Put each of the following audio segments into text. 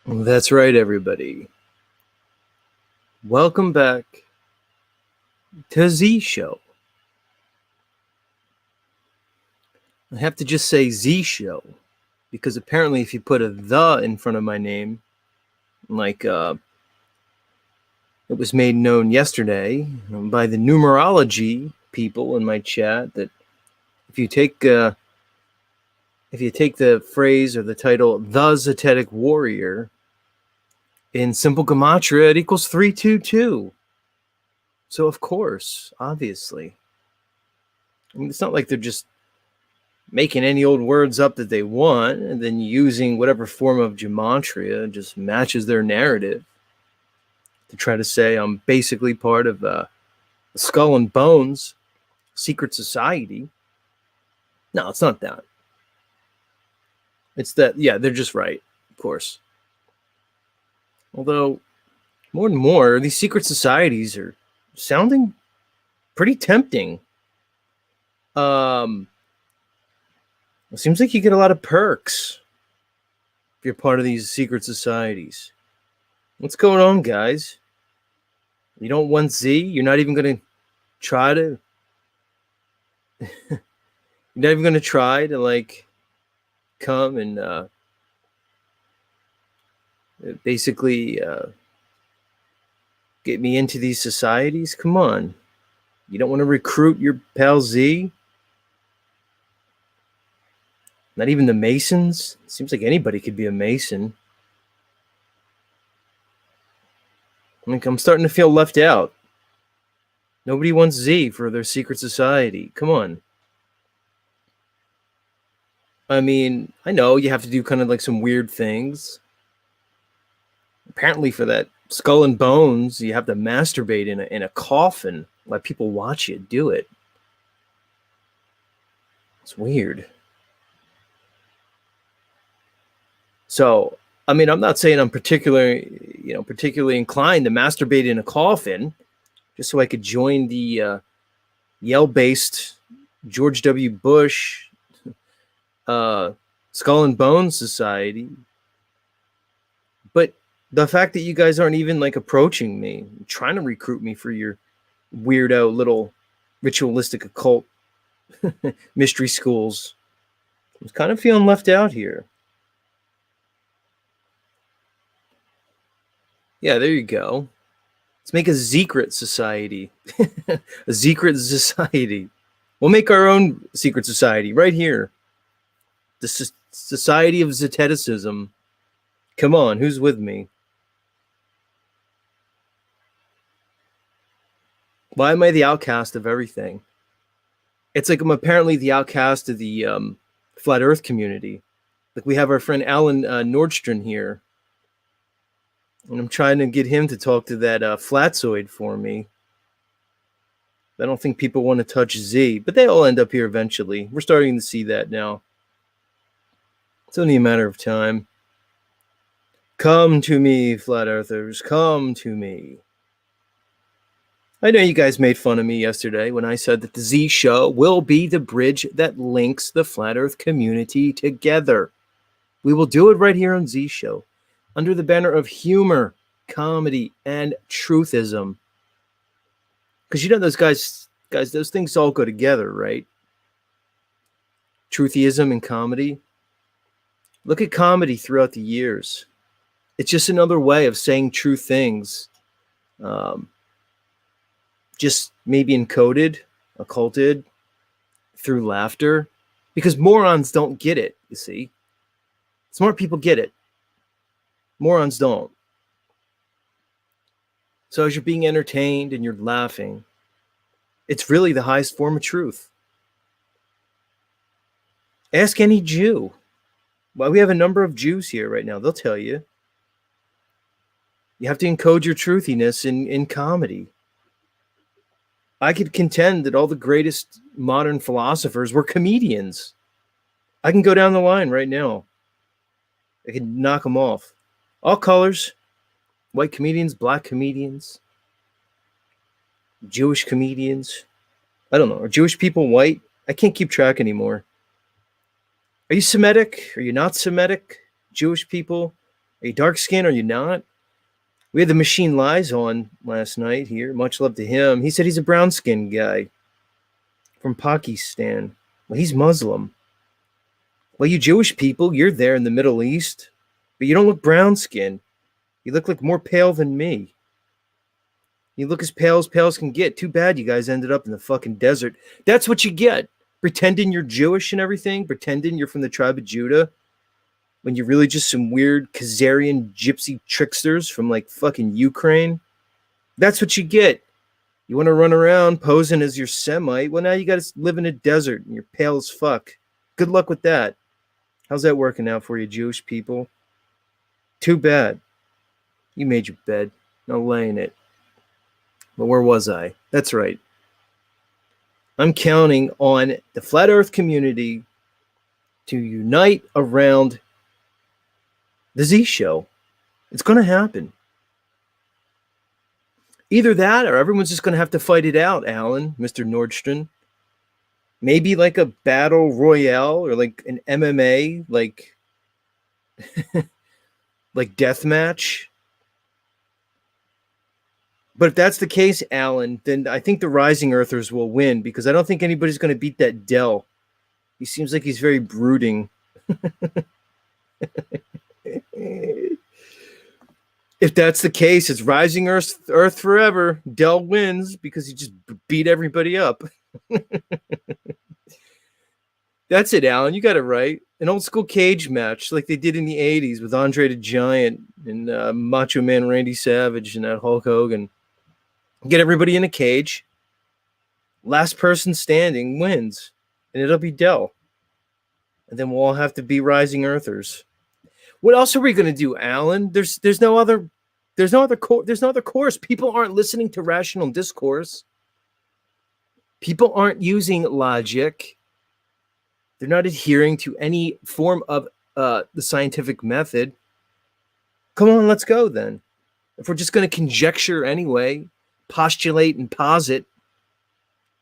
That's right, everybody. Welcome back to Z Show. I have to just say Z Show because apparently if you put a "the" in front of my name, like it was made known yesterday by the numerology people in my chat, that if you take the phrase or the title "the Zetetic Warrior" in simple gematria, it equals 322. So of course, obviously, I mean, it's not like they're just making any old words up that they want and then using whatever form of gematria just matches their narrative to try to say I'm basically part of the Skull and Bones secret society. No, it's not that. It's that, yeah, they're just right, of course. Although, more and more, these secret societies are sounding pretty tempting. It seems like you get a lot of perks if you're part of these secret societies. What's going on, guys? You don't want Z? You're not even going to try to... You're not even going to try to, like, come and basically get me into these societies? Come on. You don't want to recruit your pal Z? Not even the Masons? Seems like anybody could be a Mason. Like, I'm starting to feel left out. Nobody wants Z for their secret society. Come on. I mean, I know you have to do kind of like some weird things. Apparently for that Skull and Bones, you have to masturbate in a coffin. Let people watch you do it. It's weird. So, I mean, I'm not saying I'm particularly inclined to masturbate in a coffin just so I could join the Yale-based George W. Bush Skull and Bones Society. But the fact that you guys aren't even like approaching me, trying to recruit me for your weirdo little ritualistic occult mystery schools, I'm kind of feeling left out here. Yeah, there you go. Let's make a secret society. A secret society. We'll make our own secret society right here. The Society of Zeteticism. Come on, who's with me? Why am I the outcast of everything? It's like I'm apparently the outcast of the flat Earth community. Like we have our friend Alan Nordstrom here, and I'm trying to get him to talk to that Flatzoid for me. I don't think people want to touch Z, but they all end up here eventually. We're starting to see that now. It's only a matter of time. Come to me, flat earthers. Come to me. I know you guys made fun of me yesterday when I said that the Z Show will be the bridge that links the flat earth community together. We will do it right here on Z Show, under the banner of humor, comedy, and truthism. Because you know those guys, those things all go together, right? Truthism and comedy. Look at comedy throughout the years. It's just another way of saying true things, um, just maybe encoded, occulted through laughter, because morons don't get it, you see. Smart people get it. Morons don't. So as you're being entertained and you're laughing, it's really the highest form of truth. Ask any Jew. Well, we have a number of Jews here right now. They'll tell you. You have to encode your truthiness in comedy. I could contend that all the greatest modern philosophers were comedians. I can go down the line right now. I can knock them off. All colors. White comedians, black comedians, Jewish comedians. I don't know. Are Jewish people white? I can't keep track anymore. Are you Semitic? Are you not Semitic? Jewish people? Are you dark skinned? Are you not? We had the Machine Lies on last night here. Much love to him. He said he's a brown skinned guy from Pakistan. Well, he's Muslim. Well, you Jewish people, you're there in the Middle East, but you don't look brown skinned. You look like more pale than me. You look as pale as can get. Too bad you guys ended up in the fucking desert. That's what you get. Pretending you're Jewish and everything. Pretending you're from the tribe of Judah. When you're really just some weird Khazarian gypsy tricksters from like fucking Ukraine. That's what you get. You want to run around posing as your Semite? Well, now you got to live in a desert and you're pale as fuck. Good luck with that. How's that working out for you, Jewish people? Too bad. You made your bed. Now lay in it. But where was I? That's right. I'm counting on the Flat Earth community to unite around the Z Show. It's going to happen. Either that or everyone's just going to have to fight it out, Alan, Mr. Nordstrom. Maybe like a battle royale or like an MMA, like deathmatch. But if that's the case, Alan, then I think the Rising Earthers will win because I don't think anybody's going to beat that Dell. He seems like he's very brooding. If that's the case, it's Rising Earth forever. Dell wins because he just beat everybody up. That's it, Alan. You got it right. An old school cage match like they did in the 80s with Andre the Giant and Macho Man Randy Savage and Hulk Hogan. Get everybody in a cage. Last person standing wins. And it'll be Dell. And then we'll all have to be Rising Earthers. What else are we going to do, Alan? There's no other course. People aren't listening to rational discourse. People aren't using logic. They're not adhering to any form of the scientific method. Come on, let's go then. If we're just going to conjecture anyway, postulate and posit,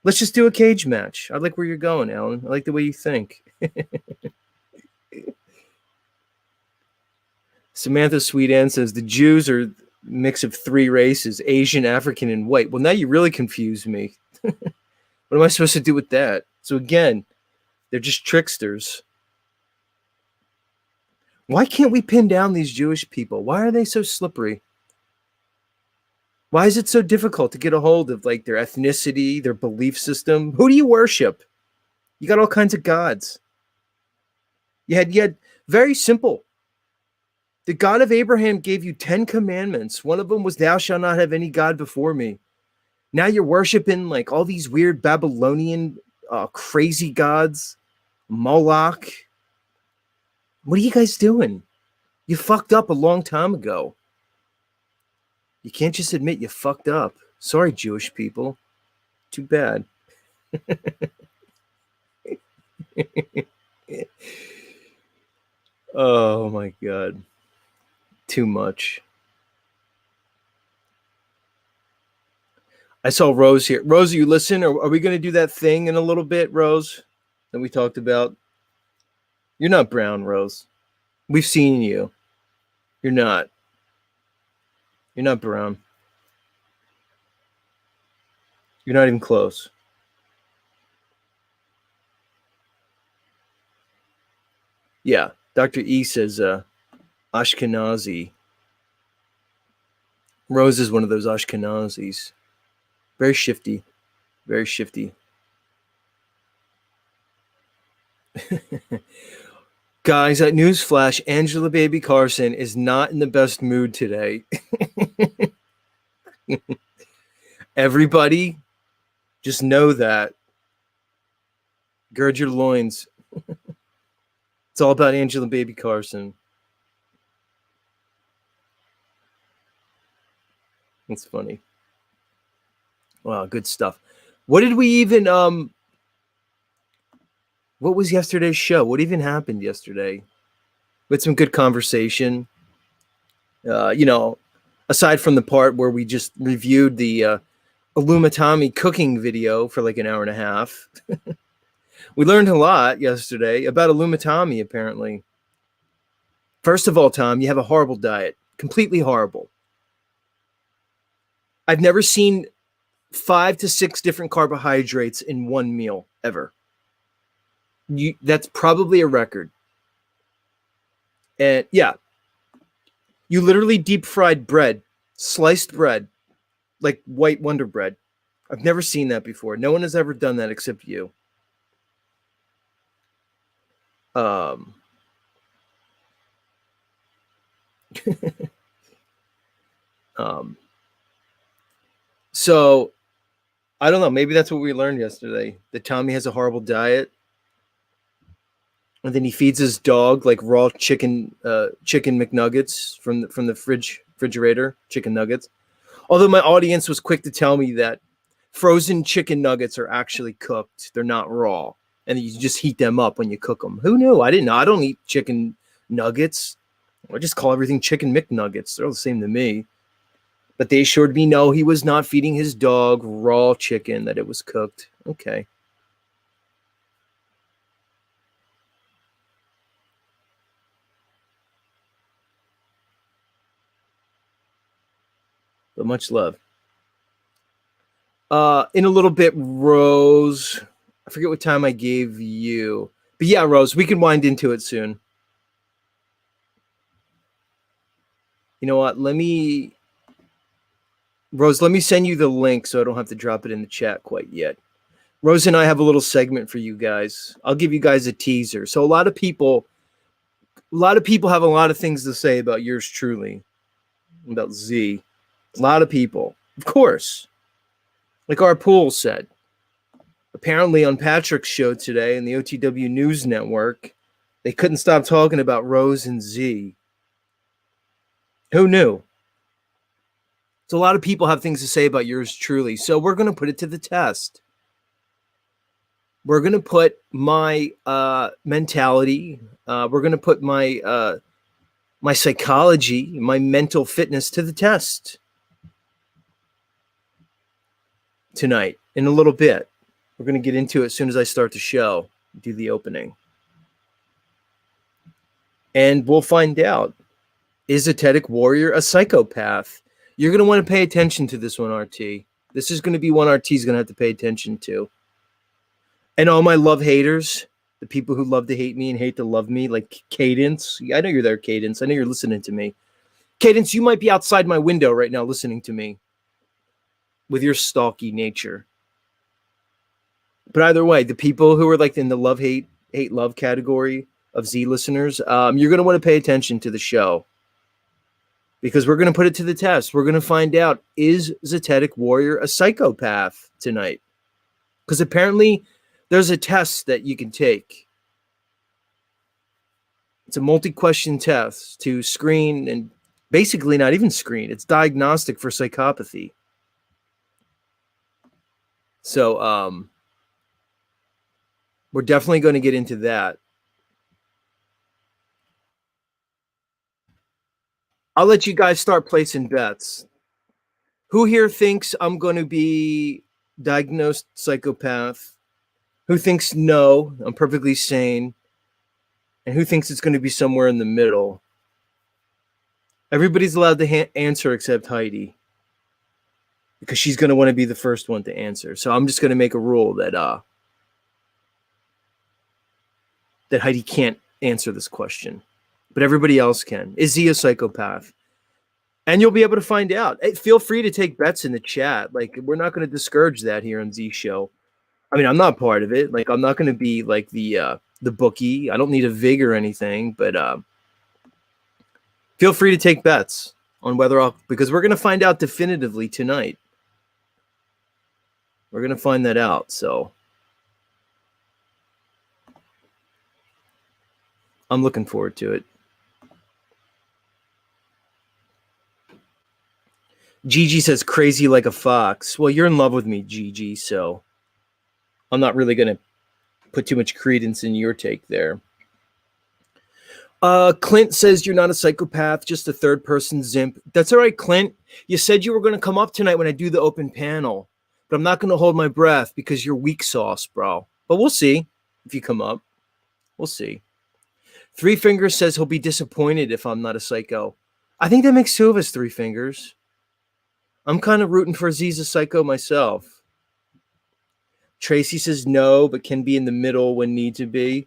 let's just do a cage match. I like where you're going, Alan. I like the way you think. Samantha Sweet Ann says the Jews are a mix of three races, Asian, African, and white. Well, now you really confuse me. What am I supposed to do with that? So again, they're just tricksters. Why can't we pin down these Jewish people? Why are they so slippery? Why is it so difficult to get a hold of like their ethnicity, their belief system? Who do you worship? You got all kinds of gods. You had very simple. The God of Abraham gave you 10 commandments. One of them was thou shalt not have any God before me. Now you're worshiping like all these weird Babylonian crazy gods, Moloch. What are you guys doing? You fucked up a long time ago. You can't just admit you fucked up. Sorry, Jewish people. Too bad. Oh my God. Too much. I saw Rose here. Rose, you listen? Are we going to do that thing in a little bit, Rose, that we talked about? You're not brown, Rose. We've seen you. You're not. You're not brown. You're not even close. Yeah. Dr. E says Ashkenazi. Rose is one of those Ashkenazis. Very shifty. Very shifty. Guys, that newsflash, Angela Baby Carson is not in the best mood today. Everybody, just know that. Gird your loins. It's all about Angela Baby Carson. That's funny. Wow, good stuff. What did we even what was yesterday's show? What even happened yesterday? We had some good conversation. Aside from the part where we just reviewed the Illumitami cooking video for like an hour and a half. We learned a lot yesterday about Illumitami, apparently. First of all, Tom, you have a horrible diet. Completely horrible. I've never seen 5 to 6 different carbohydrates in one meal, ever. That's probably a record. And yeah, you literally deep fried bread, sliced bread, like white Wonder Bread. I've never seen that before. No one has ever done that except you. So I don't know. Maybe that's what we learned yesterday. That Tommy has a horrible diet. And then he feeds his dog like raw chicken McNuggets from the refrigerator, chicken nuggets. Although my audience was quick to tell me that frozen chicken nuggets are actually cooked. They're not raw. And you just heat them up when you cook them. Who knew? I didn't know. I don't eat chicken nuggets. I just call everything chicken McNuggets. They're all the same to me. But they assured me no, he was not feeding his dog raw chicken, that it was cooked. Okay. But much love. In a little bit, Rose. I forget what time I gave you. But yeah, Rose, we can wind into it soon. You know what? Rose, let me send you the link so I don't have to drop it in the chat quite yet. Rose and I have a little segment for you guys. I'll give you guys a teaser. So a lot of people have a lot of things to say about yours truly, about Z. A lot of people, of course. Like our pool said. Apparently on Patrick's show today in the OTW News Network, they couldn't stop talking about Rose and Z. Who knew? So a lot of people have things to say about yours truly. So we're going to put it to the test. We're going to put my mentality. We're going to put my my psychology, my mental fitness to the test tonight in a little bit. We're going to get into it as soon as I start the show, do the opening. And we'll find out, is Zetetic Warrior a psychopath? You're going to want to pay attention to this one, RT. This is going to be one RT's going to have to pay attention to. And all my love haters, the people who love to hate me and hate to love me, like Cadence. I know you're there, Cadence. I know you're listening to me. Cadence, you might be outside my window right now listening to me with your stalky nature. But either way, the people who are like in the love, hate, love category of Z listeners, you're going to want to pay attention to the show. Because we're going to put it to the test. We're going to find out, is Zetetic Warrior a psychopath tonight? Because apparently there's a test that you can take. It's a multi-question test to screen, and basically not even screen. It's diagnostic for psychopathy. So we're definitely going to get into that. I'll let you guys start placing bets. Who here thinks I'm going to be diagnosed psychopath? Who thinks no, I'm perfectly sane? And who thinks it's going to be somewhere in the middle? Everybody's allowed to answer except Heidi, because she's going to want to be the first one to answer. So I'm just going to make a rule that that Heidi can't answer this question, but everybody else can. Is he a psychopath? And you'll be able to find out. Hey, feel free to take bets in the chat. Like, we're not going to discourage that here on Z Show. I mean, I'm not part of it. Like, I'm not going to be like the bookie. I don't need a vig or anything, but feel free to take bets on whether because we're going to find out definitively tonight. We're going to find that out. So I'm looking forward to it. Gigi says crazy like a fox. Well, you're in love with me, Gigi, so I'm not really going to put too much credence in your take there. Clint says you're not a psychopath, just a third person zimp. That's all right, Clint. You said you were going to come up tonight when I do the open panel, but I'm not going to hold my breath because you're weak sauce, bro. But we'll see if you come up. We'll see. Three Fingers says he'll be disappointed if I'm not a psycho. I think that makes two of us, Three Fingers. I'm kind of rooting for Aziza Psycho myself. Tracy says no, but can be in the middle when need to be.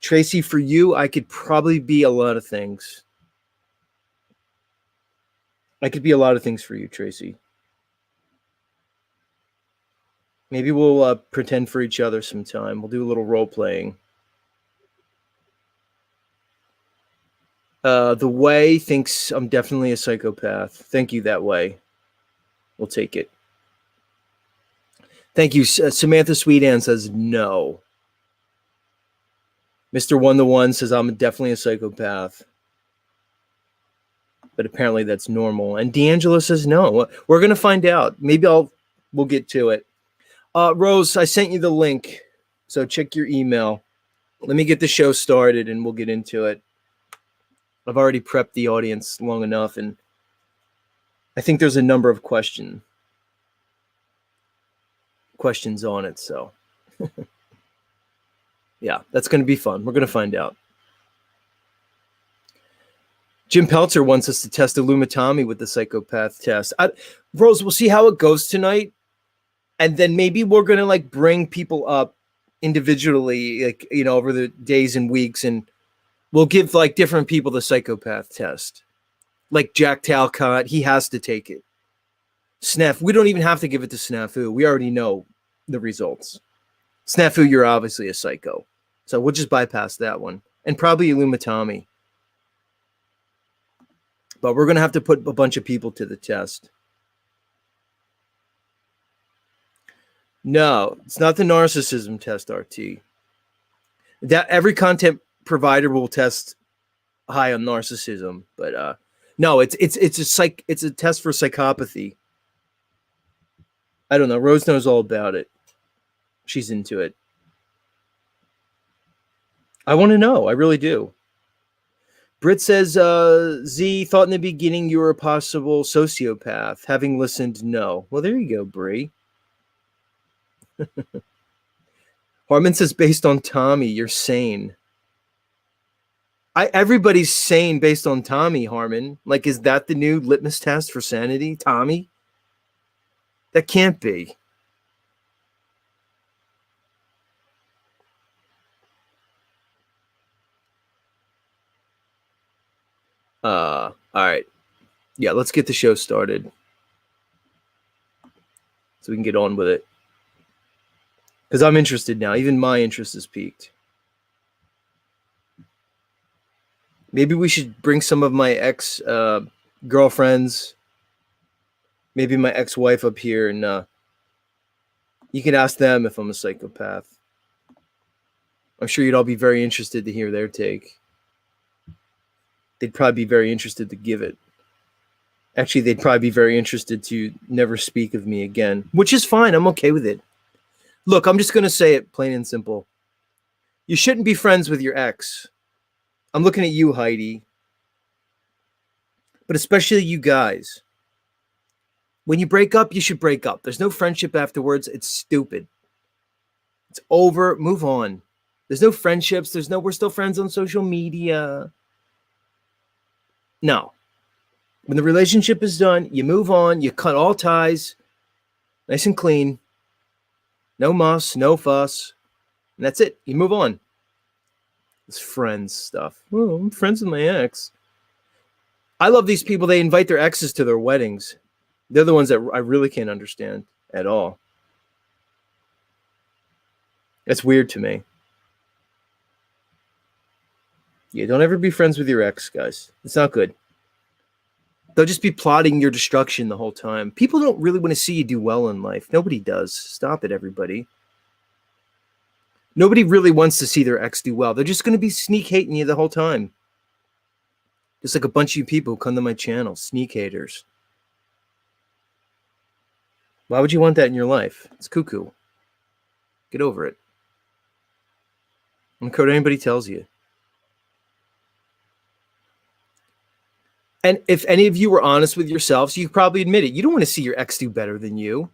Tracy, for you, I could probably be a lot of things. I could be a lot of things for you, Tracy. Maybe we'll pretend for each other sometime. We'll do a little role playing. The Way thinks I'm definitely a psychopath. Thank you, That Way. We'll take it. Thank you. Samantha Sweetan says no. Mr. One the One says I'm definitely a psychopath. But apparently that's normal. And D'Angelo says no. We're going to find out. Maybe we'll get to it. Rose, I sent you the link. So check your email. Let me get the show started and we'll get into it. I've already prepped the audience long enough, and I think there's a number of questions on it. So yeah, that's going to be fun. We're going to find out. Jim Peltzer wants us to test Illumitomy with the psychopath test. Rose, we'll see how it goes tonight. And then maybe we're going to like bring people up individually, like, you know, over the days and weeks, and we'll give like different people the psychopath test. Like Jack Talcott, he has to take it. Snafu, we don't even have to give it to Snafu. We already know the results. Snafu, you're obviously a psycho. So we'll just bypass that one. And probably Illumitomy. But we're going to have to put a bunch of people to the test. No, it's not the narcissism test, RT. That every content provider will test high on narcissism, but no, it's a test for psychopathy. I don't know. Rose knows all about it. She's into it. I want to know. I really do. Britt says, Z, thought in the beginning you were a possible sociopath. Having listened, no. Well, there you go, Bree. Harmon says, based on Tommy, you're sane. Everybody's sane based on Tommy, Harmon. Like, is that the new litmus test for sanity, Tommy? That can't be. All right. Yeah, let's get the show started so we can get on with it. Because I'm interested now. Even my interest is piqued. Maybe we should bring some of my ex-girlfriends, maybe my ex-wife up here, and you can ask them if I'm a psychopath. I'm sure you'd all be very interested to hear their take. They'd probably be very interested to give it. Actually, they'd probably be very interested to never speak of me again, which is fine. I'm okay with it. Look, I'm just going to say it plain and simple. You shouldn't be friends with your ex. I'm looking at you, Heidi. But especially you guys. When you break up, you should break up. There's no friendship afterwards. It's stupid. It's over. Move on. There's no friendships. We're still friends on social media. No. When the relationship is done, you move on. You cut all ties. Nice and clean. No muss, no fuss. And that's it. You move on. This friends stuff. Oh, I'm friends with my ex. I love these people. They invite their exes to their weddings. They're the ones that I really can't understand at all. It's weird to me. Yeah, don't ever be friends with your ex, guys. It's not good. They'll just be plotting your destruction the whole time. People don't really want to see you do well in life. Nobody does. Stop it, everybody. Nobody really wants to see their ex do well. They're just going to be sneak hating you the whole time. Just like a bunch of you people who come to my channel, sneak haters. Why would you want that in your life? It's cuckoo. Get over it. I don't care what anybody tells you. And if any of you were honest with yourselves, you probably admit it. You don't want to see your ex do better than you.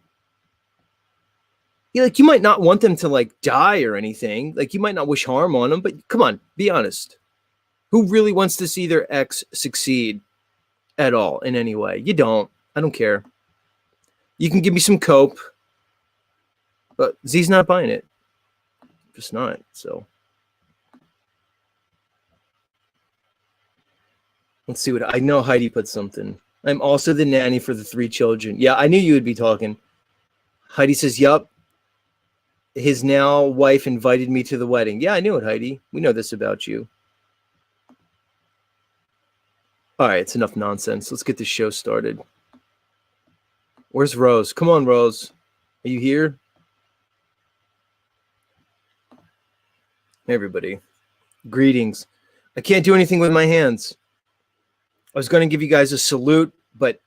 You might not want them to die or anything. You might not wish harm on them, but come on, be honest. Who really wants to see their ex succeed at all in any way? You don't. I don't care. You can give me some cope, but Z's not buying it. Just not. So let's see what I know. Heidi put something. I'm also the nanny for the 3 children. Yeah, I knew you would be talking. Heidi says, yup. His now wife invited me to the wedding. Yeah, I knew it, Heidi. We know this about you. All right, it's enough nonsense. Let's get this show started. Where's Rose? Come on, Rose. Are you here? Everybody, greetings. I can't do anything with my hands. I was going to give you guys a salute, but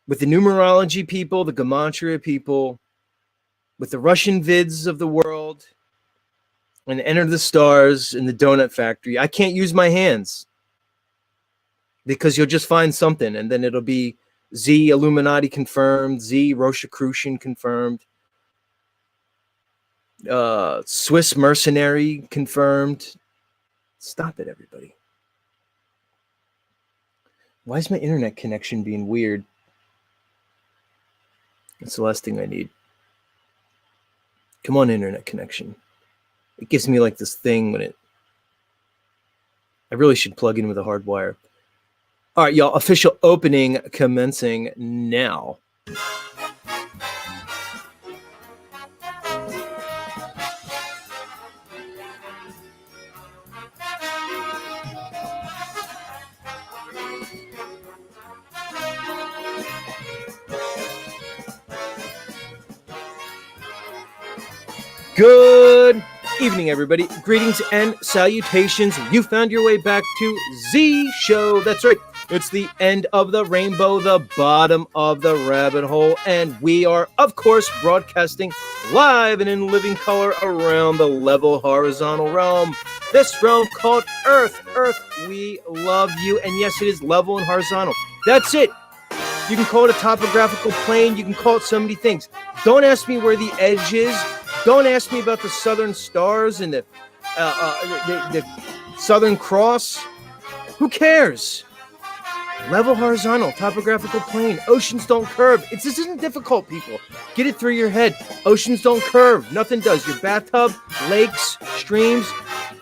with the numerology people, the gematria people, with the Russian vids of the world, and Enter the Stars and the Donut Factory, I can't use my hands because you'll just find something, and then it'll be Z Illuminati confirmed, Z Rosicrucian confirmed, Swiss mercenary confirmed. Stop it, everybody. Why is my internet connection being weird? That's the last thing I need. Come on, internet connection. It gives me this thing when I really should plug in with a hard wire. All right, y'all, official opening commencing now. Good evening, everybody. Greetings and salutations. You found your way back to Z Show. That's right. It's the end of the rainbow, the bottom of the rabbit hole, and we are, of course, broadcasting live and in living color around the level horizontal realm. This realm called Earth. Earth, we love you. And yes, it is level and horizontal. That's it. You can call it a topographical plane. You can call it so many things. Don't ask me where the edge is. Don't ask me about the Southern Stars and the Southern Cross. Who cares? Level, horizontal, topographical plane. Oceans don't curve. This isn't difficult, people. Get it through your head. Oceans don't curve. Nothing does. Your bathtub, lakes, streams,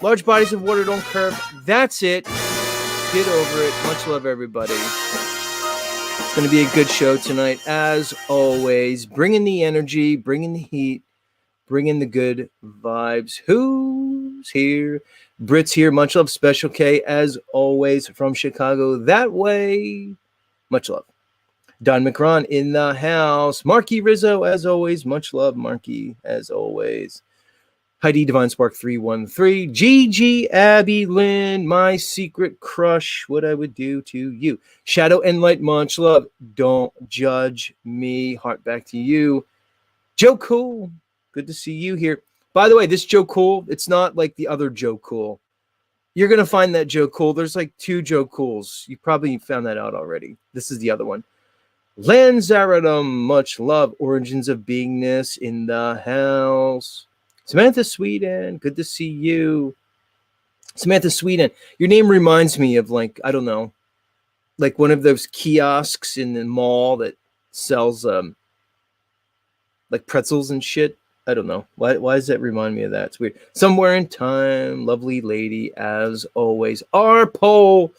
large bodies of water don't curve. That's it. Get over it. Much love, everybody. It's going to be a good show tonight, as always. Bring in the energy, bring in the heat. Bring in the good vibes. Who's here? Brit's here. Much love. Special K, as always, from Chicago. That way. Much love. Don McCron in the house. Marky Rizzo, as always. Much love, Marky, as always. Heidi Divine Spark 313. Gigi Abby Lynn, my secret crush. What I would do to you. Shadow and Light, much love. Don't judge me. Heart back to you. Joe Cool. Good to see you here. By the way, this Joe Cool, it's not like the other Joe Cool. You're going to find that Joe Cool. There's 2 Joe Cools. You probably found that out already. This is the other one. Lanzaradum, much love. Origins of Beingness in the house. Samantha Sweden, good to see you. Samantha Sweden, your name reminds me of I don't know, one of those kiosks in the mall that sells pretzels and shit. I don't know. Why does that remind me of that? It's weird. Somewhere in time, lovely lady, as always. Our Pole's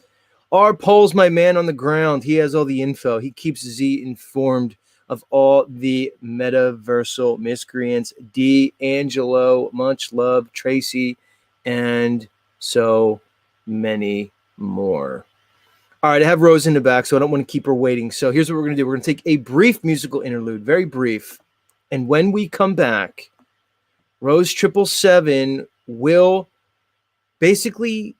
my man on the ground. He has all the info. He keeps Z informed of all the metaversal miscreants. D'Angelo, much love, Tracy, and so many more. All right, I have Rose in the back, so I don't want to keep her waiting. So here's what we're going to do. We're going to take a brief musical interlude, very brief. And when we come back, Rose 777 will basically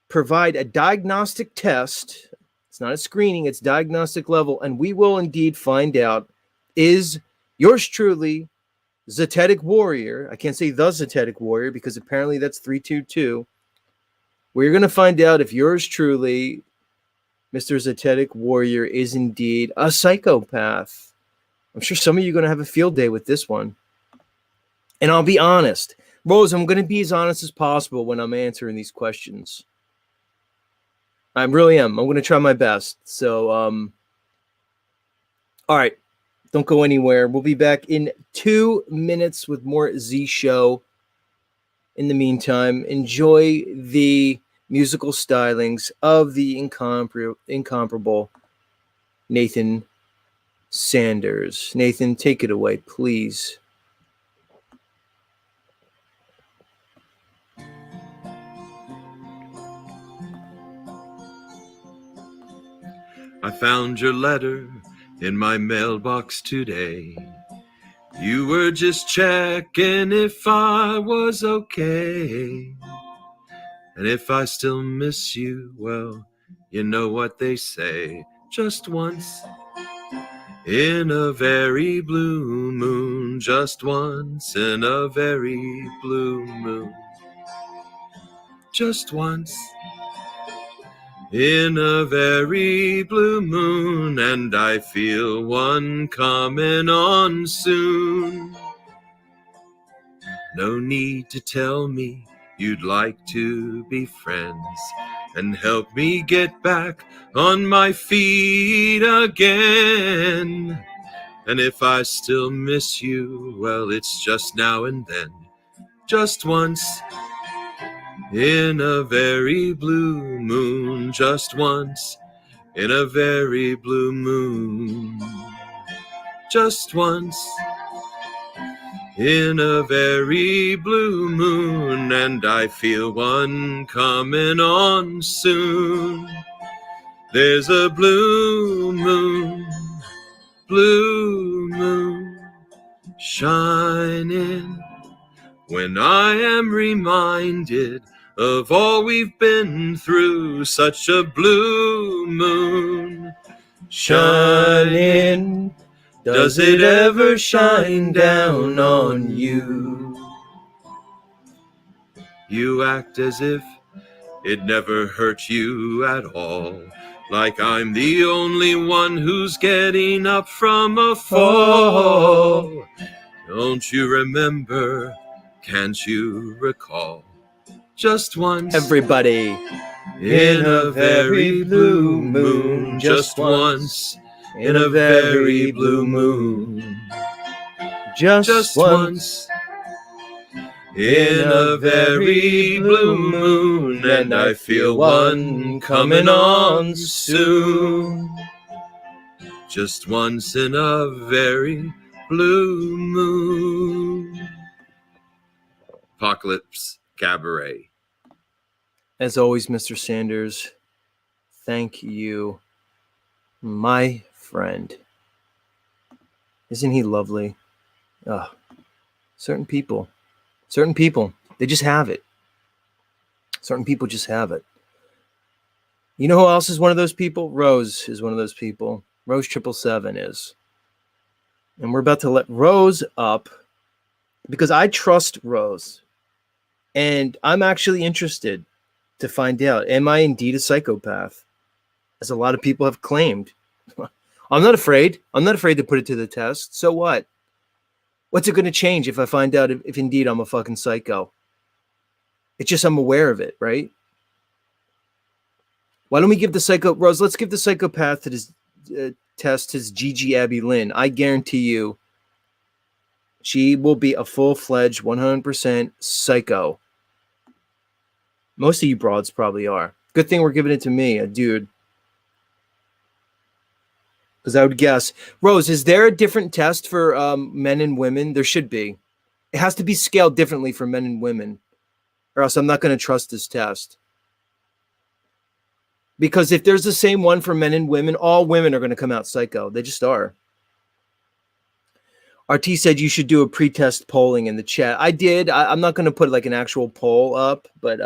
provide a diagnostic test. It's not a screening, it's diagnostic level. And we will indeed find out, is yours truly, Zetetic Warrior, I can't say the Zetetic Warrior because apparently that's 322. We're going to find out if yours truly, Mr. Zetetic Warrior, is indeed a psychopath. I'm sure some of you are going to have a field day with this one. And I'll be honest. Rose, I'm going to be as honest as possible when I'm answering these questions. I really am. I'm going to try my best. So, all right. Don't go anywhere. We'll be back in 2 minutes with more Z Show. In the meantime, enjoy the musical stylings of the incomparable Nathan Sanders. Nathan, take it away, please. I found your letter in my mailbox today. You were just checking if I was okay. And if I still miss you, well, you know what they say. Just once in a very blue moon. Just once in a very blue moon. Just once in a very blue moon, and I feel one coming on soon. No need to tell me you'd like to be friends and help me get back on my feet again. And if I still miss you, well, it's just now and then. Just once in a very blue moon, just once in a very blue moon. Just once in a very blue moon, and I feel one coming on soon. There's a blue moon shining when I am reminded of all we've been through. Such a blue moon shining. Does it ever shine down on you? You act as if it never hurt you at all, like I'm the only one who's getting up from a fall. Don't you remember? Can't you recall? Just once, everybody, in a very blue moon. Just once, in a very blue moon. Just once, in a very blue moon, and I feel one coming on soon. Just once in a very blue moon. Apocalypse Cabaret. As always, Mr. Sanders, thank you, my friend. Isn't he lovely? Certain people, they just have it. Certain people just have it. You know who else is one of those people? Rose is one of those people. Rose 777 is. And we're about to let Rose up because I trust Rose. And I'm actually interested to find out, am I indeed a psychopath? As a lot of people have claimed. I'm not afraid. I'm not afraid to put it to the test. So what? What's it going to change if I find out if indeed I'm a fucking psycho? It's just I'm aware of it, right? Why don't we give the Rose, let's give the psychopath to this test his Gigi Abby Lynn. I guarantee you She will be a full-fledged 100% psycho. Most of you broads probably are. Good thing we're giving it to me, a dude. Because I would guess. Rose, is there a different test for men and women? There should be. It has to be scaled differently for men and women, or else I'm not going to trust this test. Because if there's the same one for men and women, all women are going to come out psycho. They just are. RT said you should do a pre-test polling in the chat. I did. I'm not going to put like an actual poll up, but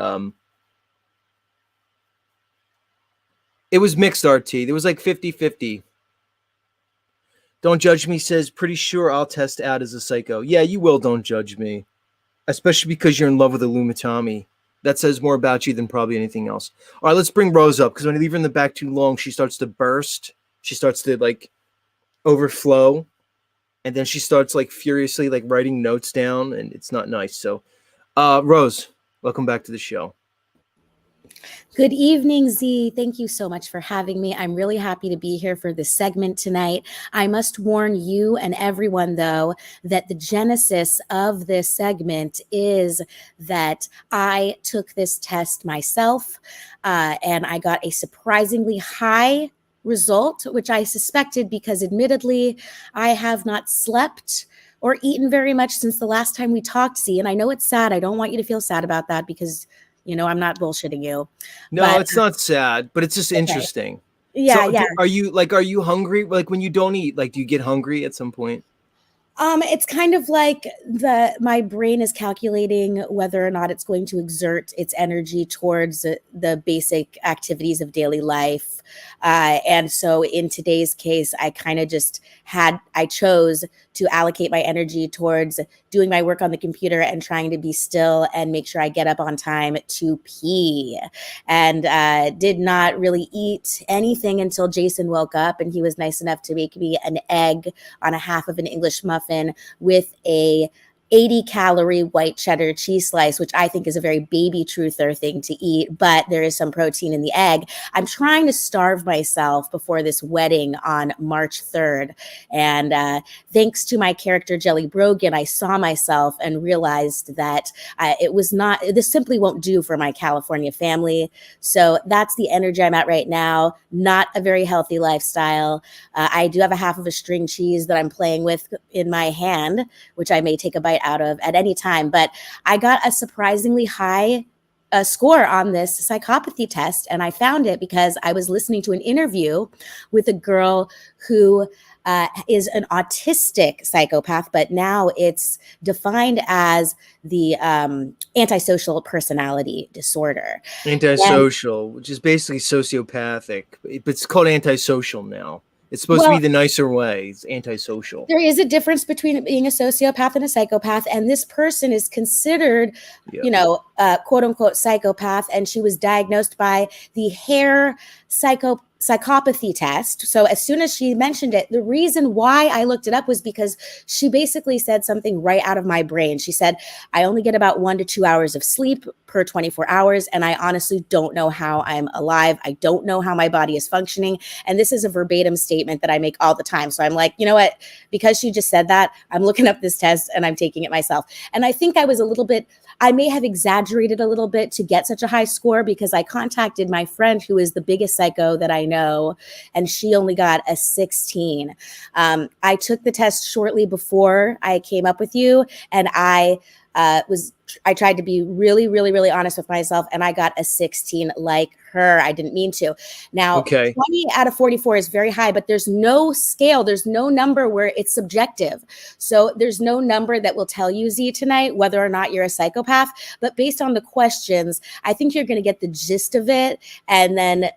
it was mixed, RT. There was like 50-50. Don't Judge Me says, pretty sure I'll test out as a psycho. Yeah, you will. Don't judge me. Especially because you're in love with Illumitami. That says more about you than probably anything else. All right, let's bring Rose up, because when I leave her in the back too long, she starts to burst. She starts to like overflow. And then she starts like furiously like writing notes down, and it's not nice. So Rose, welcome back to the show. Good evening, Z. Thank you so much for having me. I'm really happy to be here for this segment tonight. I must warn you and everyone, though, that the genesis of this segment is that I took this test myself, and I got a surprisingly high result, which I suspected because admittedly, I have not slept or eaten very much since the last time we talked, Z. And I know it's sad. I don't want you to feel sad about that because I'm not bullshitting you. No, but it's not sad, but it's just interesting. Yeah, yeah. Are you hungry? Like when you don't eat, like do you get hungry at some point? It's kind of like my brain is calculating whether or not it's going to exert its energy towards the basic activities of daily life. And so in today's case, I kind of I chose to allocate my energy towards doing my work on the computer and trying to be still and make sure I get up on time to pee. And did not really eat anything until Jason woke up, and he was nice enough to make me an egg on a half of an English muffin with a 80-calorie white cheddar cheese slice, which I think is a very baby truther thing to eat, but there is some protein in the egg. I'm trying to starve myself before this wedding on March 3rd. And thanks to my character, Jelly Brogan, I saw myself and realized that this simply won't do for my California family. So that's the energy I'm at right now. Not a very healthy lifestyle. I do have a half of a string cheese that I'm playing with in my hand, which I may take a bite out of at any time. But I got a surprisingly high score on this psychopathy test. And I found it because I was listening to an interview with a girl who is an autistic psychopath, but now it's defined as the antisocial personality disorder. Antisocial, which is basically sociopathic, but it's called antisocial now. It's supposed to be the nicer way. It's antisocial. There is a difference between being a sociopath and a psychopath. And this person is considered, quote unquote psychopath. And she was diagnosed by the Hare psychopathy test. So as soon as she mentioned it, the reason why I looked it up was because she basically said something right out of my brain. She said, I only get about 1 to 2 hours of sleep per 24 hours. And I honestly don't know how I'm alive. I don't know how my body is functioning. And this is a verbatim statement that I make all the time. So I'm like, you know what? Because she just said that, I'm looking up this test and I'm taking it myself. And I think I may have exaggerated a little bit to get such a high score because I contacted my friend who is the biggest psycho that I know, and she only got a 16. I took the test shortly before I came up with you, and I tried to be really, really, really honest with myself, and I got a 16 like her. I didn't mean to. Now, 20 out of 44 is very high, but there's no scale. There's no number where it's subjective. So there's no number that will tell you, Z, tonight, whether or not you're a psychopath. But based on the questions, I think you're going to get the gist of it. And then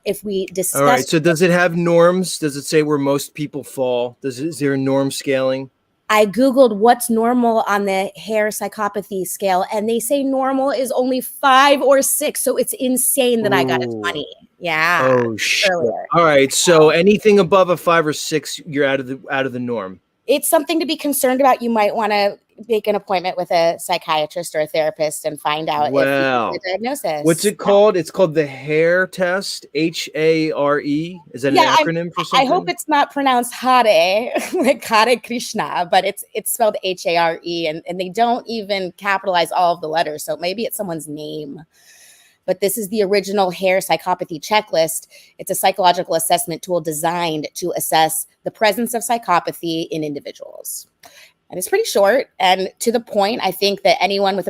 if we discuss... All right. So does it have norms? Does it say where most people fall? Is there a norm scaling? I Googled what's normal on the Hare psychopathy scale, and they say normal is only 5 or 6. So it's insane that I got a 20. Yeah. Oh, shit. All right. So anything above a 5 or 6, you're out of the norm. It's something to be concerned about. You might want to make an appointment with a psychiatrist or a therapist and find out if you Wow. get a diagnosis. What's it called? It's called the HARE test. HARE. Is that an Yeah, acronym for something? I hope it's not pronounced Hare, like Hare Krishna, but it's spelled HARE, and they don't even capitalize all of the letters. So maybe it's someone's name. But this is the original HARE psychopathy checklist. It's a psychological assessment tool designed to assess the presence of psychopathy in individuals. And it's pretty short and to the point. I think that anyone with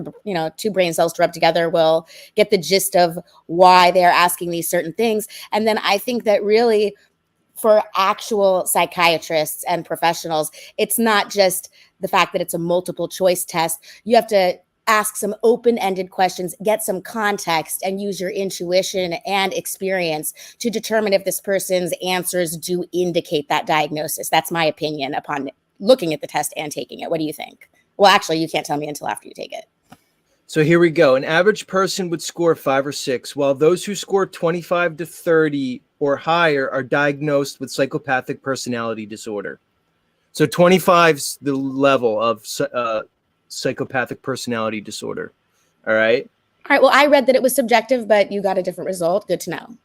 two brain cells to rub together will get the gist of why they're asking these certain things. And then I think that really for actual psychiatrists and professionals, it's not just the fact that it's a multiple choice test. You have to ask some open-ended questions, get some context, and use your intuition and experience to determine if this person's answers do indicate that diagnosis. That's my opinion upon looking at the test and taking it. What do you think? Well, actually, you can't tell me until after you take it. So here we go. An average person would score 5 or 6, while those who score 25 to 30 or higher are diagnosed with psychopathic personality disorder. So 25 is the level of psychopathic personality disorder. All right. All right. Well, I read that it was subjective, but you got a different result. Good to know.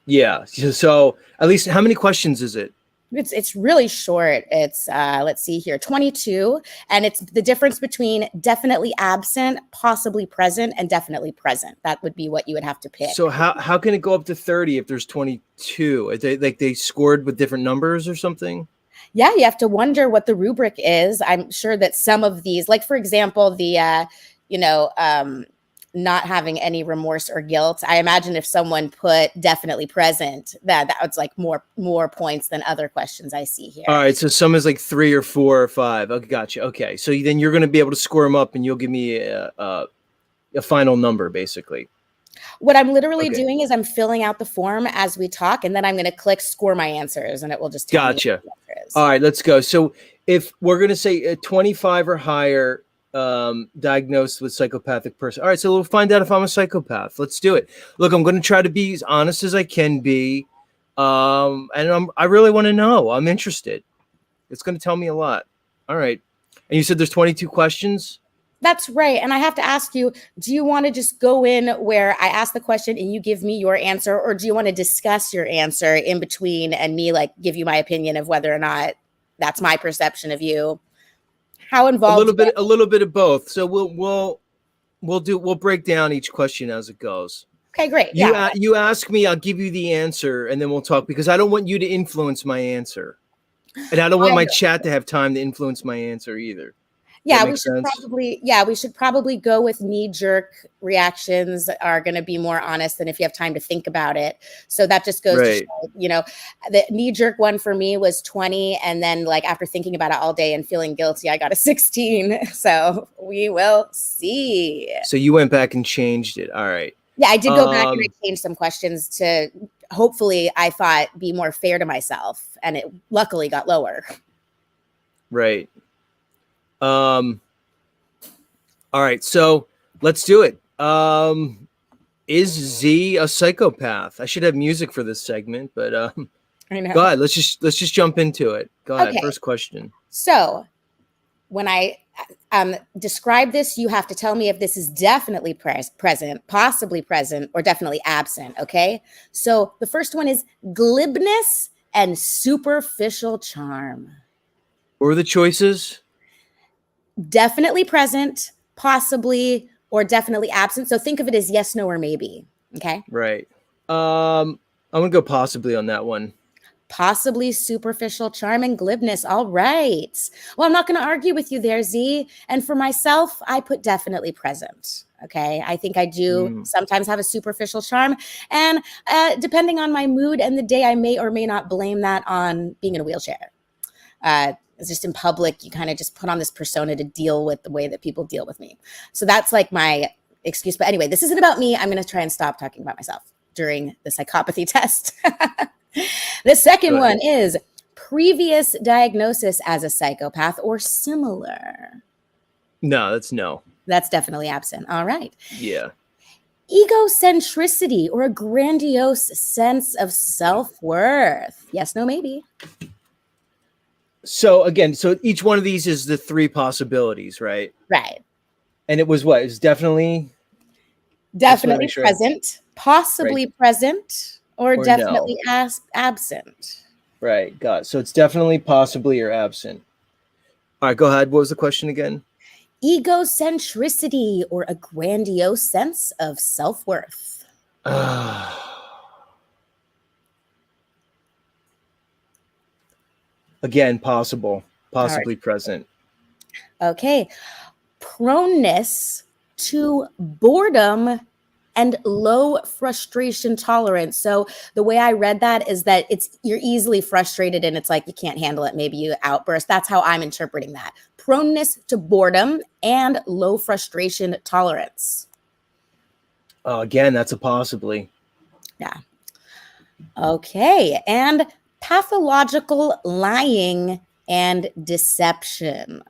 Yeah. So at least how many questions is it? It's really short. It's let's see here, 22, and it's the difference between definitely absent, possibly present, and definitely present. That would be what you would have to pick. So how can it go up to 30 if there's 22? Are they scored with different numbers or something? Yeah, you have to wonder what the rubric is. I'm sure that some of these, like for example, the not having any remorse or guilt. I imagine if someone put definitely present, that was like more points than other questions I see here. All right, so some is like 3 or 4 or 5. Okay, gotcha. Okay, so then you're going to be able to score them up, and you'll give me a final number, basically. What I'm literally doing is I'm filling out the form as we talk, and then I'm going to click score my answers, and it will just tell me what the answer is. All right, let's go. So if we're going to say 25 or higher, diagnosed with psychopathic person. All right, so we'll find out if I'm a psychopath. Let's do it. Look, I'm going to try to be as honest as I can be, and I really want to know. I'm interested. It's going to tell me a lot. All right, and you said there's 22 questions? That's right. And I have to ask you, do you want to just go in where I ask the question and you give me your answer, or do you want to discuss your answer in between and me like give you my opinion of whether or not that's my perception of you? How involved? A little bit of both. So we'll break down each question as it goes. Okay, great. You ask me, I'll give you the answer, and then we'll talk, because I don't want you to influence my answer, and I don't want my chat to have time to influence my answer either. Yeah, we should probably go with knee-jerk reactions are going to be more honest than if you have time to think about it. So that just goes to show, the knee-jerk one for me was 20, and then like after thinking about it all day and feeling guilty, I got a 16. So we will see. So you went back and changed it. All right. Yeah, I did go back and I changed some questions to hopefully, I thought, be more fair to myself, and it luckily got lower. Right. All right, so let's do it. Is Z a psychopath? I should have music for this segment, but I know. Go ahead. Let's just jump into it. Go ahead. Okay. First question. So when I describe this, you have to tell me if this is definitely present, possibly present, or definitely absent. Okay. So the first one is glibness and superficial charm. What are the choices? Definitely present, possibly, or definitely absent. So think of it as yes, no, or maybe. Okay. Right. I'm gonna go possibly on that one. Possibly superficial charm and glibness. All right. Well, I'm not going to argue with you there, Z. And for myself, I put definitely present. Okay. I think I do sometimes have a superficial charm. And depending on my mood and the day, I may or may not blame that on being in a wheelchair. It's just in public, you kind of just put on this persona to deal with the way that people deal with me. So that's like my excuse. But anyway, this isn't about me. I'm going to try and stop talking about myself during the psychopathy test. The second one is previous diagnosis as a psychopath or similar. No, that's no. That's definitely absent. All right. Yeah. Egocentricity or a grandiose sense of self-worth. Yes, no, maybe. So again, so each one of these is the three possibilities, right? Right. And it was what? It's definitely Definitely sure. present, possibly present, or Or definitely no. absent. Right. Got it. So it's definitely, possibly, or absent. All right, go ahead. What was the question again? Egocentricity, or a grandiose sense of self-worth. Again, possible, possibly right. present. Okay. Proneness to boredom and low frustration tolerance. So the way I read that is that you're easily frustrated and it's like you can't handle it. Maybe you outburst. That's how I'm interpreting that. Proneness to boredom and low frustration tolerance. Again, that's a possibly. Yeah. Okay. And pathological lying and deception.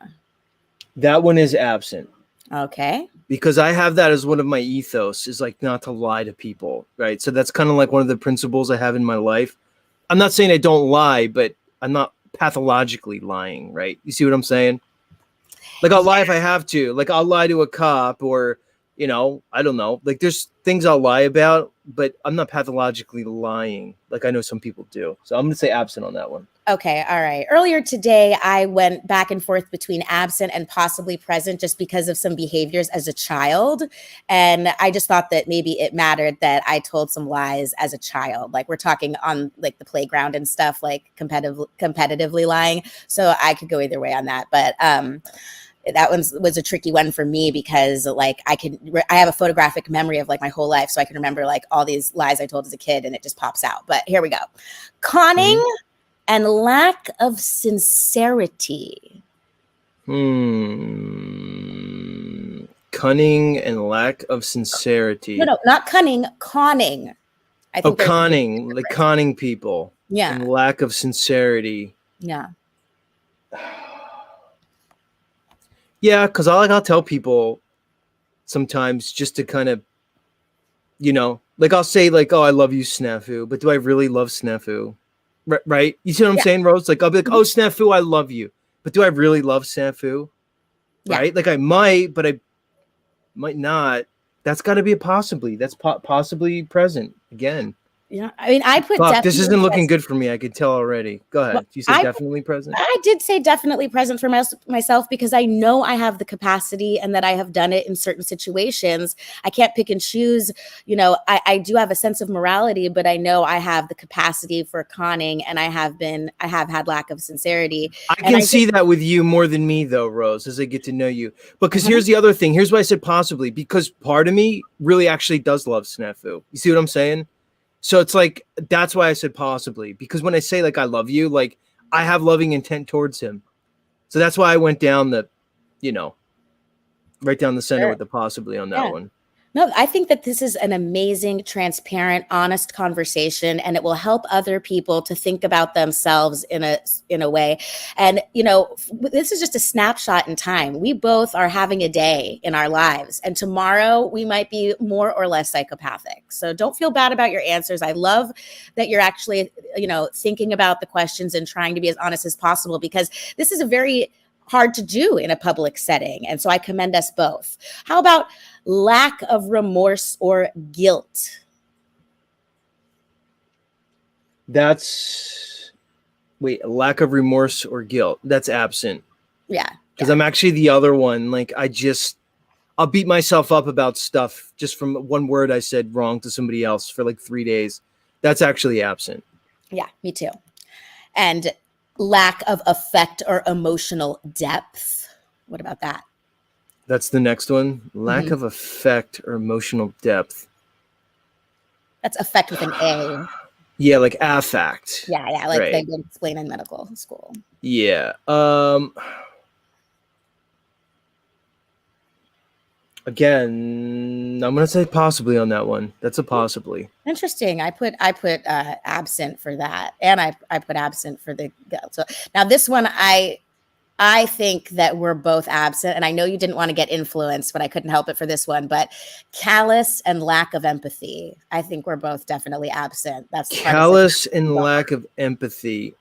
That one is absent. Okay. Because I have that as one of my ethos, is like not to lie to people, right? So that's kind of like one of the principles I have in my life. I'm not saying I don't lie, but I'm not pathologically lying, right? You see what I'm saying? Like I'll lie if I have to. Like I'll lie to a cop, or I don't know. Like there's things I'll lie about, but I'm not pathologically lying like I know some people do. So I'm going to say absent on that one. Okay. All right. Earlier today, I went back and forth between absent and possibly present just because of some behaviors as a child. And I just thought that maybe it mattered that I told some lies as a child. Like we're talking on like the playground and stuff, like competitively lying. So I could go either way on that. But that one was a tricky one for me because like I have a photographic memory of like my whole life. So I can remember like all these lies I told as a kid and it just pops out. But here we go. Conning and lack of sincerity. Cunning and lack of sincerity. No, not cunning, conning. I think conning, like conning people. Yeah. And lack of sincerity. Yeah. Yeah, because I'll tell people sometimes just to kind of, like I'll say like, oh, I love you, Snafu, but do I really love Snafu? Right? You see what I'm saying, Rose? Like I'll be like, oh, Snafu, I love you, but do I really love Snafu? Right? Like I might, but I might not. That's got to be a possibly. That's possibly present again. Yeah, I mean, I put this isn't looking good for me. I could tell already. Go ahead. You said definitely present. I did say definitely present for myself because I know I have the capacity and that I have done it in certain situations. I can't pick and choose. I do have a sense of morality, but I know I have the capacity for conning, and I have had lack of sincerity. I can see that with you more than me, though, Rose, as I get to know you. Because here's the other thing. Here's why I said possibly, because part of me really actually does love Snafu. You see what I'm saying? So it's like, that's why I said possibly, because when I say like I love you, like I have loving intent towards him. So that's why I went down right down the center with the possibly on that one. No, I think that this is an amazing, transparent, honest conversation, and it will help other people to think about themselves in a way. And, this is just a snapshot in time. We both are having a day in our lives, and tomorrow we might be more or less psychopathic. So don't feel bad about your answers. I love that you're actually, thinking about the questions and trying to be as honest as possible, because this is a very hard to do in a public setting. And so I commend us both. How about lack of remorse or guilt? Lack of remorse or guilt. That's absent. Yeah. Because I'm actually the other one. Like I'll beat myself up about stuff just from one word I said wrong to somebody else for like 3 days. That's actually absent. Yeah, me too. And lack of affect or emotional depth. What about that? That's the next one. Lack of affect or emotional depth. That's affect with an A. Yeah, like affect. Yeah, like they would explain in medical school. Yeah. Again, I'm gonna say possibly on that one. That's a possibly. Interesting. I put absent for that, and I put absent for the guilt. So now this one, I think that we're both absent, and I know you didn't want to get influenced, but I couldn't help it for this one. But callous and lack of empathy. I think we're both definitely absent. That's the part callous and lack of empathy.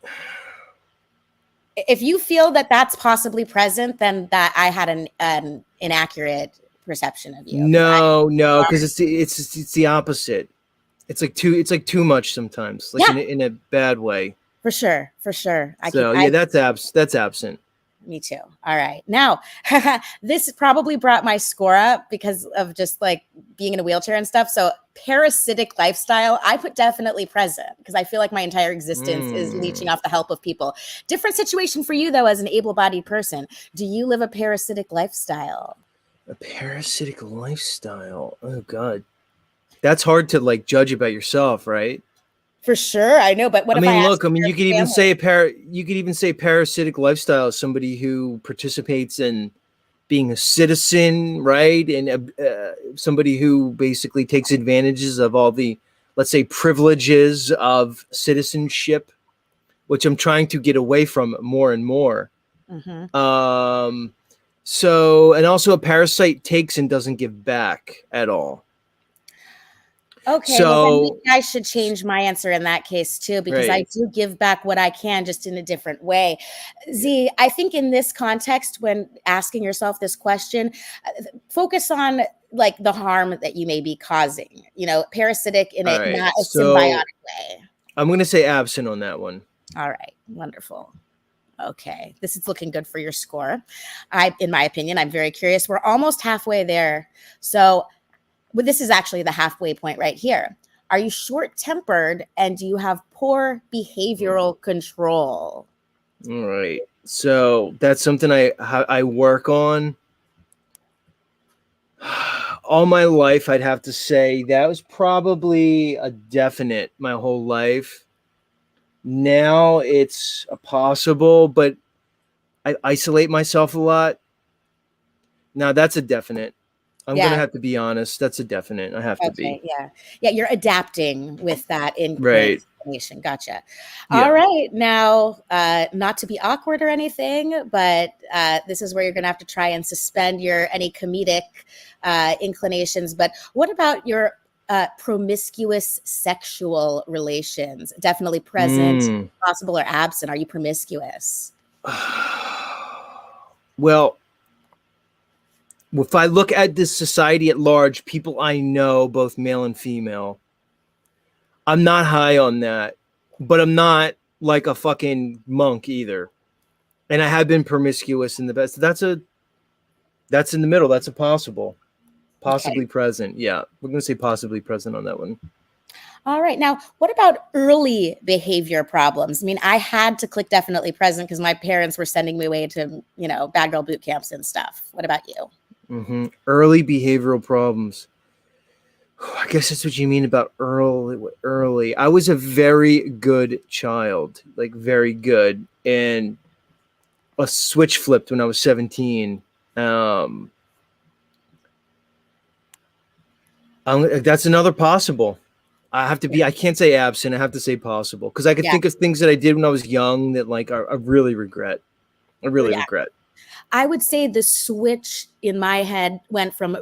if you feel that that's possibly present, then that I had an inaccurate perception of you. No, because it's the opposite. It's like too much sometimes, like Yeah. in a bad way. For sure. So yeah, that's absent. Me too. All right. Now, this probably brought my score up because of just like being in a wheelchair and stuff. So, parasitic lifestyle, I put definitely present because I feel like my entire existence is leeching off the help of people. Different situation for you, though, as an able bodied person. Do you live a parasitic lifestyle? A parasitic lifestyle. Oh, God. That's hard to like judge about yourself, right? For sure, I know, but what I if mean, I look, I mean, your you could even family? say parasitic lifestyle is somebody who participates in being a citizen, right? And somebody who basically takes advantages of all the, let's say, privileges of citizenship, which I'm trying to get away from more and more. Mhm. So, and also a parasite takes and doesn't give back at all. Okay, well then maybe So, I should change my answer in that case too, because I right. do give back what I can, just in a different way. Z, I think in this context, when asking yourself this question, focus on like the harm that you may be causing. You know, parasitic in All it, right. not a symbiotic So way. I'm going to say absent on that one. All right, wonderful. Okay, this is looking good for your score. In my opinion, I'm very curious. We're almost halfway there. So, well, this is actually the halfway point right here. Are you short-tempered and do you have poor behavioral control? All right. So that's something I work on. All my life, I'd have to say that was probably a definite my whole life. Now it's a possible, but I isolate myself a lot. Now that's a definite. I'm Yeah. gonna have to be honest. That's a definite. I have to Okay. be. Yeah. Yeah. You're adapting with that Right. inclination. Gotcha. All Yeah. right. Now, not to be awkward or anything, but this is where you're going to have to try and suspend your any comedic inclinations. But what about your promiscuous sexual relations? Definitely present, possible, or absent. Are you promiscuous? Well, if I look at this society at large, people I know, both male and female, I'm not high on that, but I'm not like a fucking monk either. And I have been promiscuous in the best. That's in the middle. That's a possibly Okay. present. Yeah, we're gonna say possibly present on that one. All right. Now, what about early behavior problems? I mean, I had to click definitely present because my parents were sending me away to, bad girl boot camps and stuff. What about you? Early behavioral problems. I guess that's what you mean about early. I was a very good child, like very good, and a switch flipped when I was 17. That's another possible. I can't say absent. I have to say possible because I could Yeah. think of things that I did when I was young that like I really regret. I really Yeah. regret. I would say the switch in my head went from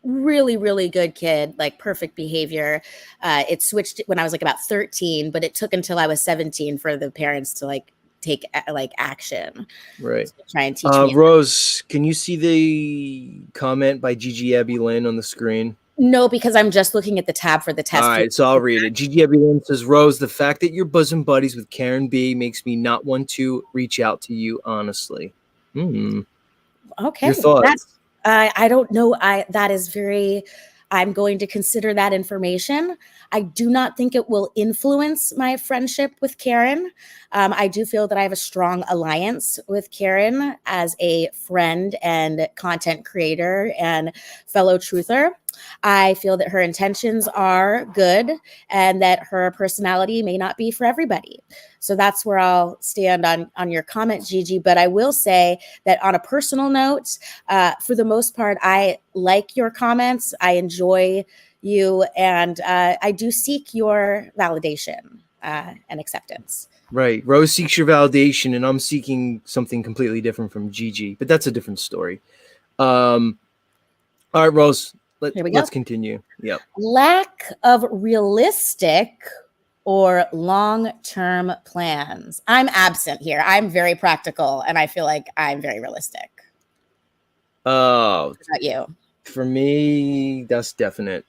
really, really good kid, like perfect behavior. It switched when I was like about 13, but it took until I was 17 for the parents to like take like action. Right. To try and teach me. Rose, can you see the comment by Gigi Abby Lynn on the screen? No, because I'm just looking at the tab for the test. All right, so I'll read it. Gigi Abby Lynn says, Rose, the fact that you're bosom buddies with Karen B makes me not want to reach out to you honestly. Okay. Your thoughts? I don't know. I'm going to consider that information. I do not think it will influence my friendship with Karen. I do feel that I have a strong alliance with Karen as a friend and content creator and fellow truther. I feel that her intentions are good and that her personality may not be for everybody. So that's where I'll stand on your comment, Gigi. But I will say that on a personal note, for the most part, I like your comments. I enjoy you, and I do seek your validation and acceptance. Right. Rose seeks your validation, and I'm seeking something completely different from Gigi, but that's a different story. All right, Rose, let's continue. Yep. Lack of realistic or long-term plans? I'm absent here. I'm very practical, and I feel like I'm very realistic. Oh, What about you? for me, that's definite.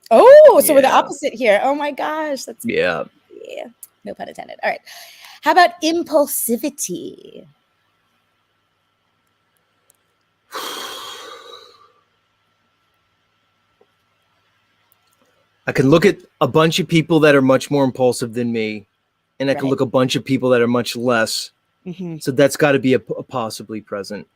Oh, so we're the Yeah. opposite here. Oh my gosh, that's Yeah. yeah. No pun intended. All right. How about impulsivity? I can look at a bunch of people that are much more impulsive than me, and I can Right. look at a bunch of people that are much less. Mm-hmm. So that's got to be a possibly present.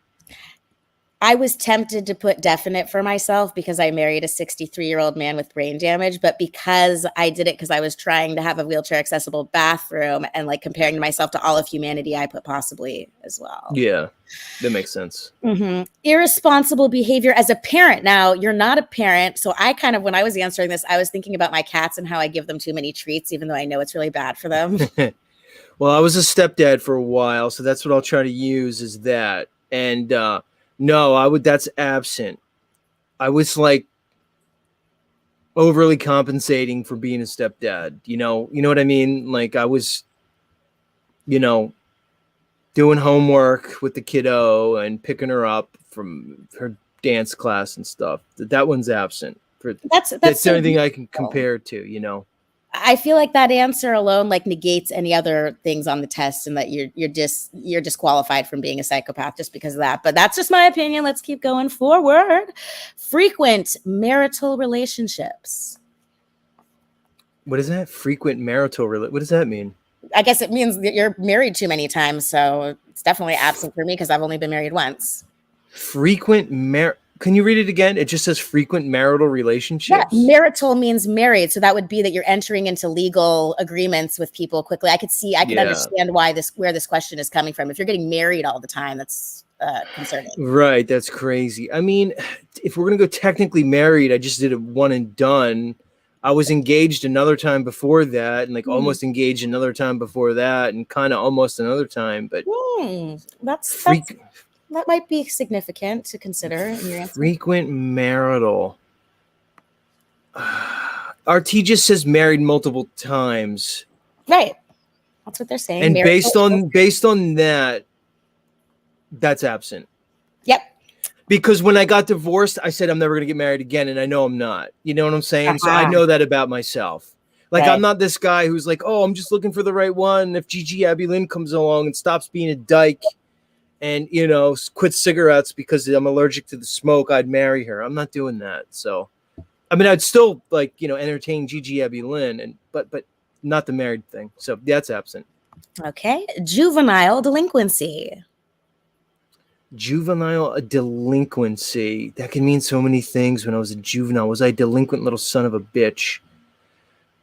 I was tempted to put definite for myself because I married a 63-year-old man with brain damage, but because I did it because I was trying to have a wheelchair accessible bathroom and like comparing myself to all of humanity, I put possibly as well. Yeah, that makes sense. Mm-hmm. Irresponsible behavior as a parent. Now, you're not a parent. So I kind of, when I was answering this, I was thinking about my cats and how I give them too many treats, even though I know it's really bad for them. Well, I was a stepdad for a while, so that's what I'll try to use is that. And no, that's absent. I was like overly compensating for being a stepdad. You know what I mean? Like I was, doing homework with the kiddo and picking her up from her dance class and stuff. That one's absent. That's the so only thing I can beautiful. compare it to. I feel like that answer alone like negates any other things on the test, and that you're disqualified from being a psychopath just because of that. But that's just my opinion. Let's keep going forward. Frequent marital relationships. What is that? Frequent marital what does that mean? I guess it means that you're married too many times. So it's definitely absent for me because I've only been married once. Can you read it again? It just says frequent marital relationships. Yeah, marital means married. So that would be that you're entering into legal agreements with people quickly. I can understand where this question is coming from. If you're getting married all the time, that's concerning. Right. That's crazy. I mean, if we're going to go technically married, I just did it one and done. I was engaged another time before that, and like almost engaged another time before that, and kind of almost another time. But that might be significant to consider in your answer. Frequent marital. RT just says married multiple times. Right. That's what they're saying. And based on that, that's absent. Yep. Because when I got divorced, I said I'm never going to get married again, and I know I'm not. You know what I'm saying? Uh-huh. So I know that about myself. Like, right. I'm not this guy who's like, oh, I'm just looking for the right one. If Gigi Abby Lynn comes along and stops being a dyke and, quit cigarettes because I'm allergic to the smoke, I'd marry her. I'm not doing that. So, I mean, I'd still entertain Gigi Abby Lynn, but not the married thing. So that's absent. Okay. Juvenile delinquency. Juvenile delinquency. That can mean so many things. When I was a juvenile, was I a delinquent little son of a bitch?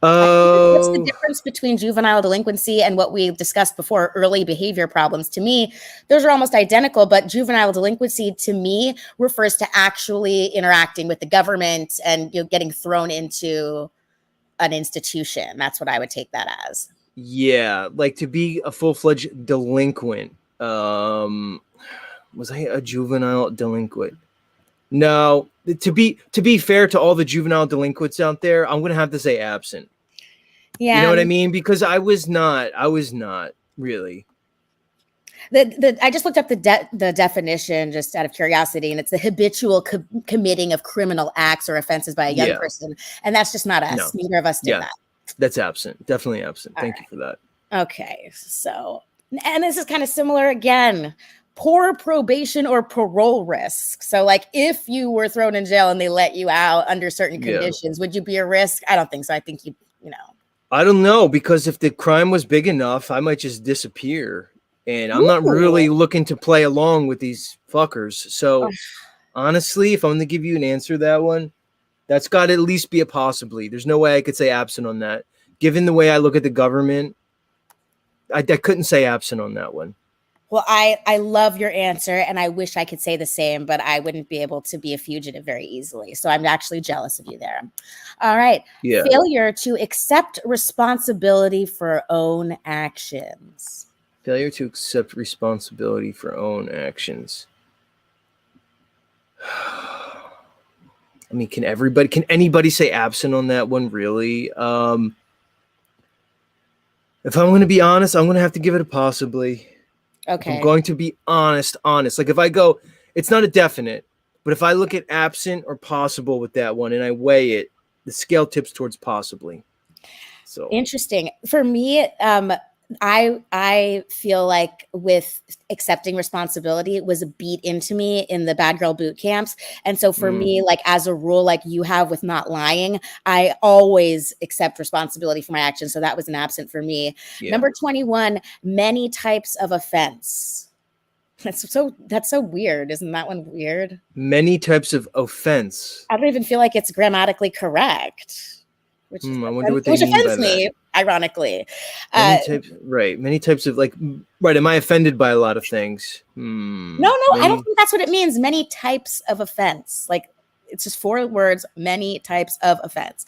What's the difference between juvenile delinquency and what we discussed before, early behavior problems? To me, those are almost identical, but juvenile delinquency to me refers to actually interacting with the government and getting thrown into an institution. That's what I would take that as. Yeah, like to be a full-fledged delinquent. Was I a juvenile delinquent? No. To be fair to all the juvenile delinquents out there, I'm gonna have to say absent. Yeah, you know what I mean? Because I was not really. I just looked up the definition just out of curiosity, and it's the habitual committing of criminal acts or offenses by a young person, and that's just not us. No. Neither of us did that. That's absent. Definitely absent. Thank you for that. Okay, so, and this is kind of similar again. Poor probation or parole risk. So like if you were thrown in jail and they let you out under certain conditions, would you be a risk? I don't think so. I think I don't know, because if the crime was big enough, I might just disappear. And I'm not really looking to play along with these fuckers. So honestly, if I'm going to give you an answer to that one, that's got to at least be a possibly. There's no way I could say absent on that. Given the way I look at the government, I couldn't say absent on that one. Well, I love your answer, and I wish I could say the same, but I wouldn't be able to be a fugitive very easily. So I'm actually jealous of you there. All right. Yeah. Failure to accept responsibility for own actions. Failure to accept responsibility for own actions. I mean, can anybody say absent on that one, really? If I'm going to be honest, I'm going to have to give it a possibly. If Okay. I'm going to be honest. Like if I go, it's not a definite, but if I look at absent or possible with that one and I weigh it, the scale tips towards possibly. So Interesting. For me, I feel like with accepting responsibility, it was a beat into me in the bad girl boot camps. And so for me, like as a rule, like you have with not lying, I always accept responsibility for my actions. So that was an absent for me. yeah. Number 21, many types of offense. That's so weird. Isn't that one weird? Many types of offense. I don't even feel like it's grammatically correct. Which, I wonder what they which mean by offends that. me, ironically. Many types of like, right. Am I offended by a lot of things? No, I don't think that's what it means. Many types of offense. Like it's just 4 words, many types of offense.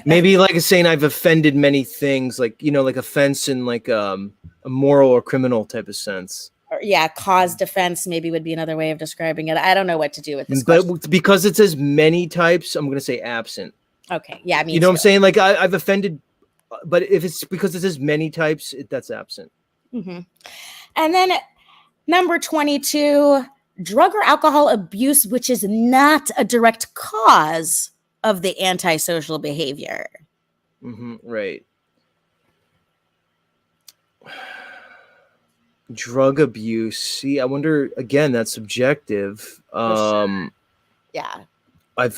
Maybe like saying I've offended many things, like, like offense in like a moral or criminal type of sense. Yeah, cause defense maybe would be another way of describing it. I don't know what to do with this But question. because it says many types, I'm going to say absent. Okay, yeah, I mean, You know what I'm saying? Like I've offended, but if it's because it says many types, that's absent. Mm-hmm. And then number 22, drug or alcohol abuse, which is not a direct cause of the antisocial behavior. Right. Drug abuse. See, I wonder again. That's subjective. Sure. Yeah. I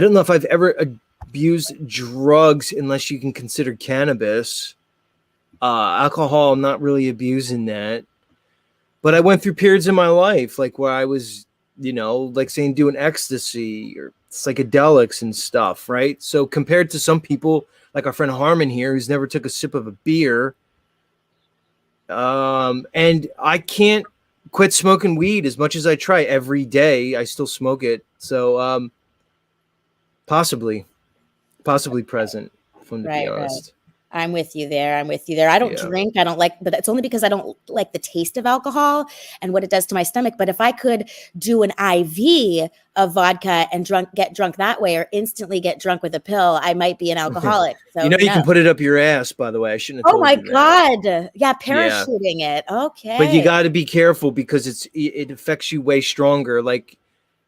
don't know if I've ever abused drugs unless you can consider cannabis. Alcohol, I'm not really abusing that. But I went through periods in my life like where I was, like saying doing ecstasy or psychedelics and stuff, right? So compared to some people like our friend Harmon here who's never took a sip of a beer, and I can't quit smoking weed as much as I try every day. I still smoke it. So possibly present, if I'm to be honest. I'm with you there. I don't drink. I don't like, but it's only because I don't like the taste of alcohol and what it does to my stomach. But if I could do an IV of vodka and get drunk that way, or instantly get drunk with a pill, I might be an alcoholic. So you can put it up your ass, by the way. I shouldn't have told you that. God. Yeah, parachuting it. Okay. But you got to be careful because it affects you way stronger. Like,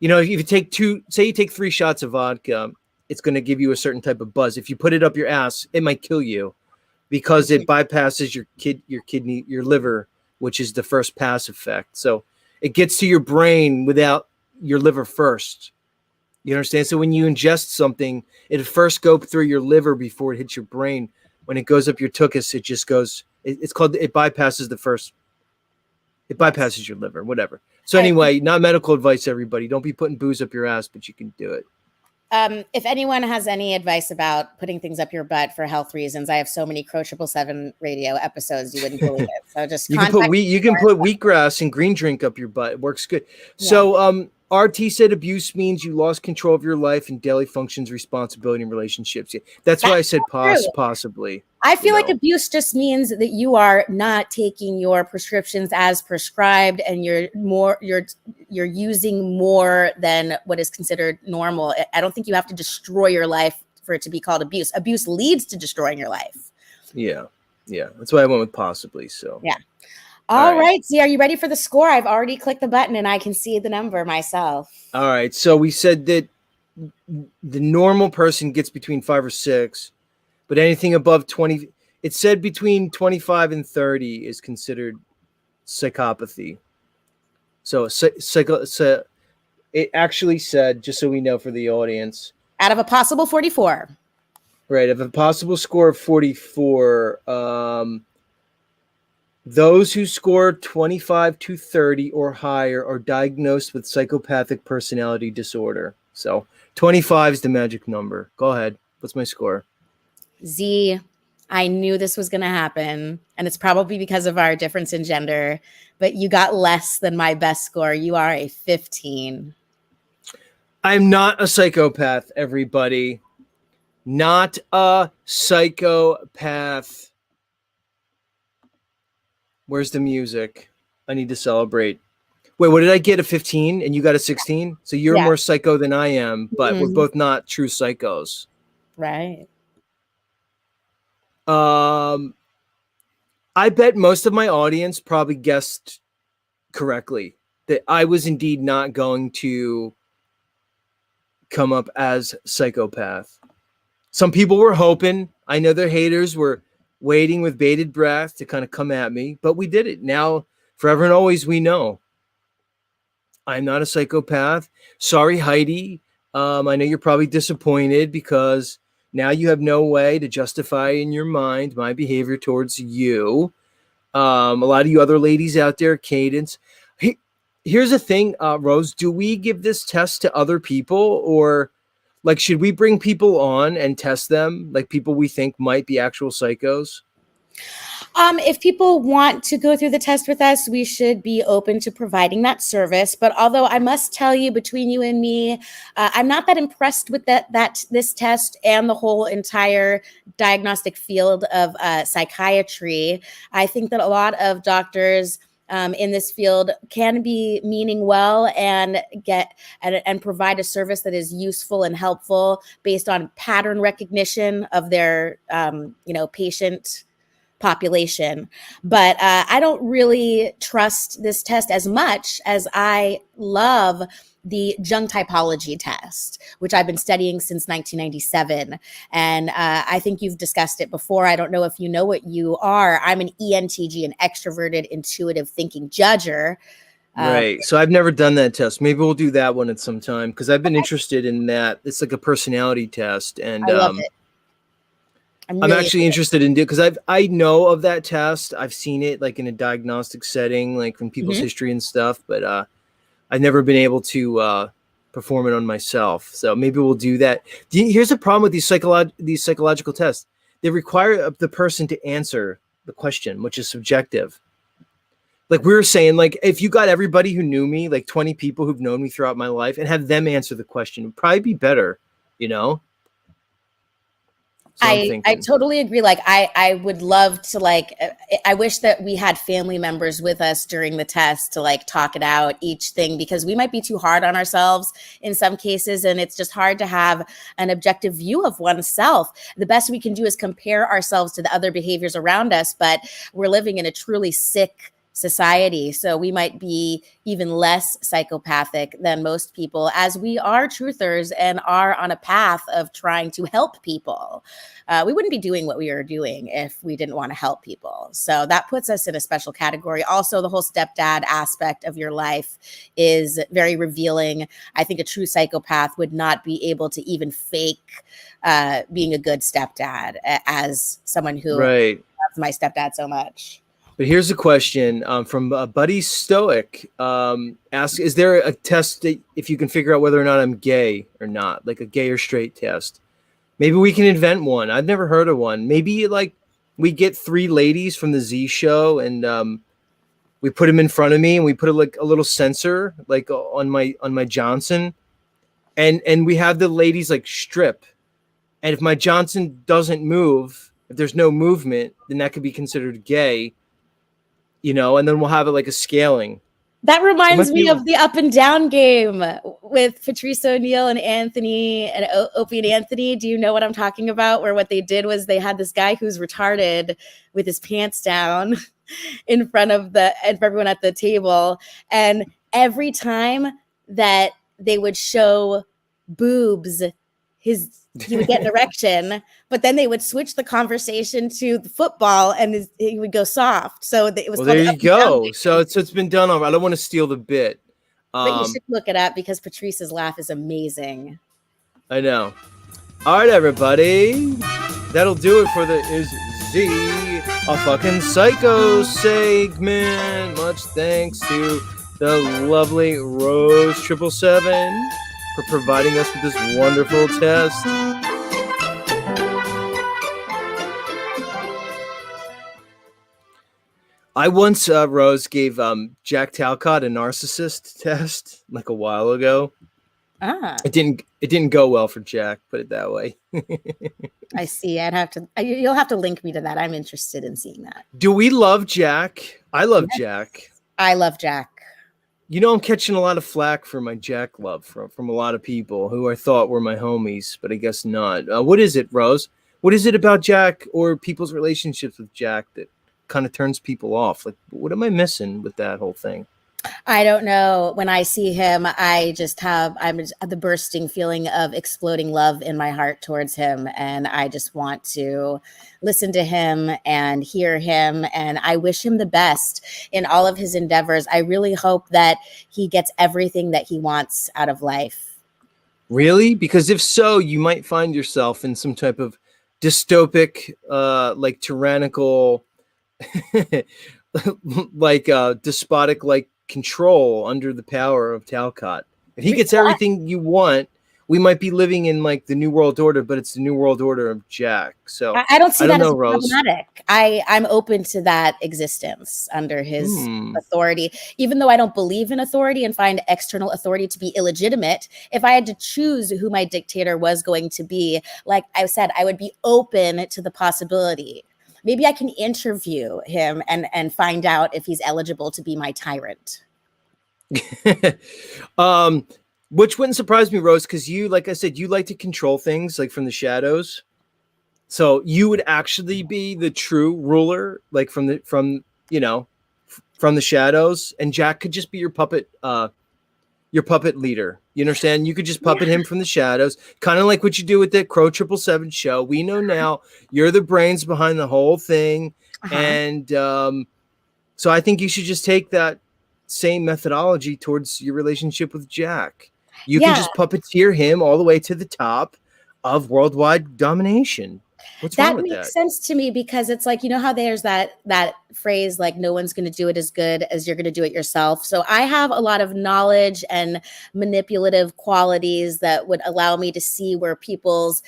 if you take say you take 3 shots of vodka, it's going to give you a certain type of buzz. If you put it up your ass, it might kill you because it bypasses your kidney, your liver, which is the first pass effect. So it gets to your brain without your liver first. You understand? So when you ingest something, it first goes through your liver before it hits your brain. When it goes up your tuchus, it just goes. It bypasses it bypasses your liver, whatever. So anyway, not medical advice, everybody. Don't be putting booze up your ass, but you can do it. If anyone has any advice about putting things up your butt for health reasons, I have so many Crow 777 radio episodes you wouldn't believe it. So just you can put wheatgrass and green drink up your butt. It works good. Yeah. So RT said abuse means you lost control of your life and daily functions, responsibility, and relationships. Yeah, that's why I said possibly. I feel like abuse just means that you are not taking your prescriptions as prescribed, and you're using more than what is considered normal. I don't think you have to destroy your life for it to be called abuse. Abuse leads to destroying your life. Yeah. That's why I went with possibly. So yeah. All right. Z, are you ready for the score? I've already clicked the button and I can see the number myself. All right. So we said that the normal person gets between 5 or 6. But anything above 20, it said between 25 and 30 is considered psychopathy. So it actually said, just so we know for the audience, out of a possible 44. Right. Of a possible score of 44, those who score 25 to 30 or higher are diagnosed with psychopathic personality disorder. So 25 is the magic number. Go ahead. What's my score? Z, I knew this was going to happen, and it's probably because of our difference in gender, but you got less than my best score. You are a 15. I'm not a psychopath, everybody. Not a psychopath. Where's the music? I need to celebrate. Wait, what did I get? A 15 and you got a 16? So you're more psycho than I am, but we're both not true psychos. Right. I bet most of my audience probably guessed correctly that I was indeed not going to come up as psychopath. Some people were hoping. I know their haters were waiting with bated breath to kind of come at me, but we did it. Now, forever and always, we know I'm not a psychopath. Sorry, Heidi. I know you're probably disappointed because now you have no way to justify in your mind my behavior towards you. A lot of you other ladies out there, Cadence. Hey, here's the thing, Rose. Do we give this test to other people, or like should we bring people on and test them, like people we think might be actual psychos? If people want to go through the test with us, we should be open to providing that service. But although I must tell you, between you and me, I'm not that impressed with this test and the whole entire diagnostic field of psychiatry. I think that a lot of doctors in this field can be meaning well and provide a service that is useful and helpful based on pattern recognition of their patient population. But I don't really trust this test as much as I love the Jung typology test, which I've been studying since 1997. And I think you've discussed it before. I don't know if you know what you are. I'm an ENTJ, an extroverted, intuitive thinking judger. Right. So I've never done that test. Maybe we'll do that one at some time because I've been interested in that. It's like a personality test. And I love it. I'm actually interested in it because I know of that test. I've seen it like in a diagnostic setting, like from people's history and stuff, but I've never been able to perform it on myself. So maybe we'll do that. Here's the problem with these psychological tests. They require the person to answer the question, which is subjective. Like we were saying, like if you got everybody who knew me, like 20 people who've known me throughout my life, and have them answer the question, it would probably be better, you know? So I totally agree. Like I would love to I wish that we had family members with us during the test to like talk it out each thing, because we might be too hard on ourselves in some cases. And it's just hard to have an objective view of oneself. The best we can do is compare ourselves to the other behaviors around us, but we're living in a truly sick society. So we might be even less psychopathic than most people, as we are truthers and are on a path of trying to help people. We wouldn't be doing what we are doing if we didn't want to help people. So that puts us in a special category. Also, the whole stepdad aspect of your life is very revealing. I think a true psychopath would not be able to even fake being a good stepdad, as someone who loves my stepdad so much. But here's a question from Buddy Stoic. Ask, is there a test that if you can figure out whether or not I'm gay or not, like a gay or straight test? Maybe we can invent one. I've never heard of one. Maybe like we get 3 ladies from the Z show and we put them in front of me and we put like a little sensor like on my Johnson, and we have the ladies like strip. And if my Johnson doesn't move, if there's no movement, then that could be considered gay. You know, and then we'll have it like a scaling. That reminds me of the Up and Down game with Patrice O'Neill and Anthony and Opie and Anthony. Do you know what I'm talking about? Where what they did was they had this guy who's retarded with his pants down in front of everyone at the table. And every time that they would show boobs, he would get an erection, but then they would switch the conversation to the football and he would go soft. So it was. Well, there you go. So it's been done. I don't want to steal the bit. But you should look it up because Patrice's laugh is amazing. I know. All right, everybody. That'll do it for the Is Z a Fucking Psycho segment. Much thanks to the lovely Rose 777 for providing us with this wonderful test. I once, Rose, gave Jack Talcott a narcissist test like a while ago. It didn't go well for Jack, put it that way. I see. You'll have to link me to that. I'm interested in seeing that. Do we love Jack? I love Jack. I love Jack. You know, I'm catching a lot of flack for my Jack love from a lot of people who I thought were my homies, but I guess not. What is it, Rose? What is it about Jack or people's relationships with Jack that kind of turns people off? Like, what am I missing with that whole thing? I don't know. When I see him, I'm the bursting feeling of exploding love in my heart towards him. And I just want to listen to him and hear him. And I wish him the best in all of his endeavors. I really hope that he gets everything that he wants out of life. Really? Because if so, you might find yourself in some type of dystopic, like tyrannical, like despotic, like control under the power of Talcott. If he gets everything you want, we might be living in like the New World Order, but it's the New World Order of Jack. So I don't see that as Rose. problematic. I'm open to that existence under his authority, even though I don't believe in authority and find external authority to be illegitimate. If I had to choose who my dictator was going to be, like I said, I would be open to the possibility. Maybe I can interview him and find out if he's eligible to be my tyrant. Which wouldn't surprise me, Rose, because you, like I said, you like to control things like from the shadows. So you would actually be the true ruler, like from the shadows, and Jack could just be your puppet leader. You understand? You could just puppet him from the shadows, kind of like what you do with the Crow 777 show. We know now you're the brains behind the whole thing. And so I think you should just take that same methodology towards your relationship with Jack. You can just puppeteer him all the way to the top of worldwide domination. What's wrong with that? That makes sense to me, because it's like, you know how there's that phrase, like, no one's going to do it as good as you're going to do it yourself. So I have a lot of knowledge and manipulative qualities that would allow me to see where people's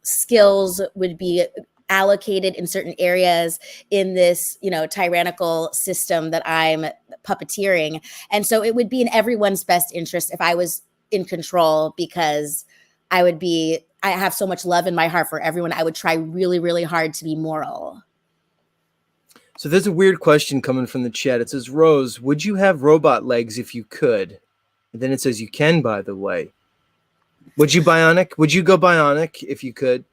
skills would be allocated in certain areas in this, tyrannical system that I'm puppeteering. And so it would be in everyone's best interest if I was in control, because I have so much love in my heart for everyone. I would try really, really hard to be moral. So there's a weird question coming from the chat. It says, Rose, would you have robot legs if you could? And then it says you can, by the way. Would you bionic? Would you go bionic if you could?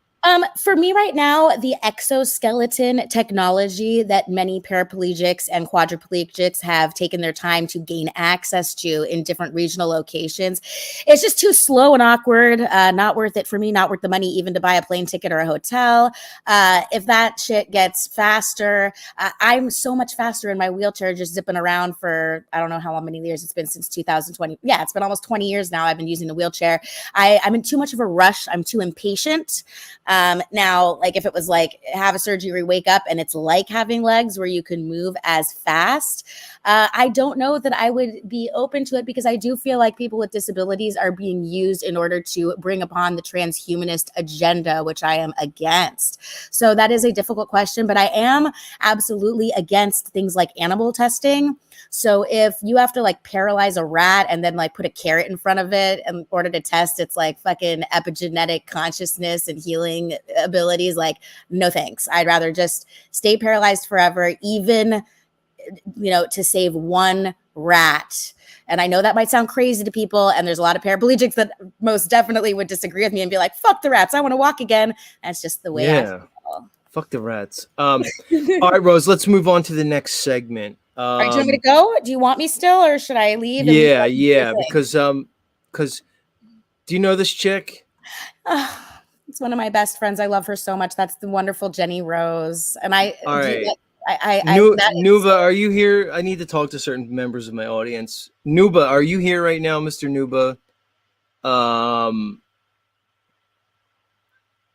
For me right now, the exoskeleton technology that many paraplegics and quadriplegics have taken their time to gain access to in different regional locations, it's just too slow and awkward. Not worth it for me, not worth the money even to buy a plane ticket or a hotel. If that shit gets faster, I'm so much faster in my wheelchair, just zipping around for, I don't know how many years it's been, since 2020. Yeah, it's been almost 20 years now I've been using the wheelchair. I'm in too much of a rush. I'm too impatient. Now, like if it was like have a surgery, wake up and it's like having legs where you can move as fast, I don't know that I would be open to it, because I do feel like people with disabilities are being used in order to bring upon the transhumanist agenda, which I am against. So that is a difficult question, but I am absolutely against things like animal testing. So if you have to like paralyze a rat and then like put a carrot in front of it in order to test its like fucking epigenetic consciousness and healing abilities, like, no thanks. I'd rather just stay paralyzed forever, even, to save one rat. And I know that might sound crazy to people, and there's a lot of paraplegics that most definitely would disagree with me and be like, fuck the rats, I want to walk again. That's just the way I feel. Fuck the rats. All right, Rose, let's move on to the next segment. All right, do you want me to go? Do you want me still, or should I leave? Because do you know this chick? It's one of my best friends. I love her so much. That's the wonderful Jenny Rose. And Nuba, are you here? I need to talk to certain members of my audience. Nuba, are you here right now, Mr. Nuba?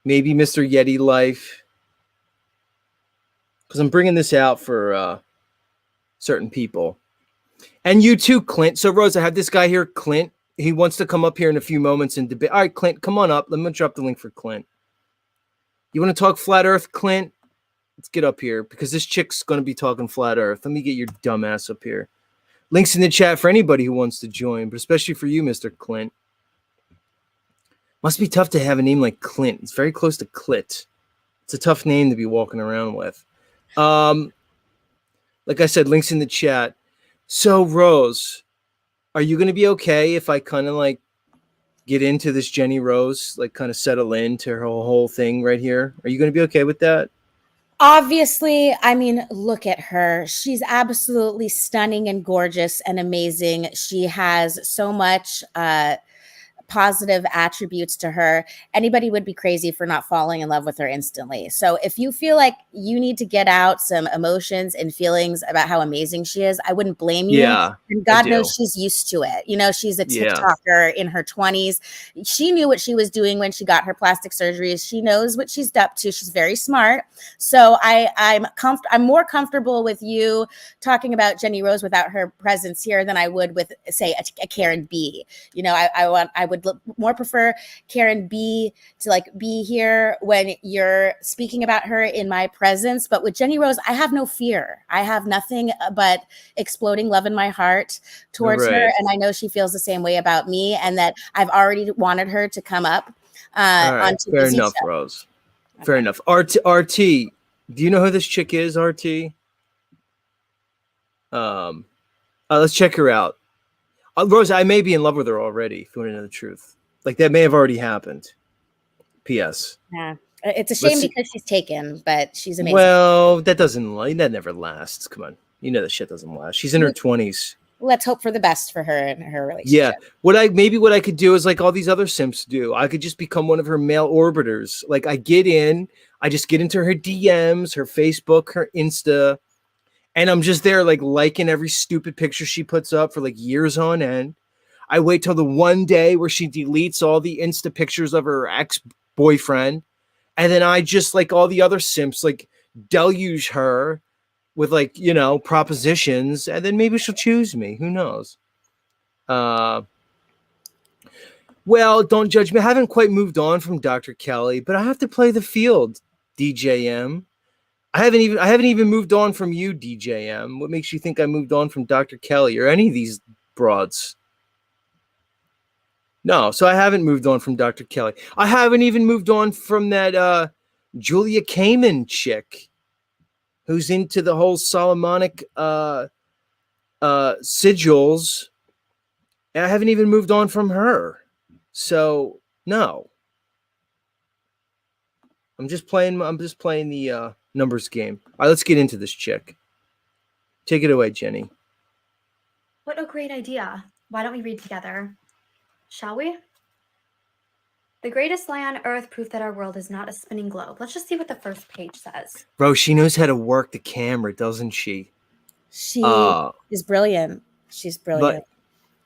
Maybe Mr. Yeti Life, because I'm bringing this out for certain people, and you too, Clint. So Rose, I have this guy here, Clint. He wants to come up here in a few moments and debate. All right, Clint, come on up. Let me drop the link for Clint. You want to talk flat Earth, Clint? Let's get up here, because this chick's going to be talking flat Earth. Let me get your dumb ass up here. Links in the chat for anybody who wants to join, but especially for you, Mr. Clint. Must be tough to have a name like Clint. It's very close to Clit. It's a tough name to be walking around with. Like I said, links in the chat. So, Rose, are you going to be okay if I kind of like get into this Jenny Rose, like kind of settle into her whole thing right here? Are you going to be okay with that? Obviously, I mean, look at her. She's absolutely stunning and gorgeous and amazing. She has so much positive attributes to her. Anybody would be crazy for not falling in love with her instantly. So if you feel like you need to get out some emotions and feelings about how amazing she is, I wouldn't blame you. Yeah, And God knows she's used to it. You know, she's a Yeah. TikToker in her 20s. She knew what she was doing when she got her plastic surgeries. She knows what she's up to. She's very smart. So I'm more comfortable with you talking about Jenny Rose without her presence here than I would with, say, a Karen B. You know, I would more prefer Karen B to like be here when you're speaking about her in my presence. But with Jenny Rose, I have no fear. I have nothing but exploding love in my heart towards her. And I know she feels the same way about me, and that I've already wanted her to come up. Onto fair the enough, show. Rose. Fair enough. RT, do you know who this chick is, RT? Let's check her out. Rose, I may be in love with her already, if you want to know the truth. Like, that may have already happened. P.S. Yeah. It's a shame because she's taken, but she's amazing. Well, that never lasts. Come on. You know that shit doesn't last. She's in her 20s. Let's hope for the best for her and her relationship. Yeah. What I could do is like all these other simps do. I could just become one of her male orbiters. Like, I just get into her DMs, her Facebook, her Insta, and I'm just there like liking every stupid picture she puts up for like years on end. I wait till the one day where she deletes all the Insta pictures of her ex-boyfriend. And then I just, like all the other simps, like deluge her with, like, you know, propositions. And then maybe she'll choose me. Who knows? Well, don't judge me. I haven't quite moved on from Dr. Kelly, but I have to play the field, DJM. I haven't even moved on from you, DJM. What makes you think I moved on from Dr. Kelly or any of these broads? No, so I haven't moved on from Dr. Kelly. I haven't even moved on from that Julia Kamen chick who's into the whole Solomonic sigils. And I haven't even moved on from her. So, no. I'm just playing the numbers game. All right, let's get into this chick. Take it away, Jenny. What a great idea. Why don't we read together? Shall we? The greatest lie on earth, proof that our world is not a spinning globe. Let's just see what the first page says. Bro, she knows how to work the camera, doesn't she? She is brilliant. She's brilliant.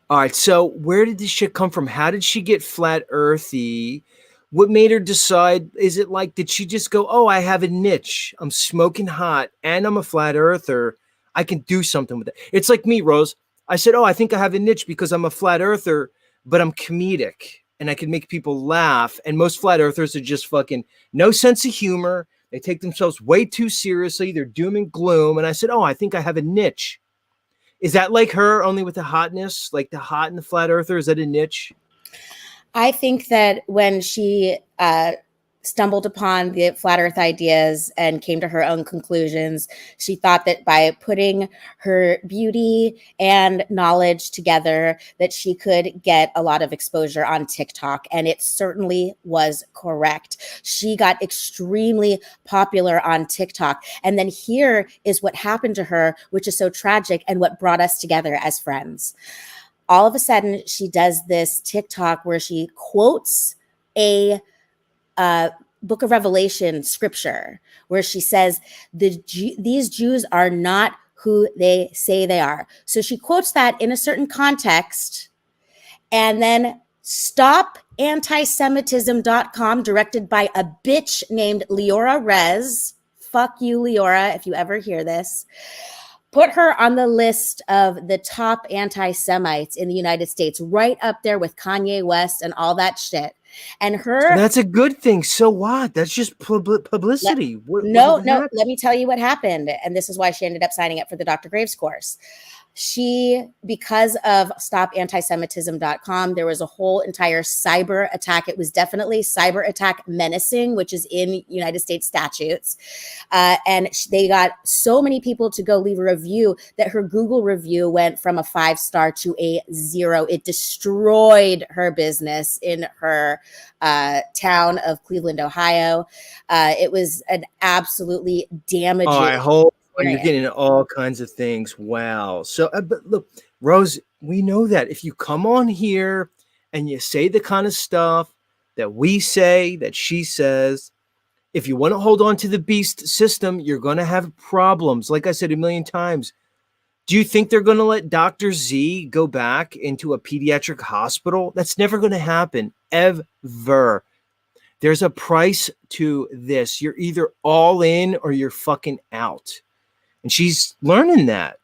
All right, so where did this shit come from? How did she get flat earthy? What made her decide? Is it like, did she just go, oh, I have a niche. I'm smoking hot and I'm a flat earther. I can do something with it. It's like me, Rose. I said, oh, I think I have a niche because I'm a flat earther, but I'm comedic and I can make people laugh. And most flat earthers are just fucking no sense of humor. They take themselves way too seriously. They're doom and gloom. And I said, oh, I think I have a niche. Is that like her, only with the hotness? Like the hot and the flat earther? Is that a niche? I think that when she stumbled upon the flat earth ideas and came to her own conclusions, she thought that by putting her beauty and knowledge together, that she could get a lot of exposure on TikTok. And it certainly was correct. She got extremely popular on TikTok. And then here is what happened to her, which is so tragic and what brought us together as friends. All of a sudden, she does this TikTok where she quotes a Book of Revelation scripture, where she says, these Jews are not who they say they are. So she quotes that in a certain context, and then StopAntisemitism.com, directed by a bitch named Leora Rez. Fuck you, Leora, if you ever hear this. Put her on the list of the top anti-Semites in the United States, right up there with Kanye West and all that shit. And her... So that's a good thing. So what? That's just publicity. No, let me tell you what happened. And this is why she ended up signing up for the Dr. Graves course. Because of stopantisemitism.com, there was a whole entire cyber attack. It was definitely cyber attack menacing, which is in United States statutes. And they got so many people to go leave a review that her Google review went from a 5-star to a 0. It destroyed her business in her town of Cleveland, Ohio. It was an absolutely damaging. Oh, I hope you're getting into all kinds of things. Wow. So, but look, Rose, we know that if you come on here and you say the kind of stuff that we say, that she says, if you want to hold on to the beast system, you're going to have problems. Like I said a million times, do you think they're going to let Dr. Z go back into a pediatric hospital? That's never going to happen, ever. There's a price to this. You're either all in or you're fucking out. And she's learning that.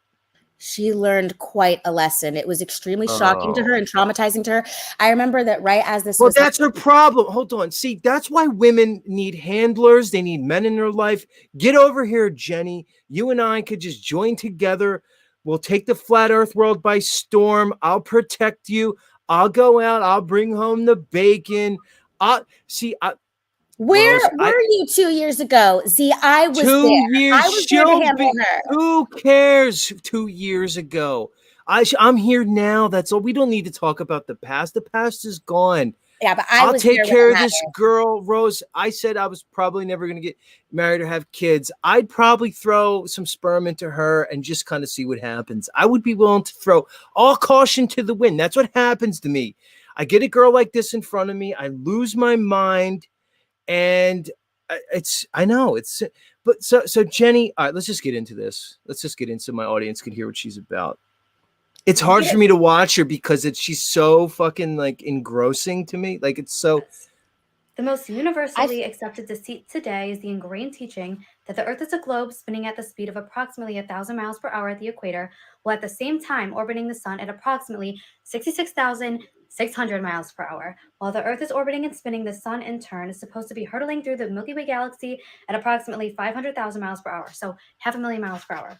She learned quite a lesson. It was extremely shocking to her and traumatizing to her. I remember that right as this was... Well, that's her problem. Hold on. See, that's why women need handlers. They need men in their life. Get over here, Jenny. You and I could just join together. We'll take the flat earth world by storm. I'll protect you. I'll go out. I'll bring home the bacon. Where were you 2 years ago? Z, I was 2 there. years. I was there to handle her. Who cares? 2 years ago. I'm here now. That's all. We don't need to talk about the past. The past is gone. Yeah, but I'll take care of this girl, Rose. I said I was probably never going to get married or have kids. I'd probably throw some sperm into her and just kind of see what happens. I would be willing to throw all caution to the wind. That's what happens to me. I get a girl like this in front of me. I lose my mind. And so Jenny, all right, let's just get into this. Let's just get into my audience can hear what she's about. It's hard for me to watch her because she's so fucking like engrossing to me. Like it's so. The most universally accepted deceit today is the ingrained teaching that the Earth is a globe spinning at the speed of approximately 1,000 miles per hour at the equator, while at the same time orbiting the sun at approximately 66,600 miles per hour. While the Earth is orbiting and spinning, the sun in turn is supposed to be hurtling through the Milky Way galaxy at approximately 500,000 miles per hour, so 500,000 miles per hour.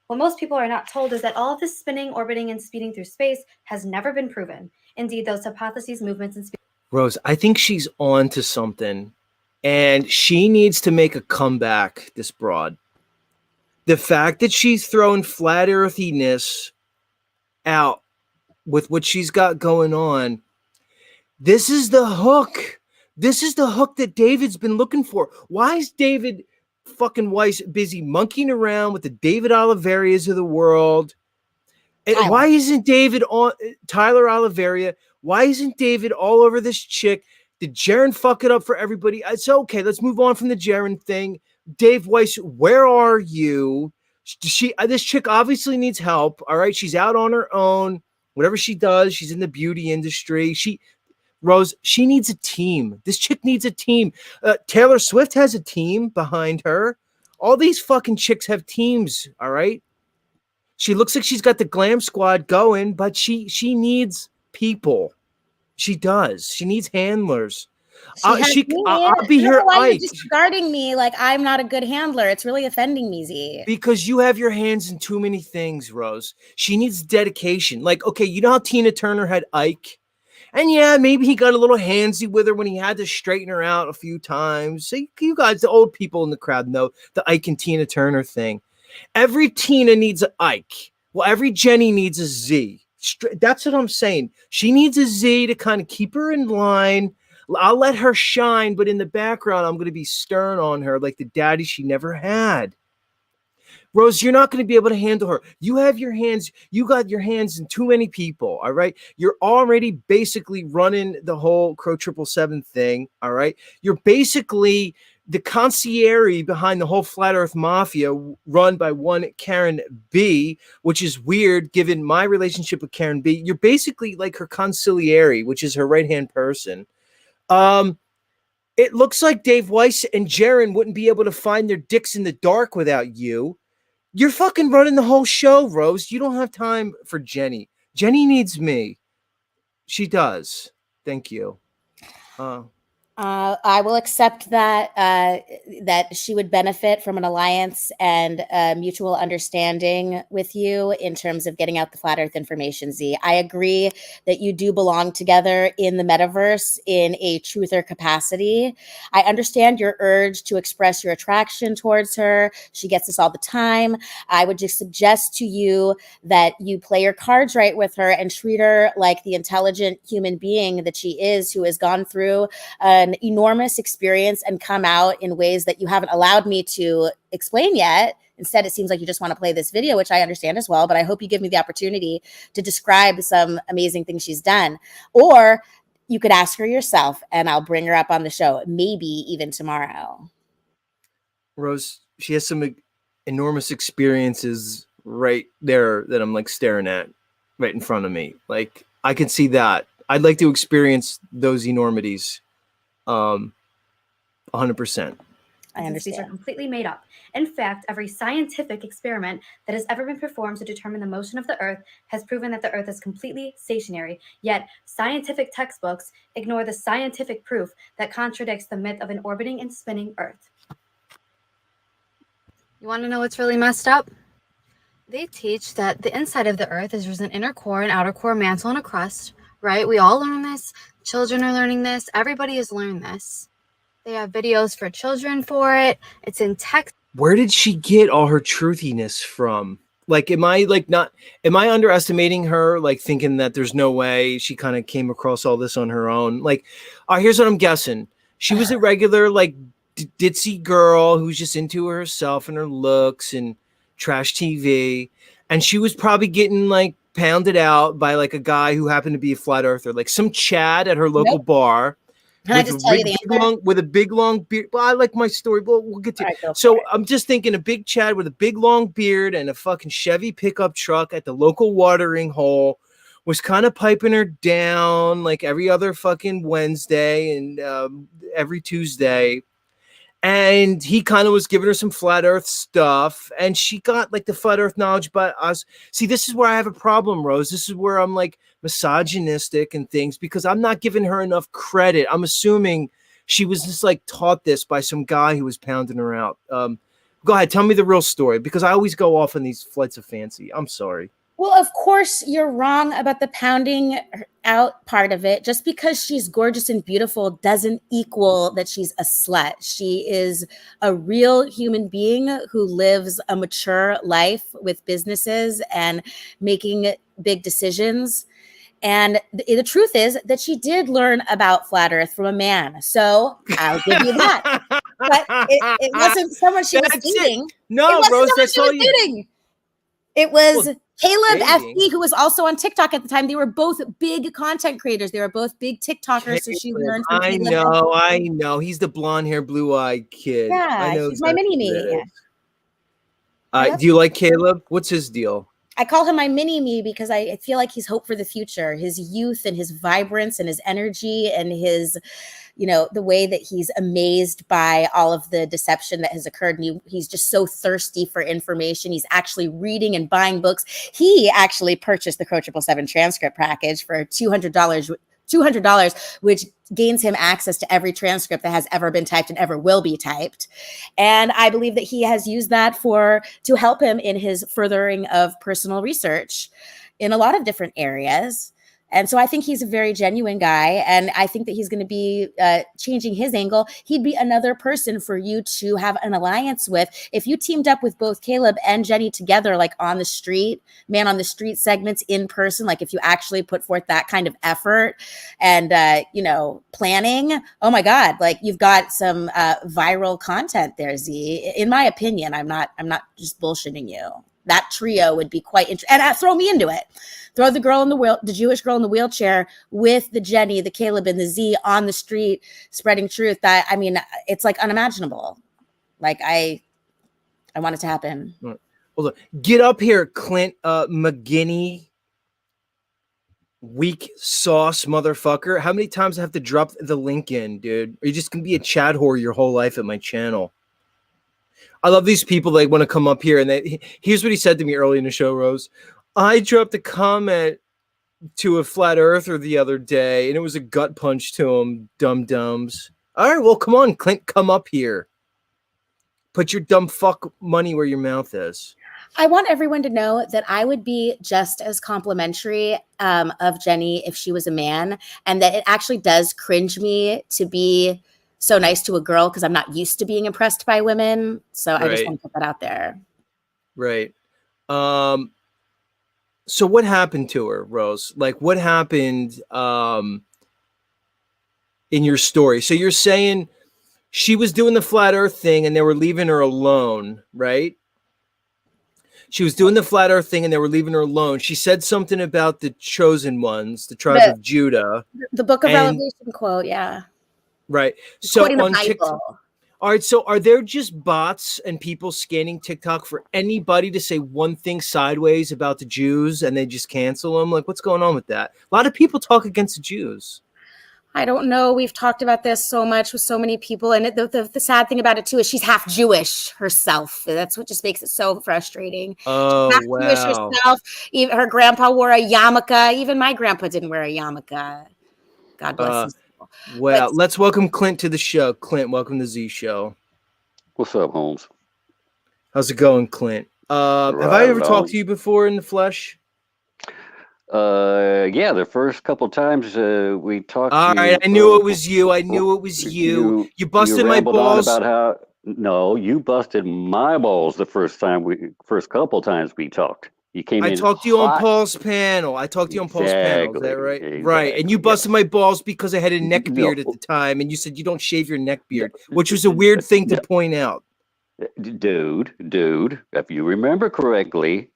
What most people are not told is that all of this spinning, orbiting, and speeding through space has never been proven. Indeed, those hypotheses, movements, and speed. Rose, I think she's on to something, and she needs to make a comeback, this broad. The fact that she's throwing flat earthiness out with what she's got going on, this is the hook. This is the hook that David's been looking for. Why is David fucking Weiss busy monkeying around with the David Oliverias of the world? And why isn't David on Tyler Oliveria? Why isn't David all over this chick? Did Jaren fuck it up for everybody? It's okay. Let's move on from the Jaren thing. Dave Weiss, where are you? This chick obviously needs help. All right. She's out on her own. Whatever she does, she's in the beauty industry. Rose, she needs a team. This chick needs a team. Taylor Swift has a team behind her. All these fucking chicks have teams. All right. She looks like she's got the glam squad going, but she needs people. She does. She needs handlers. I'll be her. Why are you disregarding me like I'm not a good handler? It's really offending me, Z. Because you have your hands in too many things, Rose. She needs dedication. Like, okay, you know how Tina Turner had Ike? And yeah, maybe he got a little handsy with her when he had to straighten her out a few times. So you guys, the old people in the crowd, know the Ike and Tina Turner thing. Every Tina needs an Ike. Well, every Jenny needs a Z. That's what I'm saying. She needs a Z to kind of keep her in line. I'll let her shine, but in the background, I'm going to be stern on her like the daddy she never had. Rose, you're not going to be able to handle her. You got your hands in too many people, all right? You're already basically running the whole Crow 777 thing, all right? You're basically the concierge behind the whole Flat Earth Mafia run by one Karen B, which is weird given my relationship with Karen B. You're basically like her conciliary, which is her right-hand person. It looks like Dave Weiss and Jaren wouldn't be able to find their dicks in the dark without you. You're fucking running the whole show, Rose. You don't have time for Jenny. Jenny needs me. She does. Thank you. I will accept that that she would benefit from an alliance and mutual understanding with you in terms of getting out the flat Earth information. Z, I agree that you do belong together in the metaverse in a truther capacity. I understand your urge to express your attraction towards her. She gets this all the time. I would just suggest to you that you play your cards right with her and treat her like the intelligent human being that she is, who has gone through an enormous experience and come out in ways that you haven't allowed me to explain yet. Instead, it seems like you just want to play this video, which I understand as well, but I hope you give me the opportunity to describe some amazing things she's done. Or you could ask her yourself and I'll bring her up on the show, maybe even tomorrow. Rose, she has some enormous experiences right there that I'm like staring at right in front of me. Like, I can see that. I'd like to experience those enormities. 100%. I understand. These are completely made up. In fact, every scientific experiment that has ever been performed to determine the motion of the Earth has proven that the Earth is completely stationary. Yet, scientific textbooks ignore the scientific proof that contradicts the myth of an orbiting and spinning Earth. You want to know what's really messed up? They teach that the inside of the Earth is there's an inner core, an outer core, mantle, and a crust, right? We all learn this. Children are learning this. Everybody has learned this. They have videos for children for it. It's in text. Where did she get all her truthiness from? Like, am I underestimating her? Like, thinking that there's no way she kind of came across all this on her own? Like, here's what I'm guessing. She was a regular, like, ditzy girl who's just into herself and her looks and trash TV. And she was probably getting, like, pounded out by, like, a guy who happened to be a flat earther, like some Chad at her local bar. Can I just tell you the answer? With a big long beard. Well, I like my story, but we'll get to it. Right, so I'm just thinking a big Chad with a big long beard and a fucking Chevy pickup truck at the local watering hole was kind of piping her down like every other fucking Wednesday and every Tuesday. And he kind of was giving her some flat earth stuff. And she got like the flat earth knowledge by us. See, this is where I have a problem, Rose. This is where I'm like misogynistic and things because I'm not giving her enough credit. I'm assuming she was just like taught this by some guy who was pounding her out. Go ahead. Tell me the real story because I always go off on these flights of fancy. I'm sorry. Well, of course, you're wrong about the pounding out part of it. Just because she's gorgeous and beautiful doesn't equal that she's a slut. She is a real human being who lives a mature life with businesses and making big decisions. And the truth is that she did learn about flat Earth from a man. So I'll give you that. But it wasn't someone she was dating. No, Rose, that's all you. Dating. It was Caleb FD, who was also on TikTok at the time. They were both big content creators. They were both big TikTokers. Caleb, so she learned from I know. He's the blonde hair, blue-eyed kid. Yeah, he's my mini-me. Do you like Caleb? What's his deal? I call him my mini-me because I feel like he's hope for the future. His youth and his vibrance and his energy and his, the way that he's amazed by all of the deception that has occurred. And he's just so thirsty for information. He's actually reading and buying books. He actually purchased the Crow 777 transcript package for $200, which gains him access to every transcript that has ever been typed and ever will be typed. And I believe that he has used that to help him in his furthering of personal research in a lot of different areas. And so I think he's a very genuine guy. And I think that he's going to be changing his angle. He'd be another person for you to have an alliance with. If you teamed up with both Caleb and Jenny together, like on the street, man on the street segments in person, like if you actually put forth that kind of effort and, planning, oh my God, like you've got some viral content there, Z. In my opinion, I'm not just bullshitting you. That trio would be quite interesting. And throw me into it. Throw the Jewish girl in the wheelchair with the Jenny, the Caleb, and the Z on the street spreading truth. It's like unimaginable. Like I want it to happen. Hold on. Get up here, Clint McGinney. Weak sauce motherfucker. How many times I have to drop the link in, dude? Are you just gonna be a Chad whore your whole life at my channel? I love these people that want to come up here. And here's what he said to me early in the show, Rose. I dropped a comment to a flat earther the other day, and it was a gut punch to him, dum-dums. All right, well, come on, Clint, come up here. Put your dumb fuck money where your mouth is. I want everyone to know that I would be just as complimentary of Jenny if she was a man, and that it actually does cringe me to be so nice to a girl because I'm not used to being impressed by women. So I just Right. want to put that out there. Right. So what happened to her, Rose? Like, what happened in your story? So you're saying she was doing the flat earth thing and they were leaving her alone, right? She was doing the flat earth thing and they were leaving her alone. She said something about the chosen ones, the tribes of Judah. The Book of And- Revelation quote, yeah. Right. So Quoting the on TikTok, Bible. all right. So are there just bots and people scanning TikTok for anybody to say one thing sideways about the Jews and they just cancel them? Like, what's going on with that? A lot of people talk against the Jews. I don't know. We've talked about this so much with so many people. And the sad thing about it, too, is she's half Jewish herself. That's what just makes it so frustrating. Oh, Half Jewish wow. herself. Even her grandpa wore a yarmulke. Even my grandpa didn't wear a yarmulke. God bless his soul. Well, But- let's welcome Clint to the show. Clint, welcome to Z Show. What's up, Holmes? How's it going, Clint? Have I Right ever on. talked to you before in the flesh? Yeah, the first couple times we talked. All to right, you, I knew it was you. I knew it was you. You busted my rambled on balls. about how no, you busted my balls the first couple times we talked. You came I in. talked to you on hot. Paul's panel. I talked to you on Paul's panel. Is that right? Exactly, Right. And you exactly, busted my balls because I had a neck beard at No. the time, and you said you don't shave your neck beard, which was a weird thing to point out. Dude, if you remember correctly,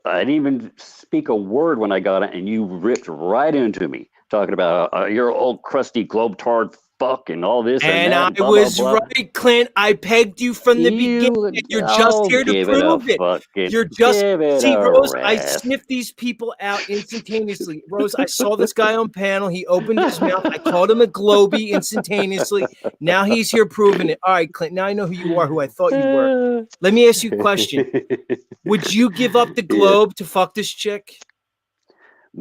I didn't even speak a word when I got it, and you ripped right into me, talking about your old crusty globe-tard fuck and all this And that. I blah, was blah, blah. right, Clint. I pegged you from the beginning. You're just here to give prove it. You're just give it see, a Rose. I rest. sniffed these people out instantaneously. Rose, I saw this guy on panel. He opened his mouth. I called him a globy instantaneously. Now he's here proving it. All right, Clint. Now I know who you are, who I thought you were. Let me ask you a question. Would you give up the globe to fuck this chick?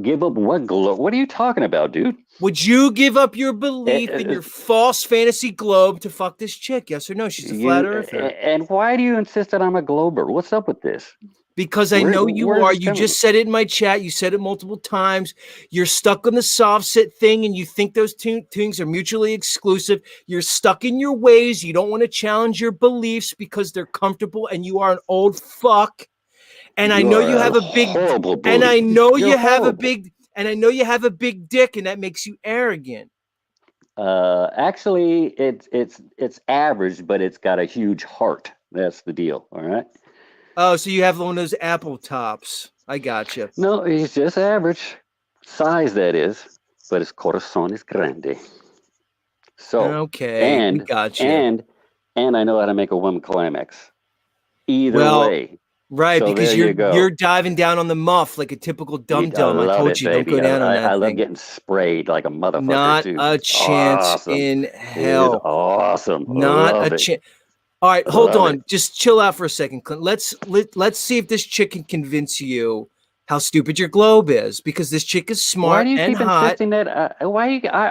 Give up what globe? What are you talking about, dude? Would you give up your belief in your false fantasy globe to fuck this chick? Yes or no? She's a flat earther. And why do you insist that I'm a glober? What's up with this? Because I Where- know you where's are. this You coming just said it in my chat. You said it multiple times. You're stuck on the soft sit thing, and you think those two things are mutually exclusive. You're stuck in your ways. You don't want to challenge your beliefs because they're comfortable, and you are an old fuck. And I know you have a big, horrible and I bully. know You're you have a horrible. big, and I know you have a big dick, and that makes you arrogant. Actually, it's average, but it's got a huge heart. That's the deal. All right. Oh, so you have one of those apple tops. I got you. No, he's just average size, that is. But his corazón is grande. So Okay, we and got you. and I know how to make a woman climax. Either Well, way. Right, So because there you go. you're diving down on the muff like a typical dum dum. I love told it, you, baby. don't go down on I that love thing. getting sprayed like a motherfucker. Not too. a chance Awesome. in It is hell. awesome. Not Love a it. chance. All right, hold Love on. Just chill out for a second, Clint. Let's see if this chick can convince you how stupid your globe is, because this chick is Why smart do you and keep hot. insisting that?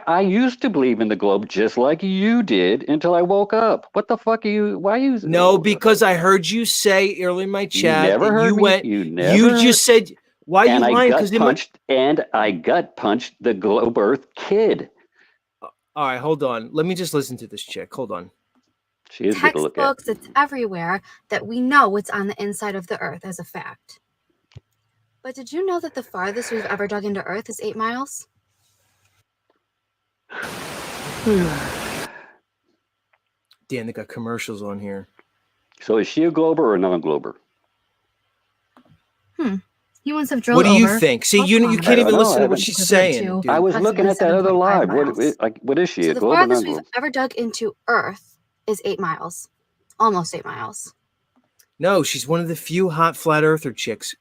I used to believe in the globe just like you did until I woke up. What the fuck are you? Why you? No, because I heard you say earlier in my you chat never that heard you me. went. You never. You just said. Why are you and I lying? gut Because punched. And I gut punched the globe Earth kid. all right, hold on. Let me just listen to this chick. Hold on. She is good to look at. Textbooks, it's everywhere that we know what's on the inside of the earth as a fact. But did you know that the farthest we've ever dug into earth is 8 miles? Dan, they got commercials on here. So is she a glober or a non-glober? Humans have drilled What do you over think? See, 12 you kilometers can't even know. listen to I what haven't- she's equivalent saying. to- Dude. I was looking at that other 7.5 live. miles. What is she? So A the globe or farthest we've non-globe? ever dug into earth is 8 miles. Almost 8 miles. No, she's one of the few hot flat earther chicks.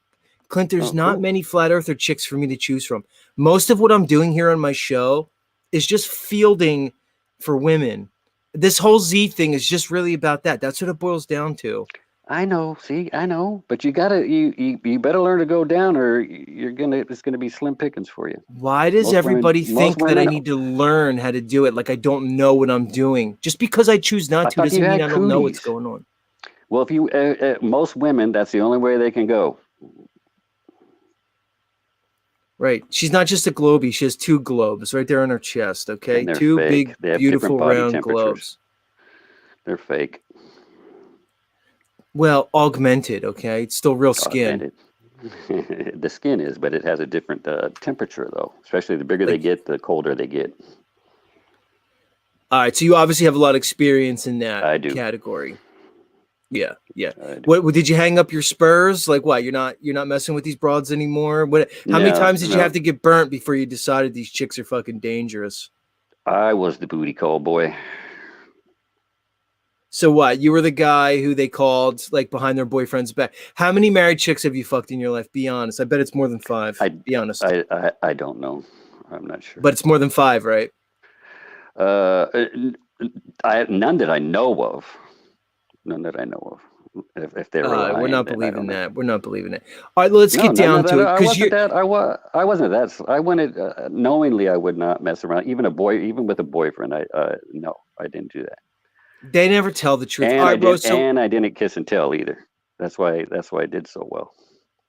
Clint, there's Oh, not cool. many flat earther chicks for me to choose from. Most of what I'm doing here on my show is just fielding for women. This whole Z thing is just really about that. That's what it boils down to. I know. See, I know, but you gotta you better learn to go down, or it's gonna be slim pickings for you. Why does Most women, everybody most think that I women. need to learn how to do it? Like I don't know what I'm doing. Just because I choose not I to thought you doesn't mean had I don't know what's cooties. going on. Well, if you most women, that's the only way they can go. Right. She's not just a globie. She has 2 globes right there on her chest. Okay. And they're 2 fake. big, They have beautiful, different body round temperatures. globes. They're fake. Well, augmented. Okay. It's still real skin. Augmented. The skin is, but it has a different temperature, though. Especially the bigger they Like, get, the colder they get. all right. So you obviously have a lot of experience in that I do. category. Yeah. Yeah. I do. What did you hang up your spurs? Like what? You're not messing with these broads anymore? What? How many times did you have to get burnt before you decided these chicks are fucking dangerous? I was the booty call boy. So what? You were the guy who they called like behind their boyfriend's back. How many married chicks have you fucked in your life? Be honest. I bet it's more than 5. Be honest. I don't know. I'm not sure. But it's more than 5, right? None that I know of. None that I know of. If they're lying, we're not then I believing don't know. that. We're not believing it. All right, let's get down to it. I wasn't that. I wasn't that. I wanted knowingly. I would not mess around. Even with a boyfriend. No, I didn't do that. They never tell the truth. And All right, Rose. and I didn't kiss and tell either. That's why I did so well.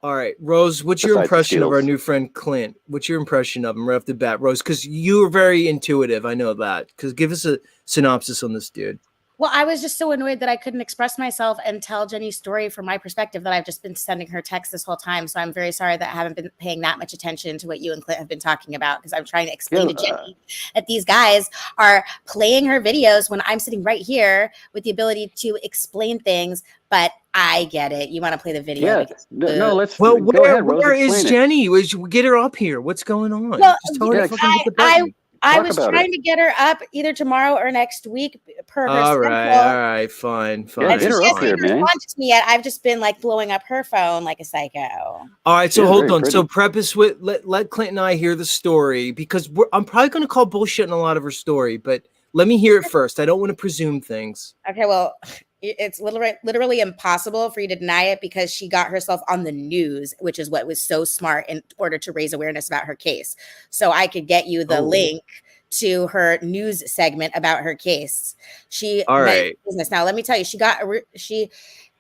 All right, Rose. What's your Besides the impression of our Skittles. new friend Clint? What's your impression of him right off the bat, Rose? Because you are very intuitive. I know that. Because give us a synopsis on this dude. Well, I was just so annoyed that I couldn't express myself and tell Jenny's story from my perspective, that I've just been sending her texts this whole time. So I'm very sorry that I haven't been paying that much attention to what you and Clint have been talking about, because I'm trying to explain to Jenny that these guys are playing her videos when I'm sitting right here with the ability to explain things. But I get it. You want to play the video. Yeah. No, let's. Well, go ahead, Rose, where is explain it. Jenny? Get her up here. What's going on? Well, Just tell her to fucking hit the button. I Talk was about trying to get her up either tomorrow or next week per her All schedule. right, fine. And get her she up here, hasn't man. responded to me yet. I've just been like blowing up her phone like a psycho. All right, so She's hold very on. pretty. So preface with let Clint and I hear the story, because I'm probably going to call bullshit on a lot of her story, but let me hear it first. I don't want to presume things. Okay, well, it's literally impossible for you to deny it, because she got herself on the news, which is what was so smart in order to raise awareness about her case. So I could get you the link to her news segment about her case. She All right. business. Now, let me tell you, she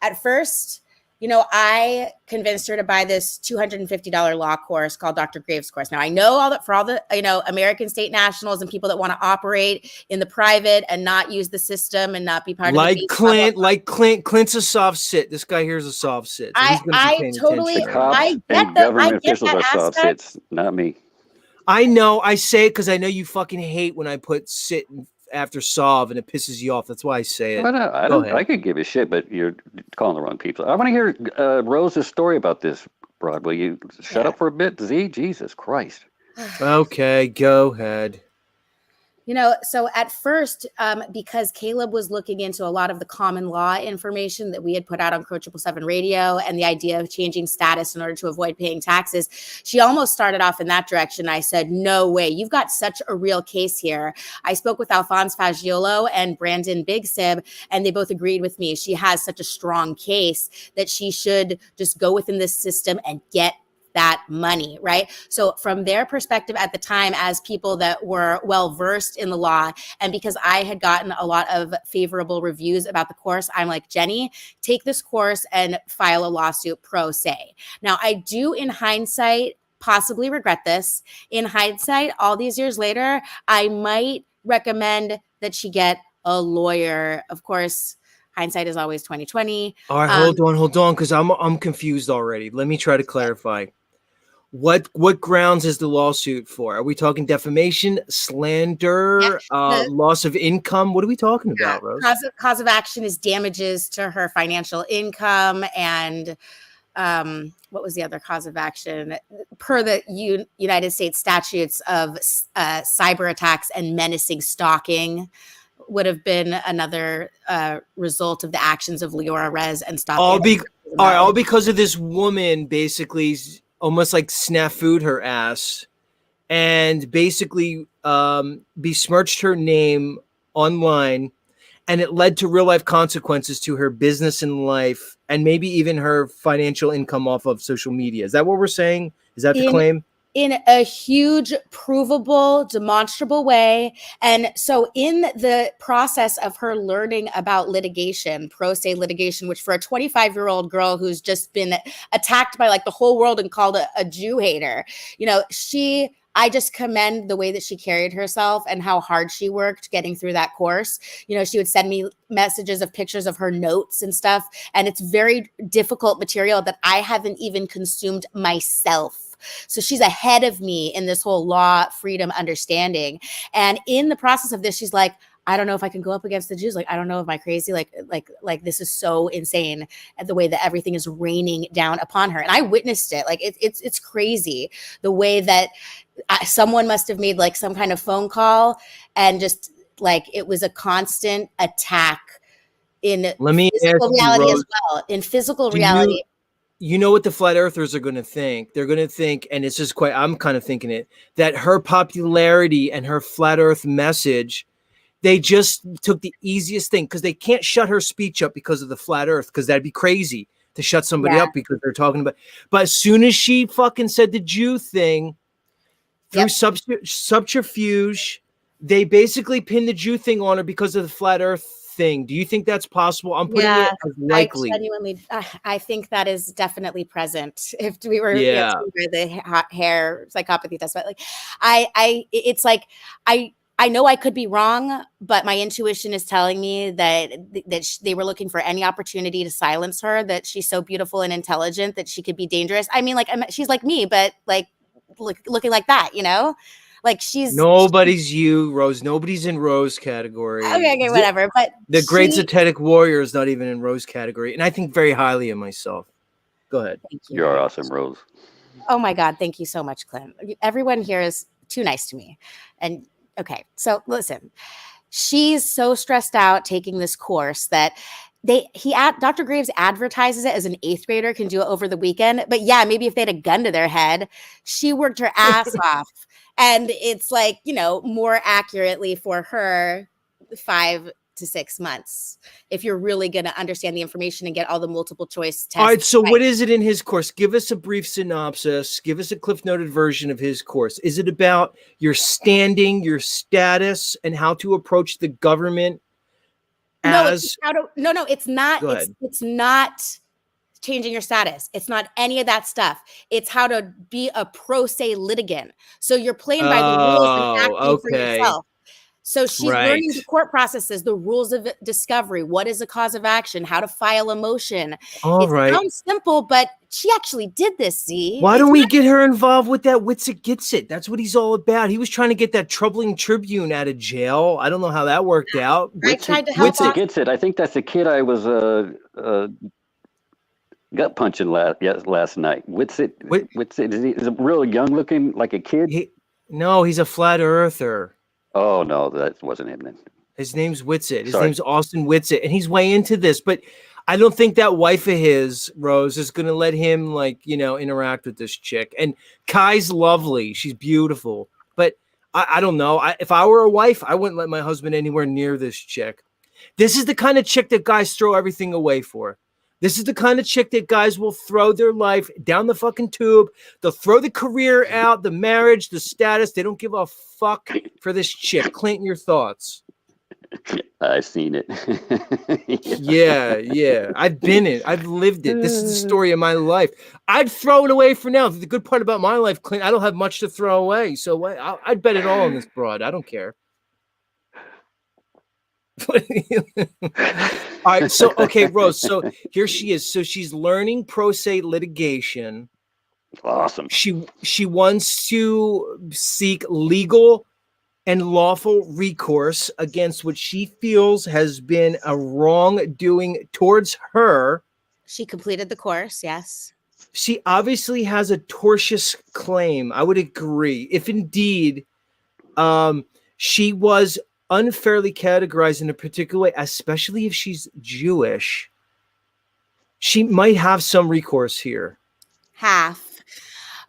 at first, I convinced her to buy this $250 law course called Dr. Graves course. Now, I know for all the American state nationals and people that want to operate in the private and not use the system and not be part of the Clint, Clint's a soft sit. This guy here is a soft sit. So I totally, The cops I get and that. government I get officials that are soft aspect. sits, not me. I know. I say it because I know you fucking hate when I put sit after solve and it pisses you off. That's why I say it. But I Go don't. ahead. I could give a shit, but you're calling the wrong people. I want to hear Rose's story about this. Broad, will you shut up for a bit? Z, Jesus Christ. Okay, go ahead. So at first, because Caleb was looking into a lot of the common law information that we had put out on Crow 777 radio and the idea of changing status in order to avoid paying taxes, she almost started off in that direction. I said, no way, you've got such a real case here. I spoke with Alphonse Fagiolo and Brandon Big Sib, and they both agreed with me. She has such a strong case that she should just go within this system and get that money, right? So from their perspective at the time, as people that were well versed in the law, and because I had gotten a lot of favorable reviews about the course, I'm like, Jenny, take this course and file a lawsuit pro se. Now, I do, in hindsight, possibly regret this. In hindsight, all these years later, I might recommend that she get a lawyer. Of course, hindsight is always 2020. All right, hold on, because I'm confused already. Let me try to clarify. What grounds is the lawsuit for? Are we talking defamation, slander, loss of income? What are we talking about, Rose? Cause of action is damages to her financial income, and what was the other cause of action? Per the United States statutes of cyber attacks and menacing stalking would have been another result of the actions of Leora Rez and stalking. All because of this woman basically almost like snafu'd her ass and basically besmirched her name online and it led to real life consequences to her business and life, and maybe even her financial income off of social media. Is that what we're saying? Is that the claim? In a huge, provable, demonstrable way. And so in the process of her learning about litigation, pro se litigation, which for a 25-year-old girl who's just been attacked by like the whole world and called a Jew hater, you know, I just commend the way that she carried herself and how hard she worked getting through that course. You know, she would send me messages of pictures of her notes and stuff. And it's very difficult material that I haven't even consumed myself. So she's ahead of me in this whole law, freedom, understanding. And in the process of this, she's like, I don't know if I can go up against the Jews. Like, I don't know if I'm crazy. Like this is so insane at the way that everything is raining down upon her. And I witnessed it. Like it's crazy the way that someone must have made like some kind of phone call, and just like it was a constant attack in physical reality as well. In physical reality. You know what the flat earthers are going to think? They're going to think, and it's just I'm kind of thinking it, that her popularity and her flat earth message, they just took the easiest thing, because they can't shut her speech up because of the flat earth, because that'd be crazy to shut somebody up because they're talking about. But as soon as she fucking said the Jew thing, through subterfuge, they basically pinned the Jew thing on her because of the flat earth thing. Do you think that's possible? I'm putting it as likely. I think that is definitely present. If we were the hair psychopathy test, but like, it's like I know I could be wrong, but my intuition is telling me that they were looking for any opportunity to silence her. That she's so beautiful and intelligent that she could be dangerous. I mean, like she's like me, but like looking like that, you know. Like nobody's you, Rose. Nobody's in Rose category. Okay, whatever. But the Great Zetetic Warrior is not even in Rose category, and I think very highly of myself. Go ahead. You're awesome, Rose. Oh my God, thank you so much, Clint. Everyone here is too nice to me. And okay, so listen, she's so stressed out taking this course that Dr. Graves advertises it as an 8th grader can do it over the weekend. But yeah, maybe if they had a gun to their head, she worked her ass off. And it's like, you know, more accurately for her 5 to 6 months, if you're really going to understand the information and get all the multiple choice tests. All right. So what is it in his course? Give us a brief synopsis. Give us a Cliff Noted version of his course. Is it about your standing, your status, and how to approach the government? No, it's not. It's not changing your status. It's not any of that stuff. It's how to be a pro se litigant. So you're playing by the rules and acting for yourself. So she's learning the court processes, the rules of discovery, what is a cause of action, how to file a motion. It sounds simple, but she actually did this, Z. Why don't we get her involved with that Witsit Gets It? That's what he's all about. He was trying to get that troubling Tribune out of jail. I don't know how that worked out. I tried to help Witsit Gets It. I think that's the kid I was gut punching last night. Witsit is a real young looking, like a kid. No, he's a flat earther. Oh no, that wasn't him then. His name's Witsit. His name's Austin Witsit, and he's way into this. But I don't think that wife of his, Rose, is going to let him, like, you know, interact with this chick. And Kai's lovely; she's beautiful. But I don't know. If I were a wife, I wouldn't let my husband anywhere near this chick. This is the kind of chick that guys throw everything away for. This is the kind of chick that guys will throw their life down the fucking tube. They'll throw the career out, the marriage, the status. They don't give a fuck for this chick. Clinton, your thoughts? I've seen it. Yeah. I've been it. I've lived it. This is the story of my life. I'd throw it away for now. The good part about my life, Clint, I don't have much to throw away. So I'd bet it all on this broad. I don't care. All right, so okay, Rose. So here she is. So she's learning pro se litigation. Awesome. She wants to seek legal and lawful recourse against what she feels has been a wrongdoing towards her. She completed the course, yes. She obviously has a tortious claim. I would agree. If indeed she was unfairly categorized in a particular way, especially if she's Jewish, she might have some recourse here. Half.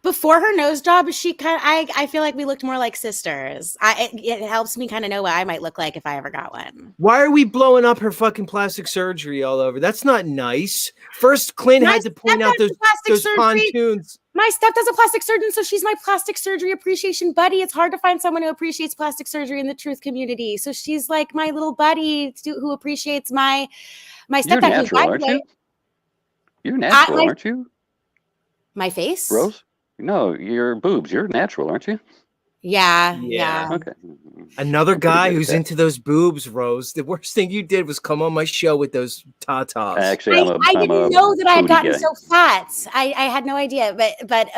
before her nose job, she kind of, I feel like we looked more like sisters. It helps me kind of know what I might look like if I ever got one. Why are we blowing up her fucking plastic surgery all over? That's not nice. First, Clint had to point out those pontoons. My stepdad's a plastic surgeon, so she's my plastic surgery appreciation buddy. It's hard to find someone who appreciates plastic surgery in the truth community. So she's like my little buddy who appreciates my stepdad. You're natural, aren't you? You're natural, aren't you? My face? Rose? No, your boobs. You're natural, aren't you? Yeah. Okay. Another guy who's into those boobs, Rose. The worst thing you did was come on my show with those tatas. Actually, I didn't know that I had gotten so fat. I had no idea, but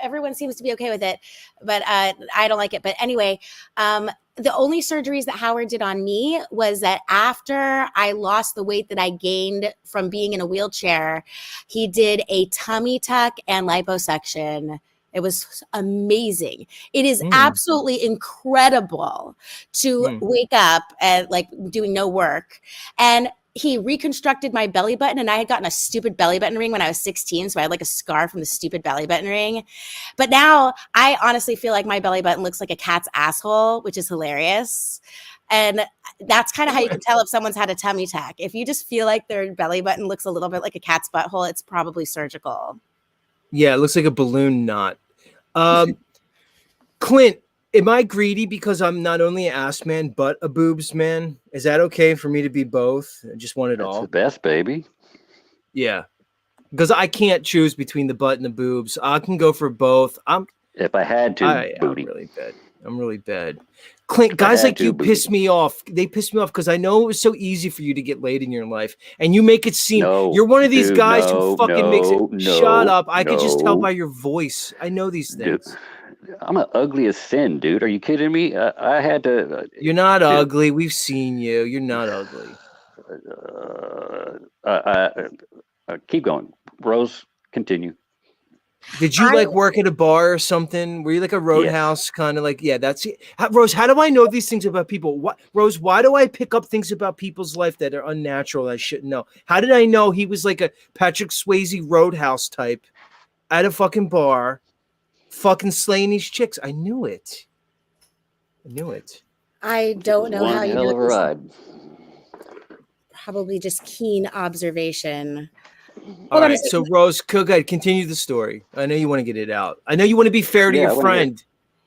everyone seems to be okay with it. But I don't like it. But anyway, the only surgeries that Howard did on me was that after I lost the weight that I gained from being in a wheelchair, he did a tummy tuck and liposuction. It was amazing. It is absolutely incredible to wake up and like doing no work. And he reconstructed my belly button, and I had gotten a stupid belly button ring when I was 16. So I had like a scar from the stupid belly button ring. But now I honestly feel like my belly button looks like a cat's asshole, which is hilarious. And that's kind of how you can tell if someone's had a tummy tuck. If you just feel like their belly button looks a little bit like a cat's butthole, it's probably surgical. Yeah, it looks like a balloon knot. Clint, am I greedy because I'm not only an ass man but a boobs man? Is that okay for me to be both? I just want it all. That's the best, baby. Yeah, because I can't choose between the butt and the boobs. I can go for both. If I had to, booty. I'm really bad. Clint, guys like you piss me off. They piss me off because I know it was so easy for you to get laid in your life, and you make it seem you're one of these guys who fucking makes it. Shut up! I could just tell by your voice. I know these things. Dude, I'm an ugly as sin, dude. Are you kidding me? I had to. You're not ugly. We've seen you. You're not ugly. Keep going, Rose. Continue. Did you like work at a bar or something? Were you like a roadhouse kind of like? Yeah, that's it. Rose, how do I know these things about people? What, Rose? Why do I pick up things about people's life that are unnatural? That I shouldn't know. How did I know he was like a Patrick Swayze roadhouse type at a fucking bar, fucking slaying these chicks? I knew it. I don't know how you know. Hell of a ride. Probably just keen observation. All right, so Rose, go ahead, continue the story. I know you want to get it out. I know you want to be fair to your friend.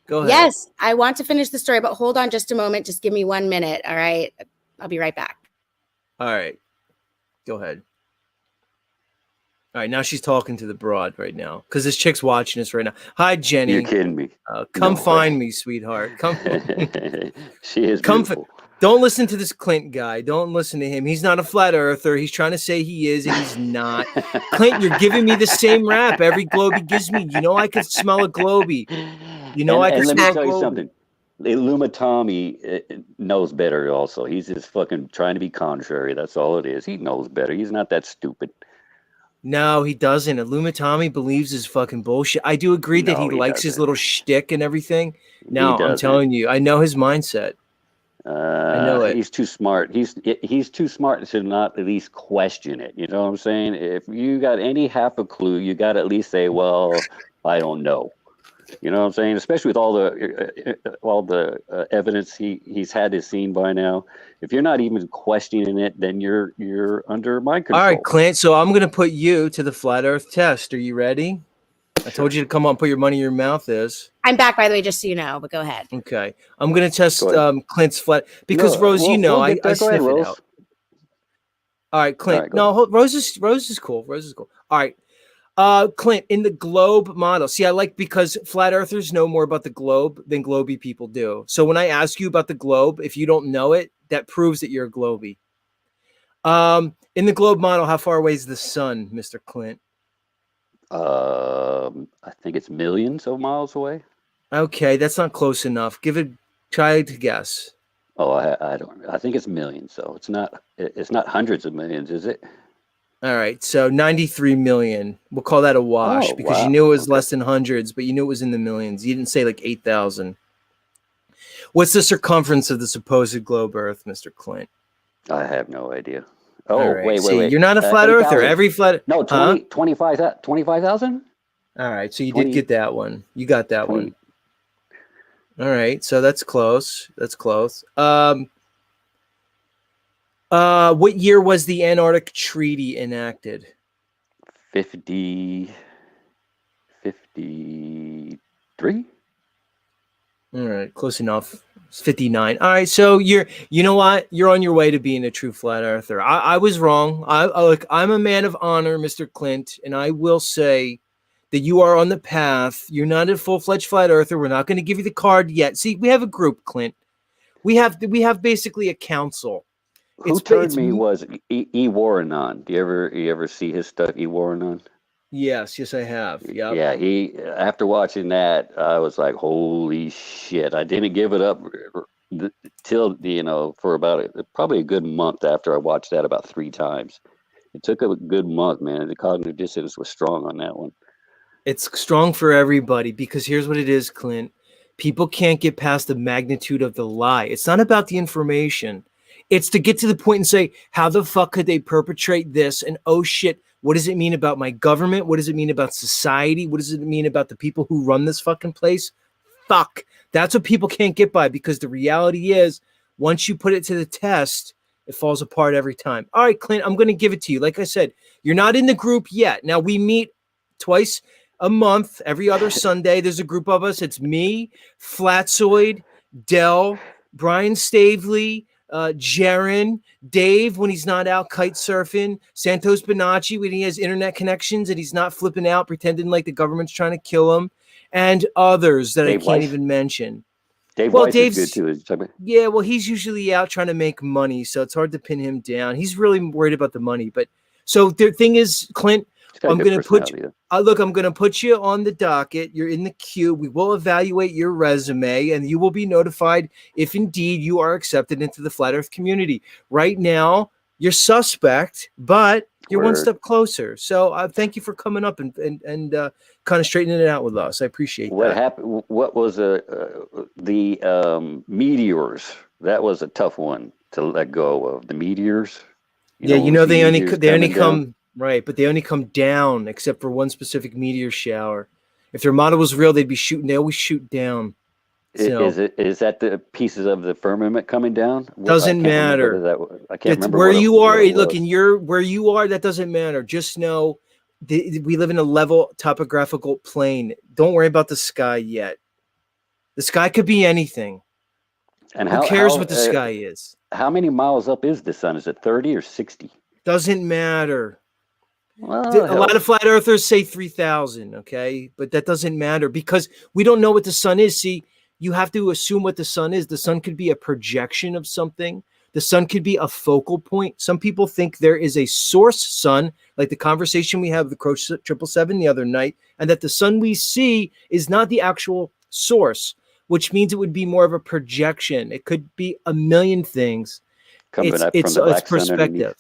Go ahead. Yes, I want to finish the story, but hold on just a moment. Just give me 1 minute. All right. I'll be right back. All right. Go ahead. All right, now she's talking to the broad right now because this chick's watching us right now. Hi, Jenny. You're kidding me. Come find me, sweetheart. Come. She is beautiful. Don't listen to this Clint guy. Don't listen to him. He's not a flat earther. He's trying to say he is, and he's not. Clint, you're giving me the same rap every globe he gives me. You know I can smell a globey. You know I can smell a let me tell you something. Illuma Tommy knows better also. He's just fucking trying to be contrary. That's all it is. He knows better. He's not that stupid. No, he doesn't. Illuma Tommy believes his fucking bullshit. I do agree that he likes his little shtick and everything. No, I'm telling you. I know his mindset. I know it. He's too smart. He's too smart to not at least question it. You know what I'm saying? If you got any half a clue, you got to at least say, "Well, I don't know." You know what I'm saying? Especially with all the evidence he's had his scene by now. If you're not even questioning it, then you're under my control. All right, Clint. So I'm gonna put you to the flat Earth test. Are you ready? I told you to come on, put your money in your mouth. I'm back, by the way, just so you know, but go ahead. Okay. I'm going to test Clint's flat because Rose, I sniff it out. All right, Clint. Rose is cool. Rose is cool. All right. Clint, in the globe model. See, I like because flat earthers know more about the globe than globey people do. So when I ask you about the globe, if you don't know it, that proves that you're a globey. In the globe model, how far away is the sun, Mr. Clint? I think it's millions of miles away. Okay, that's not close enough. Try to guess. Oh, I don't. I think it's millions. So it's not hundreds of millions, is it? All right, so 93 million. We'll call that a wash because you knew it was less than hundreds, but you knew it was in the millions. You didn't say like 8,000. What's the circumference of the supposed globe Earth, Mr. Clint? I have no idea. Oh, right. wait. You're not a flat earther. Every flat... No, 25,000? All right, so you 20 did get that one. You got that 20 one. All right, so that's close. That's close. What year was the Antarctic Treaty enacted? 50, 53? All right, close enough. It's 59. All right, so you know what? You're on your way to being a true flat earther. I was wrong. I'm a man of honor, Mr. Clint, and I will say that you are on the path. You're not a full-fledged flat earther. We're not going to give you the card yet. See, we have a group, Clint. We have basically a council. Who turned me was E. Warrenon. Do you ever see his stuff, E. Warrenon? Yes, I have. Yep. Yeah, after watching that, I was like, holy shit. I didn't give it up till, for about probably a good month after I watched that about 3 times. It took a good month, man. The cognitive dissonance was strong on that one. It's strong for everybody because here's what it is, Clint. People can't get past the magnitude of the lie. It's not about the information. It's to get to the point and say, how the fuck could they perpetrate this? And oh shit, what does it mean about my government? What does it mean about society? What does it mean about the people who run this fucking place? Fuck. That's what people can't get by, because the reality is, once you put it to the test, it falls apart every time. All right, Clint, I'm going to give it to you. Like I said, you're not in the group yet. Now, we meet twice a month, every other Sunday. There's a group of us. It's me, Flatzoid, Dell, Brian Stavely, Jaron, Dave when he's not out kite surfing, Santos Bonacci when he has internet connections and he's not flipping out, pretending like the government's trying to kill him, and others that Dave I can't Weiss. even mention. Dave Well, Weiss Dave's is good too. Yeah, well, he's usually out trying to make money, so it's hard to pin him down. He's really worried about the money. But so the thing is, Clint, I'm going to put you, look, I'm going to put you on the docket. You're in the queue. We will evaluate your resume, and you will be notified if indeed you are accepted into the Flat Earth community. Right now, you're suspect, but you're one step closer. So thank you for coming up and kind of straightening it out with us. I appreciate what that. happened. What was the meteors? That was a tough one to let go of. The meteors. They only come. Right, but they only come down except for one specific meteor shower. If their model was real, they'd be shooting. They always shoot down. So, is that the pieces of the firmament coming down? Doesn't matter. I can't remember where you are. Look, where you are. That doesn't matter. Just know we live in a level topographical plane. Don't worry about the sky yet. The sky could be anything. And who cares what the sky is? How many miles up is the sun? Is it 30 or 60? Doesn't matter. Well, a lot of flat earthers say 3,000, okay? But that doesn't matter because we don't know what the sun is. See, you have to assume what the sun is. The sun could be a projection of something. The sun could be a focal point. Some people think there is a source sun, like the conversation we had with the Crow 777 the other night, and that the sun we see is not the actual source, which means it would be more of a projection. It could be a million things. It's perspective.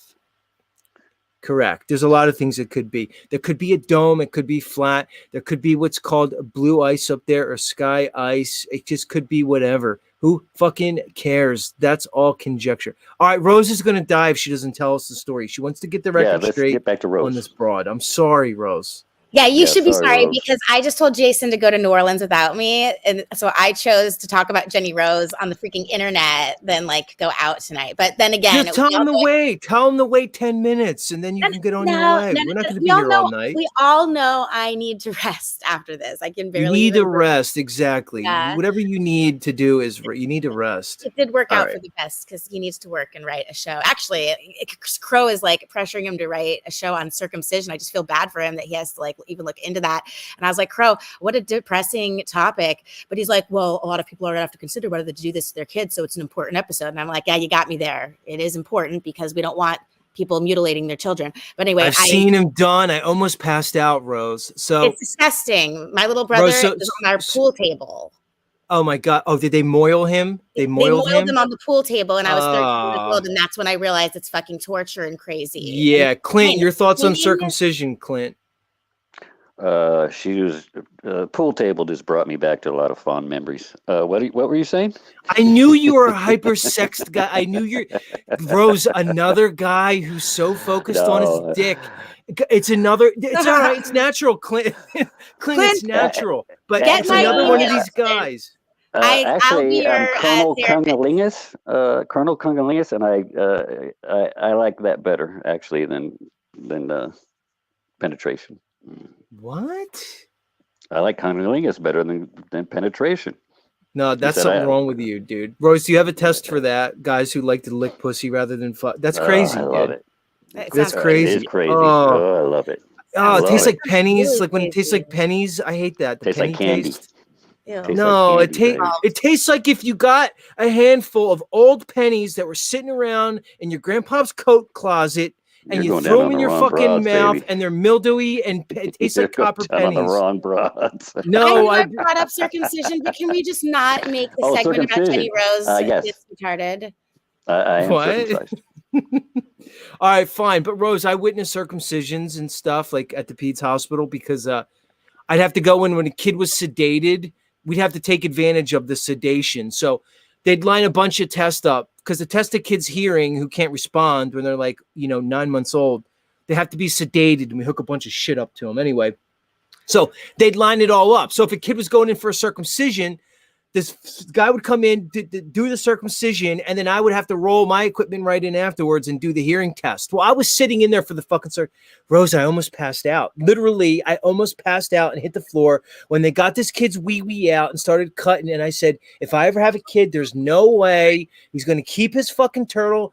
Correct. There's a lot of things it could be. There could be a dome. It could be flat. There could be what's called blue ice up there or sky ice. It just could be whatever. Who fucking cares? That's all conjecture. All right, Rose is going to die if she doesn't tell us the story. She wants to get the record straight get back to Rose. on this broad. I'm sorry, Rose. Yeah, you should be sorry Rose. because I just told Jason to go to New Orleans without me. And so I chose to talk about Jenny Rose on the freaking internet than go out tonight. But then again, just tell him to wait. Tell him to wait 10 minutes and then you can get on your way. We're not going to be here all night. We all know I need to rest after this. I can barely. You need to rest. Exactly. Yeah. Whatever you need to do is you need to rest. It did work out for the best because he needs to work and write a show. Actually, Crow is pressuring him to write a show on circumcision. I just feel bad for him that he has to even look into that. And I was like, Crow, what a depressing topic. But he's like, well, a lot of people are going to have to consider whether to do this to their kids. So it's an important episode. And I'm like, yeah, you got me there. It is important because we don't want people mutilating their children. But anyway, I've seen him done. I almost passed out, Rose. So it's disgusting. My little brother is on our pool table. Oh my God. Oh, did they moil him? They moiled him on the pool table and I was 13 years old. And that's when I realized it's fucking torture and crazy. Yeah. Clint, your thoughts on circumcision, Clint? She was pool table just brought me back to a lot of fond memories. What were you saying? I knew you were a hyper-sexed guy. I knew you're Rose, another guy who's so focused on No. his dick. It's another. It's all right. It's natural, Clint. Clint, it's natural. But Get it's my another one of email. these guys. I'll be Actually, your Colonel therapist. Cunnilingus, Colonel Cunnilingus, and I like that better actually than penetration. What? I like cunnilingus better than penetration. No, that's said something I- wrong with you, dude. Rose, do you have a test for that? Guys who like to lick pussy rather than fuck. That's crazy. I love dude. it. It That's sounds crazy. It is crazy. Oh. I love it. Oh, it love tastes it. like pennies. Really Like when it tastes crazy. like pennies. I hate that. The Tastes like penny candy. taste. Ew. Tastes No, like it candy, tastes. baby. It tastes like if you got a handful of old pennies that were sitting around in your grandpa's coat closet, and You're you going throw down them on in the your wrong fucking broads, mouth, baby. and they're mildewy and it tastes You're like copper going down on the pennies. wrong broads. I No, know I I. brought up circumcision, but can we just not make the Oh, segment about Jenny circumcision. Rose? Yes. It's retarded. I am What? circumcised. All right, fine. But Rose, I witnessed circumcisions and stuff like at the Peds hospital because I'd have to go in when a kid was sedated. We'd have to take advantage of the sedation. So they'd line a bunch of tests up because the test a kid's hearing who can't respond when they're like, 9 months old, they have to be sedated and we hook a bunch of shit up to them anyway. So they'd line it all up. So if a kid was going in for a circumcision, this guy would come in, do the circumcision, and then I would have to roll my equipment right in afterwards and do the hearing test. Well, I was sitting in there for the fucking Rose, I almost passed out. Literally, I almost passed out and hit the floor when they got this kid's wee out and started cutting. And I said, if I ever have a kid, there's no way he's going to keep his fucking turtle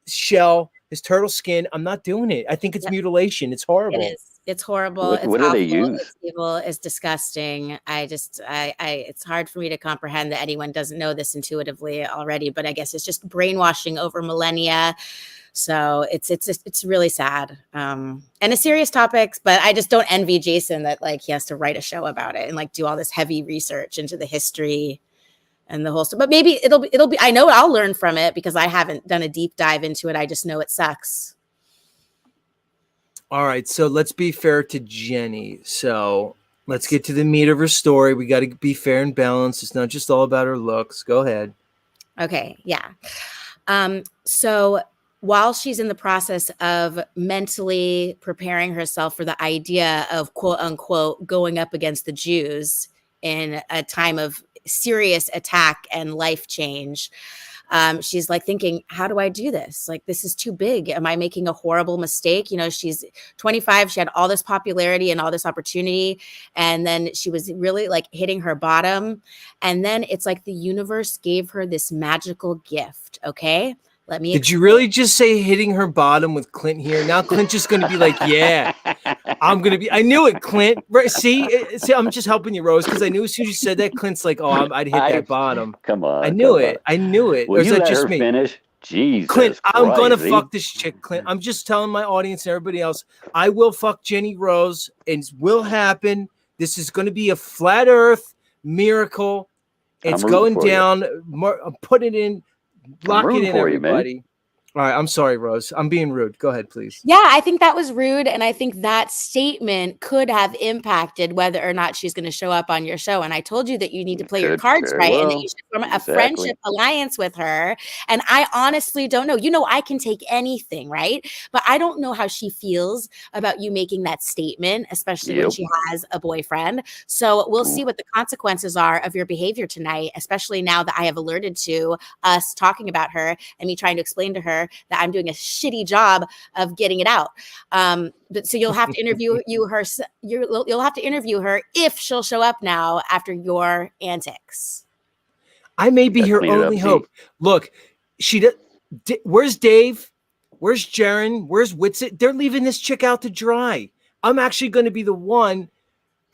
shell, his turtle skin. I'm not doing it. I think it's mutilation. It's horrible. It is. It's horrible. What It's do they awful. use? It's evil. It's disgusting. It's hard for me to comprehend that anyone doesn't know this intuitively already, but I guess it's just brainwashing over millennia. So it's really sad and a serious topic, but I just don't envy Jason that like he has to write a show about it and like do all this heavy research into the history and the whole stuff. But maybe it'll be, I know I'll learn from it because I haven't done a deep dive into it. I just know it sucks. All right, so let's be fair to Jenny. So let's get to the meat of her story. We got to be fair and balanced. It's not just all about her looks. Go ahead. Okay, yeah. So while she's in the process of mentally preparing herself for the idea of quote unquote going up against the Jews in a time of serious attack and life change, she's like thinking, how do I do this? Like, this is too big. Am I making a horrible mistake? She's 25. She had all this popularity and all this opportunity. And then she was really like hitting her bottom. And then it's like the universe gave her this magical gift. Okay. Let me. Did you really just say hitting her bottom with Clint here? Now Clint's just going to be like, yeah, I'm going to be. I knew it, Clint. Right? See, I'm just helping you, Rose, because I knew as soon as you said that, Clint's like, oh, I'd hit that bottom. Come on. I knew it. I knew it. Will Or is you that let just her me? finish? Jesus Clint, I'm going to Christ, fuck this chick, Clint. I'm just telling my audience and everybody else, I will fuck Jenny Rose. It will happen. This is going to be a flat earth miracle. It's I'm going rooting for you. down. I'm putting it in. Lock it rooting in, for you, man. everybody. All right. I'm sorry, Rose. I'm being rude. Go ahead, please. Yeah, I think that was rude. And I think that statement could have impacted whether or not she's going to show up on your show. And I told you that you need to play your Could cards very right and that well. you should form a Exactly. friendship alliance with her. And I honestly don't know. I can take anything, right? But I don't know how she feels about you making that statement, especially when Yep. she has a boyfriend. So we'll see what the consequences are of your behavior tonight, especially now that I have alerted to us talking about her and me trying to explain to her that I'm doing a shitty job of getting it out. But so you'll have to interview her. You'll have to interview her if she'll show up now after your antics. I may be Gotta her clean it up, only G. hope. Look, where's Dave? Where's Jaron? Where's Whitsitt? They're leaving this chick out to dry. I'm actually going to be the one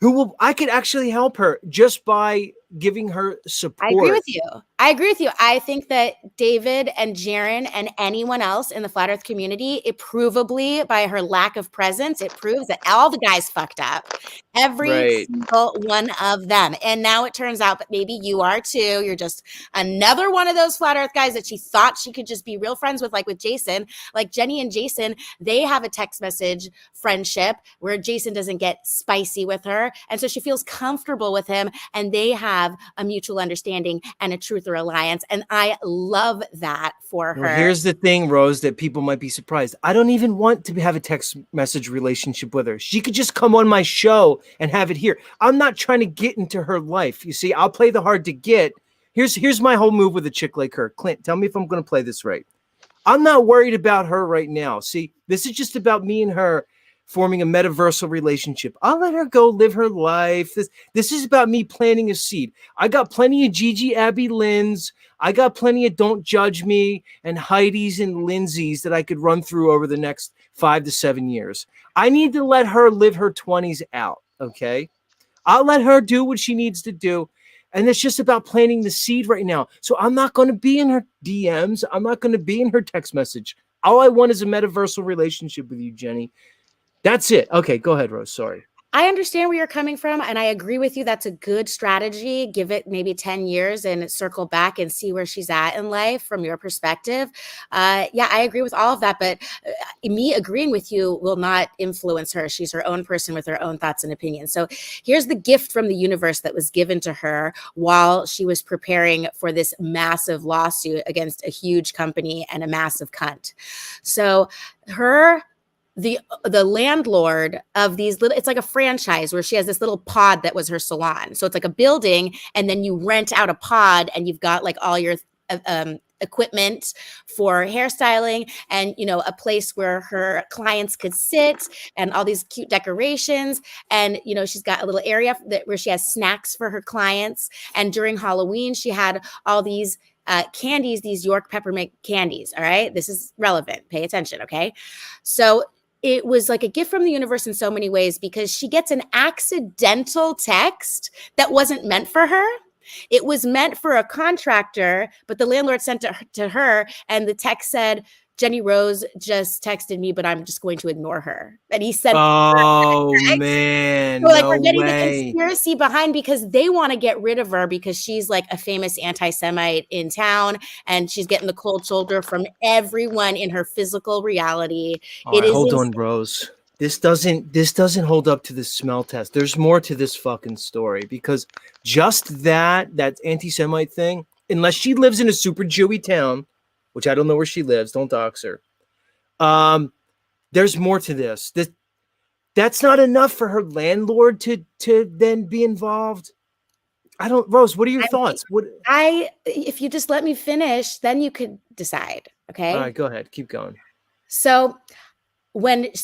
who I could actually help her just by giving her support. I agree with you. I agree with you. I think that David and Jaren and anyone else in the flat earth community, it provably by her lack of presence, it proves that all the guys fucked up. Every Right. single one of them. And now it turns out that maybe you are too. You're just another one of those flat earth guys that she thought she could just be real friends with, like with Jason. Like Jenny and Jason, they have a text message friendship where Jason doesn't get spicy with her. And so she feels comfortable with him, and they have a mutual understanding and a truth or alliance. And I love that for her. Well, here's the thing, Rose, that people might be surprised. I don't even want to have a text message relationship with her. She could just come on my show and have it here. I'm not trying to get into her life. You see, I'll play the hard to get. Here's my whole move with a chick like her. Clint, tell me if I'm going to play this right. I'm not worried about her right now. See, this is just about me and her forming a metaversal relationship. I'll let her go live her life. This is about me planting a seed. I got plenty of Gigi Abby Lynn's. I got plenty of Don't Judge Me and Heidi's and Lindsay's that I could run through over the next 5 to 7 years. I need to let her live her 20s out, okay? I'll let her do what she needs to do. And it's just about planting the seed right now. So I'm not going to be in her DMs. I'm not going to be in her text message. All I want is a metaversal relationship with you, Jenny. That's it. Okay, go ahead, Rose. Sorry. I understand where you're coming from, and I agree with you. That's a good strategy. Give it maybe 10 years and circle back and see where she's at in life from your perspective. Yeah, I agree with all of that, but me agreeing with you will not influence her. She's her own person with her own thoughts and opinions. So here's the gift from the universe that was given to her while she was preparing for this massive lawsuit against a huge company and a massive cunt. So the landlord of these little, it's like a franchise where she has this little pod that was her salon. So it's like a building, and then you rent out a pod, and you've got like all your equipment for hairstyling, and a place where her clients could sit, and all these cute decorations. And she's got a little area where she has snacks for her clients. And during Halloween, she had all these candies, these York peppermint candies. All right, this is relevant. Pay attention, okay? So it was like a gift from the universe in so many ways, because she gets an accidental text that wasn't meant for her. It was meant for a contractor, but the landlord sent it to her, and the text said, Jenny Rose just texted me, but I'm just going to ignore her. And he said, oh, man. So like, no we're getting way. the conspiracy behind, because they want to get rid of her because she's like a famous anti-Semite in town, and she's getting the cold shoulder from everyone in her physical reality. All right, hold on, Rose. This doesn't hold up to the smell test. There's more to this fucking story, because just that anti-Semite thing, unless she lives in a super Jewy town, which I don't know where she lives, don't dox her. There's more to this. That's not enough for her landlord to then be involved. Rose, what are your thoughts? If you just let me finish, then you could decide. Okay. All right, go ahead. Keep going. So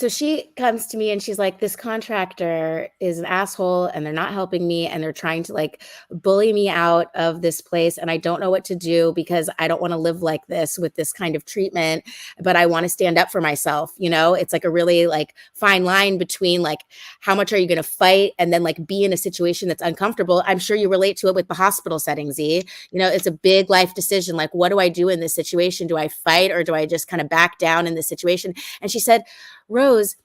she comes to me and she's like, this contractor is an asshole, and they're not helping me, and they're trying to like bully me out of this place, and I don't know what to do because I don't want to live like this with this kind of treatment, but I want to stand up for myself. It's like a really like fine line between like, how much are you going to fight and then like be in a situation that's uncomfortable. I'm sure you relate to it with the hospital setting, Z. It's a big life decision. Like, what do I do in this situation? Do I fight, or do I just kind of back down in this situation? And she said, Rose,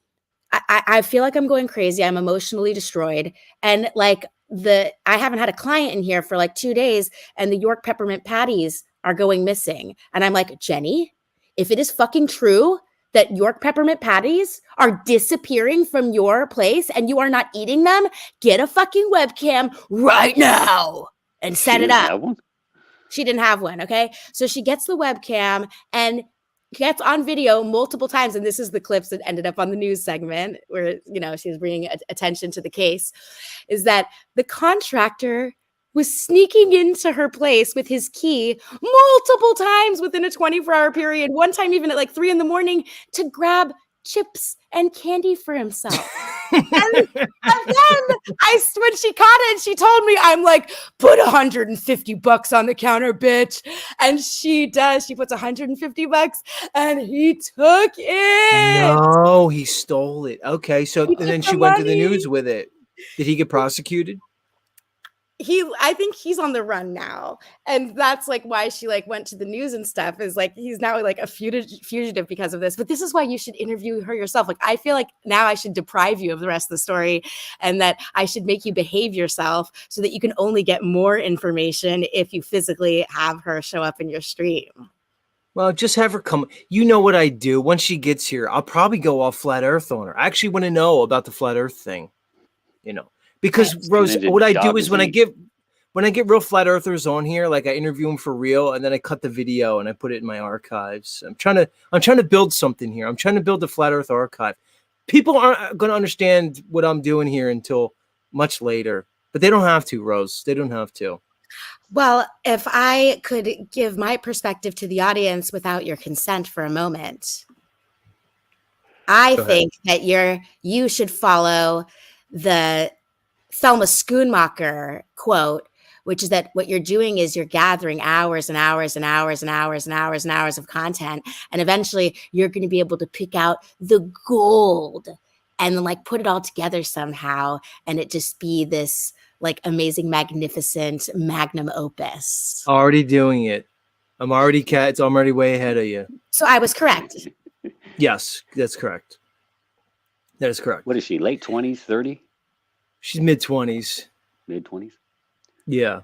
I feel like I'm going crazy. I'm emotionally destroyed. And like I haven't had a client in here for like 2 days, and the York peppermint patties are going missing. And I'm like, Jenny, if it is fucking true that York peppermint patties are disappearing from your place and you are not eating them, get a fucking webcam right now and set it up. She didn't have one. Okay. So she gets the webcam and gets on video multiple times. And this is the clips that ended up on the news segment where, she was bringing attention to the case, is that the contractor was sneaking into her place with his key multiple times within a 24-hour period. One time, even at like 3 a.m, to grab chips and candy for himself. and then when she caught it, she told me, I'm like, put $150 on the counter, bitch. And she does. She puts $150 and he took it. No, he stole it. Okay. So, and then she went to the news with it. Did he get prosecuted? I think he's on the run now, and that's like why she like went to the news and stuff. Is like he's now like a fugitive because of this. But this is why you should interview her yourself. Like I feel like now I should deprive you of the rest of the story, and that I should make you behave yourself so that you can only get more information if you physically have her show up in your stream. Well, just have her come. You know what I do once she gets here. I'll probably go all flat Earth on her. I actually want to know about the flat Earth thing, because Rose, what I do is when I get real flat earthers on here, like I interview them for real, and then I cut the video and I put it in my archives. I'm trying to build something here. I'm trying to build a flat Earth archive. People aren't going to understand what I'm doing here until much later, but they don't have to, Rose. They don't have to. Well, if I could give my perspective to the audience without your consent for a moment, I think that you should follow the Thelma Schoonmaker quote, which is that what you're doing is you're gathering hours and hours and hours and hours and hours and hours of content. And eventually you're going to be able to pick out the gold and then like put it all together somehow. And it just be this like amazing, magnificent magnum opus. Already doing it. I'm already way ahead of you. So I was correct. Yes, that's correct. That is correct. What is she, late 20s, 30? She's mid-20s. Mid-20s? Yeah.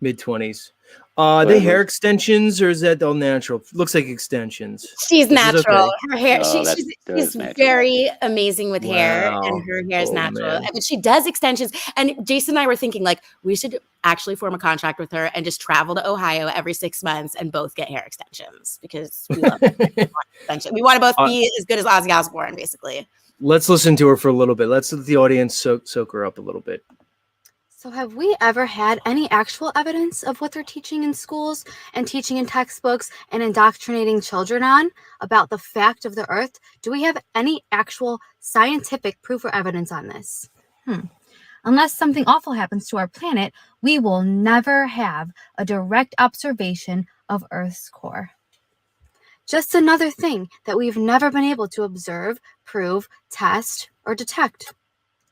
Mid-20s. They hair extensions or is that all natural? Looks like extensions. She's natural. Okay. Her hair, Oh, she's very amazing with hair, and her hair is natural. Man. But she does extensions. And Jason and I were thinking like we should actually form a contract with her and just travel to Ohio every 6 months and both get hair extensions because we love extensions. We want to both be as good as Ozzy Osbourne, basically. Let's listen to her for a little bit. Let's let the audience soak her up a little bit. So have we ever had any actual evidence of what they're teaching in schools and teaching in textbooks and indoctrinating children on about the fact of the earth? Do we have any actual scientific proof or evidence on this? Unless something awful happens to our planet, we will never have a direct observation of Earth's core. Just another thing that we've never been able to observe, prove, test, or detect.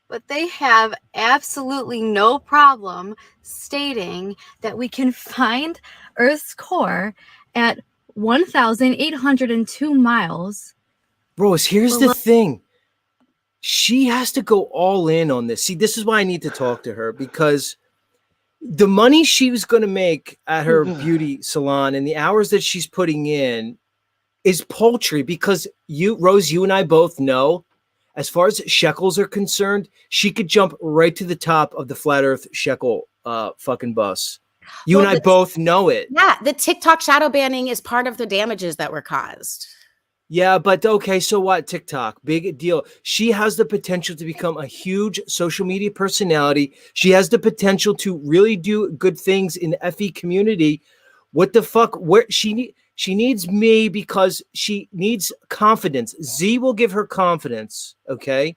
But they have absolutely no problem stating that we can find Earth's core at 1,802 miles. Rose, here's the thing. She has to go all in on this. See, this is why I need to talk to her, because the money she was going to make at her beauty salon and the hours that she's putting in is paltry, because Rose, you and I both know, as far as shekels are concerned, she could jump right to the top of the flat Earth shekel fucking bus. You and I both know it. Yeah, the TikTok shadow banning is part of the damages that were caused. Yeah, but okay, so what? TikTok, big deal. She has the potential to become a huge social media personality. She has the potential to really do good things in the FE community. What the fuck? Where she needs me because she needs confidence. Z will give her confidence, okay?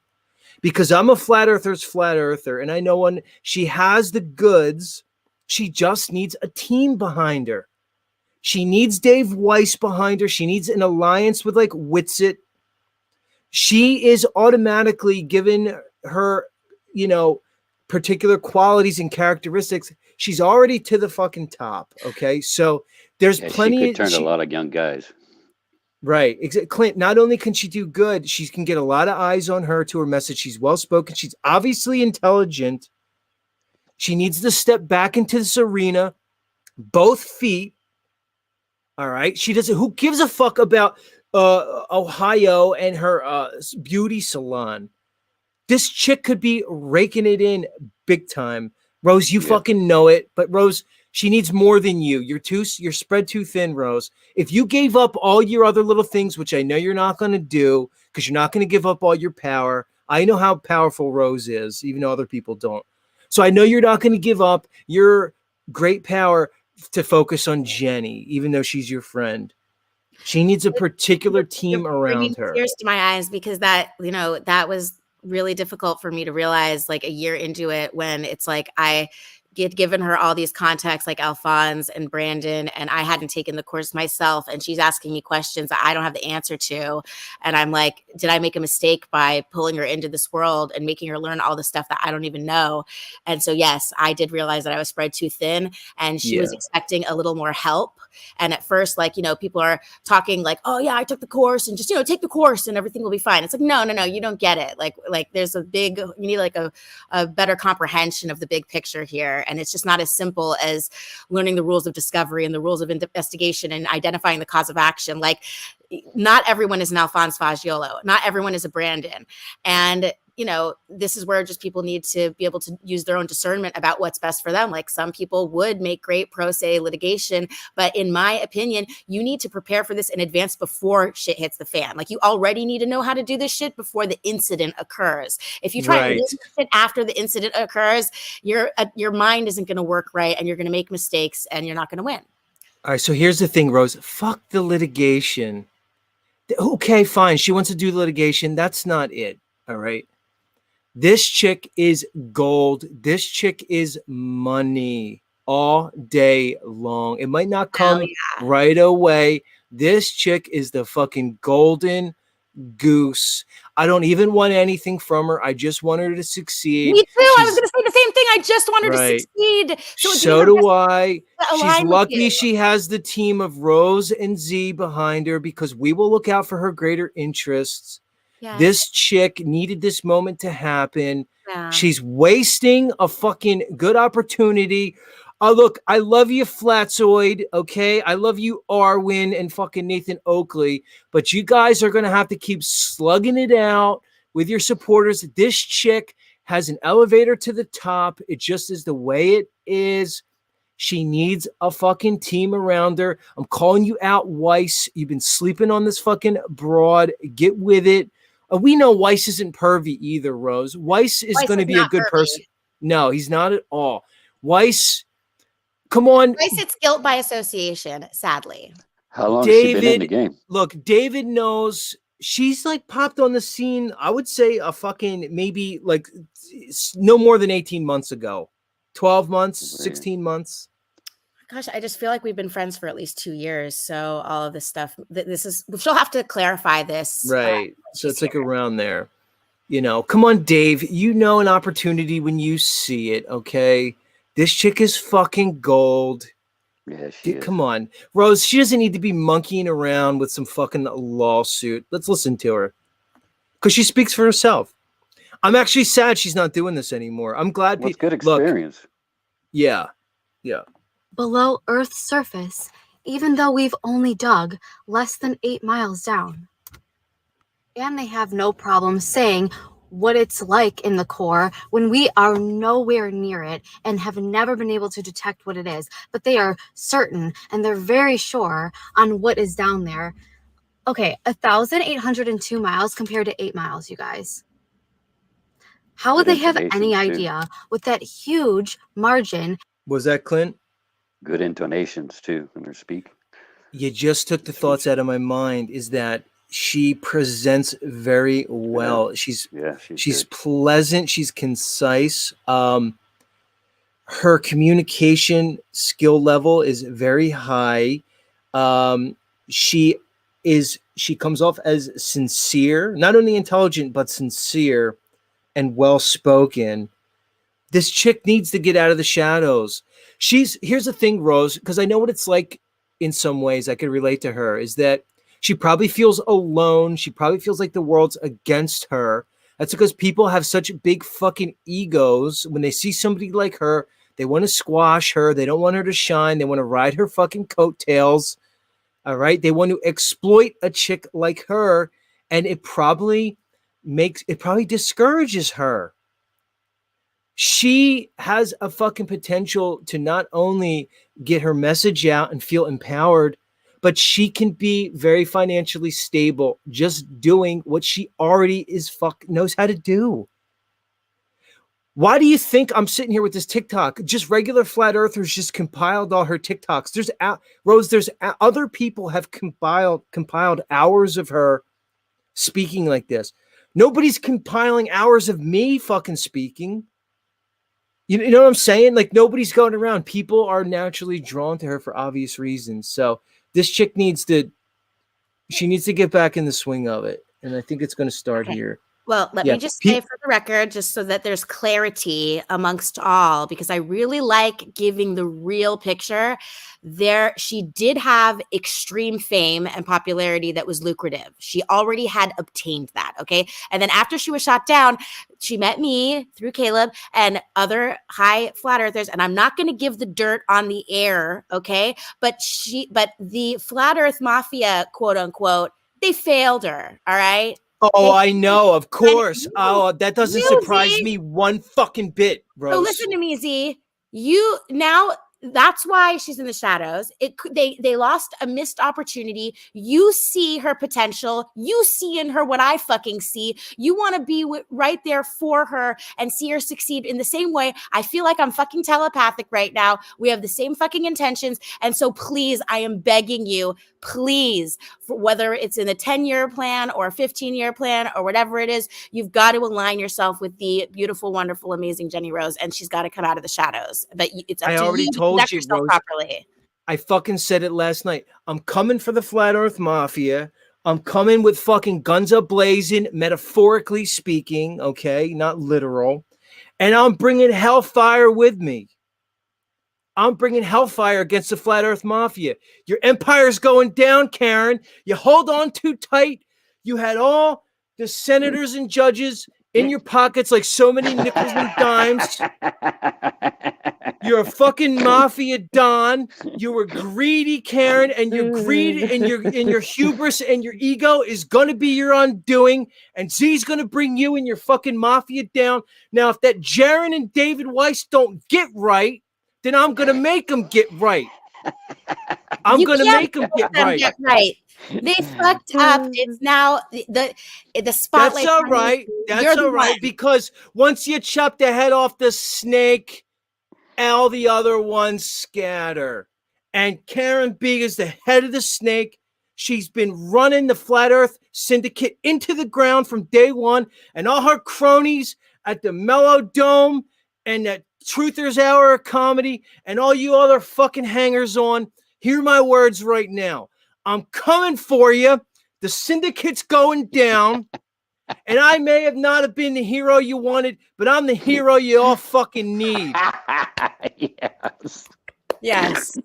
Because I'm a flat earther's flat earther, and I know when she has the goods, she just needs a team behind her. She needs Dave Weiss behind her. She needs an alliance with like Witsit. She is automatically given her, particular qualities and characteristics. She's already to the fucking top. Okay. So there's plenty. She could turn a lot of young guys. Right. Clint, not only can she do good, she can get a lot of eyes on her to her message. She's well-spoken. She's obviously intelligent. She needs to step back into this arena, both feet. All right. She doesn't. Who gives a fuck about Ohio and her beauty salon? This chick could be raking it in big time. Rose, you fucking know it. But Rose, she needs more than you. You're spread too thin, Rose. If you gave up all your other little things, which I know you're not going to do, because you're not going to give up all your power. I know how powerful Rose is, even though other people don't. So I know you're not going to give up your great power to focus on Jenny, even though she's your friend. She needs a particular team around her. Tears to my eyes, because that was really difficult for me to realize like a year into it, when it's like I given her all these contacts like Alphonse and Brandon, and I hadn't taken the course myself, and she's asking me questions that I don't have the answer to. And I'm like, did I make a mistake by pulling her into this world and making her learn all the stuff that I don't even know? And so, yes, I did realize that I was spread too thin, and she was expecting a little more help. And at first, like, people are talking like, oh yeah, I took the course and just, take the course and everything will be fine. It's like, no, you don't get it. Like there's you need like a better comprehension of the big picture here. And it's just not as simple as learning the rules of discovery and the rules of investigation and identifying the cause of action. Like, not everyone is an Alphonse Fagiolo. Not everyone is a Brandon. And, this is where just people need to be able to use their own discernment about what's best for them. Like, some people would make great pro se litigation, but in my opinion, you need to prepare for this in advance before shit hits the fan. Like, you already need to know how to do this shit before the incident occurs. If you try and do it after the incident occurs, your mind isn't going to work right, and you're going to make mistakes, and you're not going to win. All right, so here's the thing, Rose. Fuck the litigation. Okay, fine. She wants to do litigation. That's not it. All right. This chick is gold. This chick is money all day long. It might not come right away. This chick is the fucking golden goose. I don't even want anything from her. I just want her to succeed. Me too. I was going to say the same thing. I just want her to succeed. So do I. She's lucky she has the team of Rose and Z behind her, because we will look out for her greater interests. Yes. This chick needed this moment to happen. Yeah. She's wasting a fucking good opportunity. Look, I love you, Flatzoid. Okay, I love you, Arwen and fucking Nathan Oakley. But you guys are gonna have to keep slugging it out with your supporters. This chick has an elevator to the top. It just is the way it is. She needs a fucking team around her. I'm calling you out, Weiss. You've been sleeping on this fucking broad. Get with it. We know Weiss isn't pervy either, Rose. Weiss is going to be a good person. No, he's not at all. Weiss, come on. Weiss, it's guilt by association, sadly. How long has she been in the game? Look, David knows. She's like popped on the scene, I would say a fucking maybe like no more than 18 months ago. 12 months, 16 months. Gosh, I just feel like we've been friends for at least 2 years. So all of this stuff, she'll have to clarify this. Right. So it's like around there, come on, Dave, an opportunity when you see it. Okay. This chick is fucking gold. Yeah, she is. Come on, Rose. She doesn't need to be monkeying around with some fucking lawsuit. Let's listen to her, because she speaks for herself. I'm actually sad she's not doing this anymore. I'm glad. Well, it's good experience. Look, yeah. Below Earth's surface, even though we've only dug less than 8 miles down. And they have no problem saying what it's like in the core when we are nowhere near it and have never been able to detect what it is. But they are certain, and they're very sure on what is down there. Okay, 1,802 miles compared to 8 miles, you guys. How would they have any idea with that huge margin? Was that Clint? Good intonations too when they speak. You just took the thoughts out of my mind. Is that she presents very well. She's pleasant. She's concise. Her communication skill level is very high. She comes off as sincere, not only intelligent, but sincere and well-spoken. This chick needs to get out of the shadows. Here's the thing, Rose, because I know what it's like in some ways. I could relate to her, is that she probably feels alone. She probably feels like the world's against her. That's because people have such big fucking egos. When they see somebody like her, they want to squash her. They don't want her to shine. They want to ride her fucking coattails. All right. They want to exploit a chick like her. And it probably discourages her. She has a fucking potential to not only get her message out and feel empowered, but she can be very financially stable just doing what she already knows how to do. Why do you think I'm sitting here with this TikTok? Just regular flat earthers just compiled all her TikToks. There's other people have compiled hours of her speaking like this. Nobody's compiling hours of me fucking speaking. You know what I'm saying? Like nobody's going around. People are naturally drawn to her for obvious reasons. So this chick needs to get back in the swing of it. And I think it's going to start Okay. here. Well, let me just say for the record, just so that there's clarity amongst all, because I really like giving the real picture. She did have extreme fame and popularity that was lucrative. She already had obtained that, okay? And then after she was shot down, she met me through Caleb and other high flat earthers, and I'm not going to give the dirt on the air, okay? But the flat earth mafia, quote unquote, they failed her, all right? Oh, I know, of course. That doesn't surprise me one fucking bit, Rose. So listen to me, Z. That's why she's in the shadows. They lost a missed opportunity. You see her potential. You see in her what I fucking see. You want to be right there for her and see her succeed in the same way. I feel like I'm fucking telepathic right now. We have the same fucking intentions. And so please, I am begging you, please, whether it's in a 10-year plan or a 15-year plan or whatever it is, you've got to align yourself with the beautiful, wonderful, amazing Jenny Rose, and she's got to come out of the shadows. But it's up to you to conduct yourself properly. I fucking said it last night. I'm coming for the Flat Earth Mafia. I'm coming with fucking guns a-blazing, metaphorically speaking, okay, not literal. And I'm bringing hellfire with me. I'm bringing hellfire against the Flat Earth Mafia. Your empire's going down, Karen. You hold on too tight. You had all the senators and judges in your pockets like so many nickels and dimes. You're a fucking mafia don. You were greedy, Karen, and your greed and your hubris and your ego is gonna be your undoing. And Z's gonna bring you and your fucking mafia down. Now, if that Jaron and David Weiss don't get right, then I'm gonna make them get right. I'm gonna make them get right. They fucked up. It's now the spotlight. That's all right. That's all right. Because once you chop the head off the snake, all the other ones scatter. And Karen B is the head of the snake. She's been running the Flat Earth Syndicate into the ground from day one. And all her cronies at the Mellow Dome and that Truthers Hour of Comedy and all you other fucking hangers on, hear my words right now. I'm coming for you. The syndicate's going down. And I may have not have been the hero you wanted, but I'm the hero you all fucking need. Yes. Yes.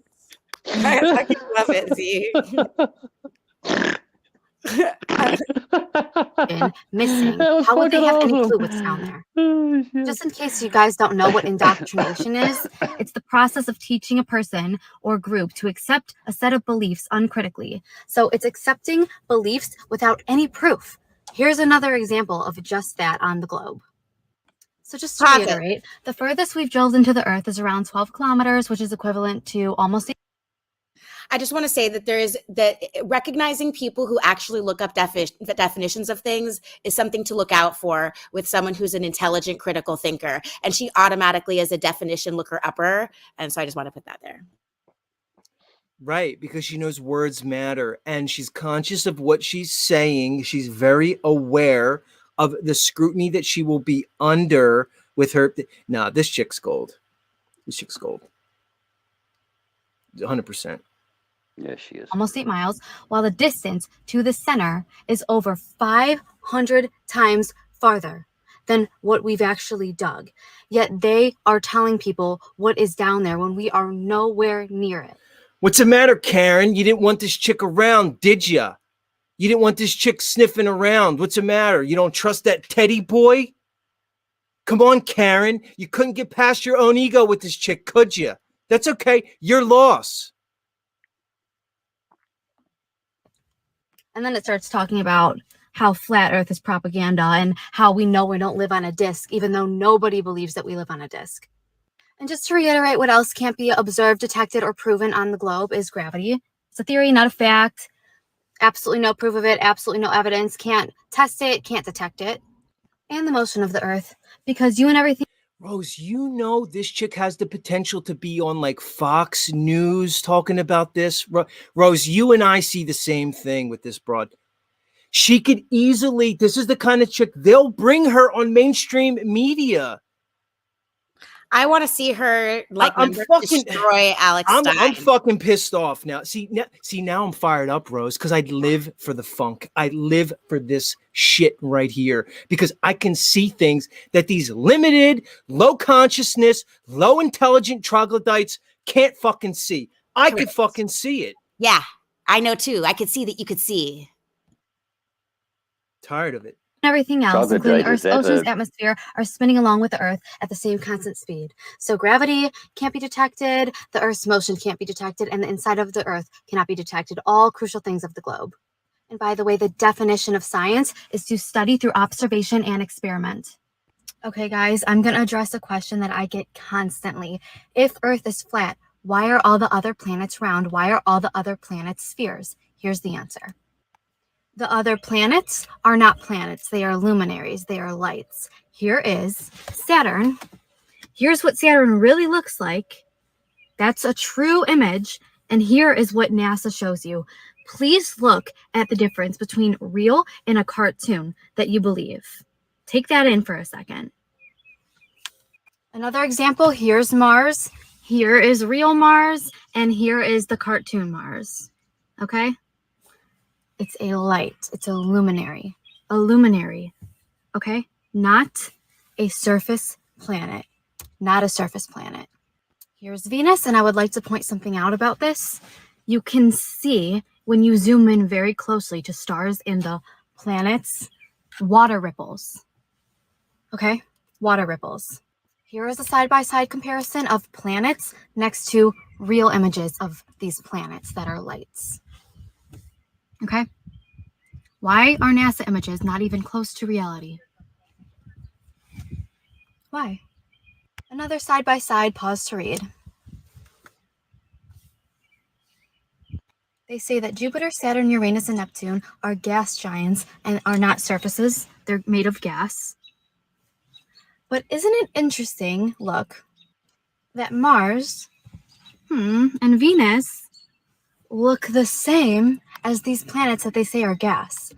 I fucking love it, Z. Missing. How would they have any clue what's down there? Just in case you guys don't know what indoctrination is, it's the process of teaching a person or group to accept a set of beliefs uncritically. So it's accepting beliefs without any proof. Here's another example of just that on the globe. So just to reiterate, the furthest we've drilled into the Earth is around 12 kilometers, which is equivalent to almost... I just want to say that recognizing people who actually look up the definitions of things is something to look out for with someone who's an intelligent, critical thinker. And she automatically is a definition looker upper. And so I just want to put that there. Right, because she knows words matter and she's conscious of what she's saying. She's very aware of the scrutiny that she will be under with her. Nah, this chick's gold. This chick's gold. 100%. Yes, she is. Almost 8 miles, while the distance to the center is over 500 times farther than what we've actually dug. Yet they are telling people what is down there when we are nowhere near it. What's the matter, Karen? You didn't want this chick around, did ya? You didn't want this chick sniffing around. What's the matter? You don't trust that Teddy boy? Come on, Karen. You couldn't get past your own ego with this chick, could you? That's okay. Your loss. And then it starts talking about how flat Earth is propaganda and how we know we don't live on a disc, even though nobody believes that we live on a disc. And just to reiterate, what else can't be observed, detected, or proven on the globe is gravity. It's a theory, not a fact. Absolutely no proof of it. Absolutely no evidence. Can't test it. Can't detect it. And the motion of the Earth, because you and everything. Rose, you know this chick has the potential to be on like Fox News talking about this. Rose, you and I see the same thing with this broad. She could easily, this is the kind of chick, they'll bring her on mainstream media. I want to see her like I'm remember, fucking- destroy Alex I'm Stein. fucking pissed off now. Now I'm fired up, Rose, because I live for the funk. I live for this shit right here because I can see things that these limited, low consciousness, low intelligent troglodytes can't fucking see. I could Correct. fucking see it. Yeah, I know too. I could see that you could see. Tired of it. Everything else, Troglodyte, including is Earth's that oceans, a- atmosphere, are spinning along with the Earth at the same constant speed. So gravity can't be detected, the Earth's motion can't be detected, and the inside of the Earth cannot be detected. All crucial things of the globe. And by the way, the definition of science is to study through observation and experiment. Okay, guys, I'm going to address a question that I get constantly. If Earth is flat, why are all the other planets round? Why are all the other planets spheres? Here's the answer. The other planets are not planets. They are luminaries. They are lights. Here is Saturn. Here's what Saturn really looks like. That's a true image. And here is what NASA shows you. Please look at the difference between real and a cartoon that you believe. Take that in for a second. Another example, here's Mars. Here is real Mars. And here is the cartoon Mars. Okay? It's a light. It's a luminary. A luminary. Okay? Not a surface planet. Not a surface planet. Here's Venus, and I would like to point something out about this. You can see when you zoom in very closely to stars and the planets, water ripples. Okay? Water ripples. Here is a side-by-side comparison of planets next to real images of these planets that are lights. Okay? Why are NASA images not even close to reality? Why? Another side-by-side, pause to read. They say that Jupiter, Saturn, Uranus, and Neptune are gas giants and are not surfaces. They're made of gas. But isn't it interesting, look, that Mars and Venus look the same as these planets that they say are gas.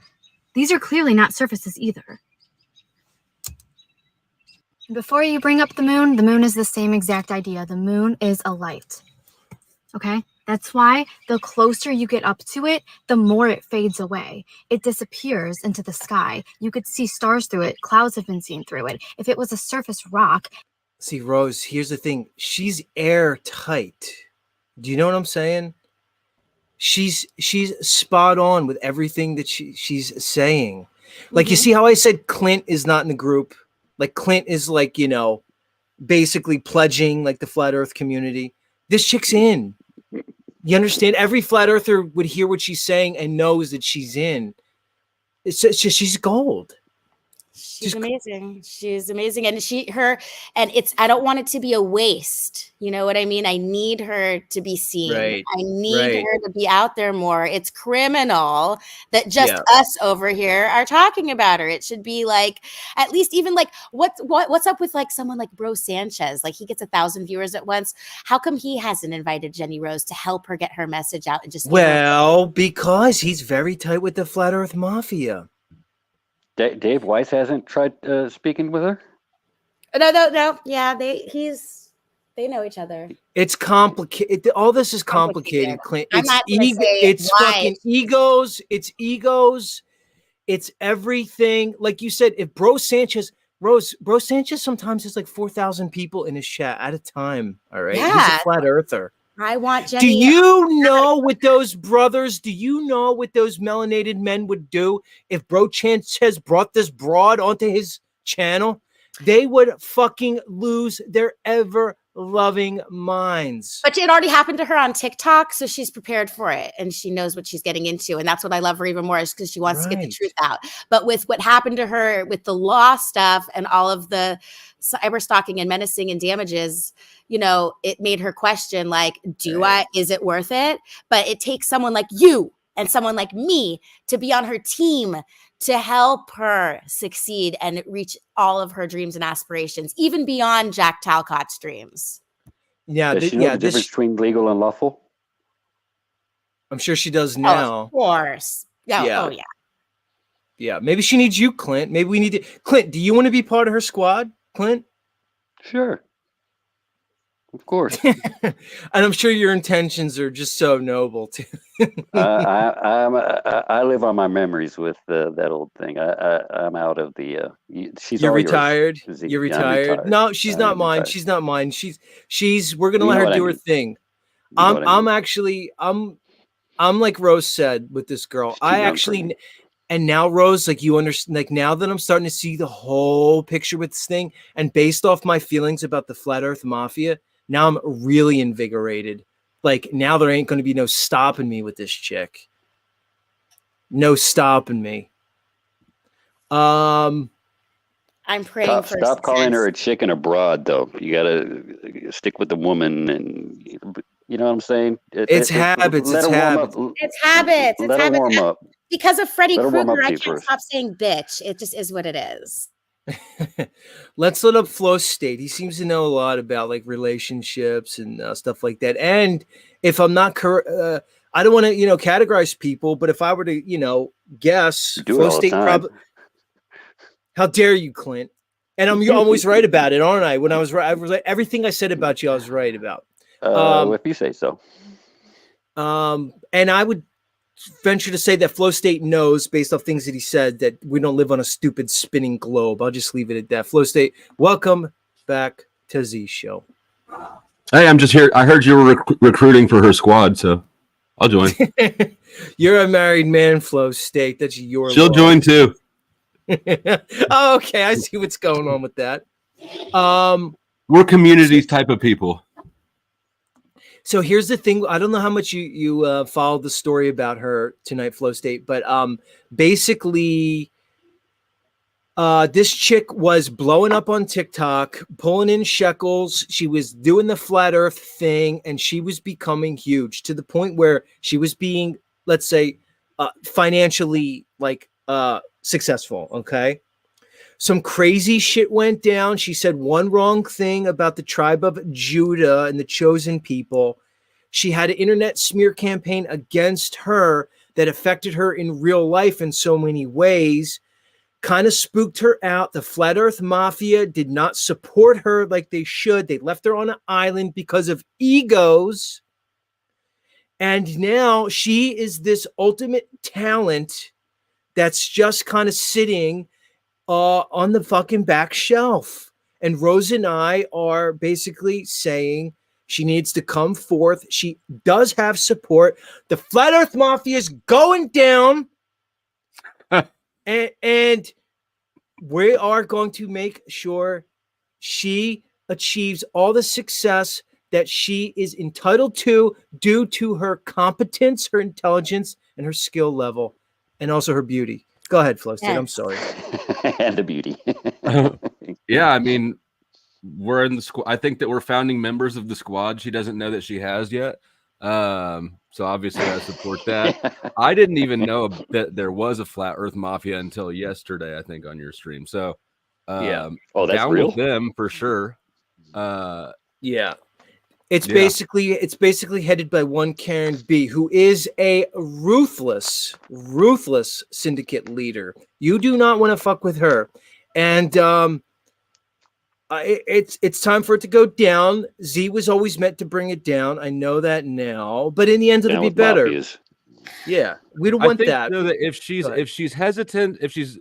These are clearly not surfaces either. And before you bring up the moon is the same exact idea. The moon is a light. Okay? That's why the closer you get up to it, the more it fades away. It disappears into the sky. You could see stars through it. Clouds have been seen through it. If it was a surface rock. See, Rose, here's the thing. She's airtight. Do you know what I'm saying? She's spot on with everything that she's saying. Like, you see how I said Clint is not in the group? Like, Clint is like, you know, basically pledging like the flat earth community. This chick's in. You understand? Every flat earther would hear what she's saying and knows that she's in. It's just, she's gold. She's amazing. She's amazing. And I don't want it to be a waste. You know what I mean? I need her to be seen. Right. I need her to be out there more. It's criminal that just us over here are talking about her. It should be like, at least even like, what's up with like someone like Bro Sanchez? Like, he gets 1,000 viewers at once. How come he hasn't invited Jenny Rose to help her get her message out and just because he's very tight with the flat earth mafia. Dave Weiss hasn't tried speaking with her? No. Yeah, they know each other. It's complicated. All this is complicated, Clint. I'm not gonna say it's why. fucking egos. It's egos. It's everything. Like you said, if Bro Sanchez sometimes has like 4,000 people in his chat at a time. All right. Yeah. He's a flat earther. I want Jenny. Do you know what those brothers, do you know what those melanated men would do if Bro Sanchez brought this broad onto his channel? They would fucking lose their ever-loving minds. But it already happened to her on TikTok, so she's prepared for it, and she knows what she's getting into, and that's what I love her even more, is because she wants to get the truth out. But with what happened to her with the law stuff and all of the cyber stalking and menacing and damages, you know, it made her question, like, is it worth it? But it takes someone like you and someone like me to be on her team to help her succeed and reach all of her dreams and aspirations, even beyond Jack Talcott's dreams. Yeah, Does she know the difference between legal and lawful? I'm sure she does now. Of course. Yeah. Oh, yeah. Yeah, maybe she needs you, Clint. Maybe we need to. Clint, do you want to be part of her squad, Clint? Sure. Of course. And I'm sure your intentions are just so noble too. I live on my memories with that old thing. I'm out of the. She's You're all retired. yours. Z. You're Yeah, I'm retired. No, she's not I'm mine. retired. She's not mine. She's. We're gonna You let know her what I do her mean. thing. You know what I mean. I'm like Rose said with this girl. She's too I young for actually, me. and now Rose, like you understand, like now that I'm starting to see the whole picture with this thing, and based off my feelings about the Flat Earth Mafia, now I'm really invigorated. Like now there ain't going to be no stopping me with this chick. No stopping me. I'm praying for Stop calling her a success. chick and a broad, though. You gotta stick with the woman, and you know what I'm saying. It's habits. Let It's her warm habits. up. It's habits. It's Let her habits. warm up. Because of Freddy Let her warm up Krueger, I to you can't first. stop saying bitch. It just is what it is. Let's let up Flow State. He seems to know a lot about like relationships and stuff like that. And if I'm not correct, I don't want to categorize people, but if I were to guess, You do it Flow all the State time. probably. How dare you, Clint? And I'm always right about it, aren't I? When I was right, everything I said about you, I was right about. If you say so. And I would venture to say that Flow State knows, based off things that he said, that we don't live on a stupid spinning globe. I'll just leave it at that. Flow State, welcome back to Z Show. Hey, I'm just here. I heard you were recruiting for her squad, so I'll join. You're a married man, Flow State. That's your. She'll join too. Oh, okay. I see what's going on with that. We're communities type of people. So here's the thing. I don't know how much you followed the story about her tonight, Flow State, but basically, this chick was blowing up on TikTok, pulling in shekels. She was doing the flat Earth thing, and she was becoming huge to the point where she was being, let's say, financially successful. Okay. Some crazy shit went down. She said one wrong thing about the tribe of Judah and the chosen people. She had an internet smear campaign against her that affected her in real life in so many ways. Kind of spooked her out. The Flat Earth Mafia did not support her like they should. They left her on an island because of egos. And now she is this ultimate talent that's just kind of sitting on the fucking back shelf. And Rose and I are basically saying she needs to come forth. She does have support. The Flat Earth Mafia is going down. and we are going to make sure she achieves all the success that she is entitled to due to her competence, her intelligence, and her skill level, and also her beauty. Go ahead, Flo State. I'm sorry. And the beauty. Yeah, I mean, we're in the squad. I think that we're founding members of the squad. She doesn't know that she has yet. So obviously I support that. I didn't even know that there was a Flat Earth Mafia until yesterday, I think, on your stream. So yeah. Oh, that's down real? with them for sure. Yeah. It's basically headed by one Karen B, who is a ruthless syndicate leader. You do not want to fuck with her. And it's time for it to go down. Z was always meant to bring it down. I know that now, but in the end it'll be better. Mafias. Yeah, we don't want think, that. Though, that if she's hesitant, if she's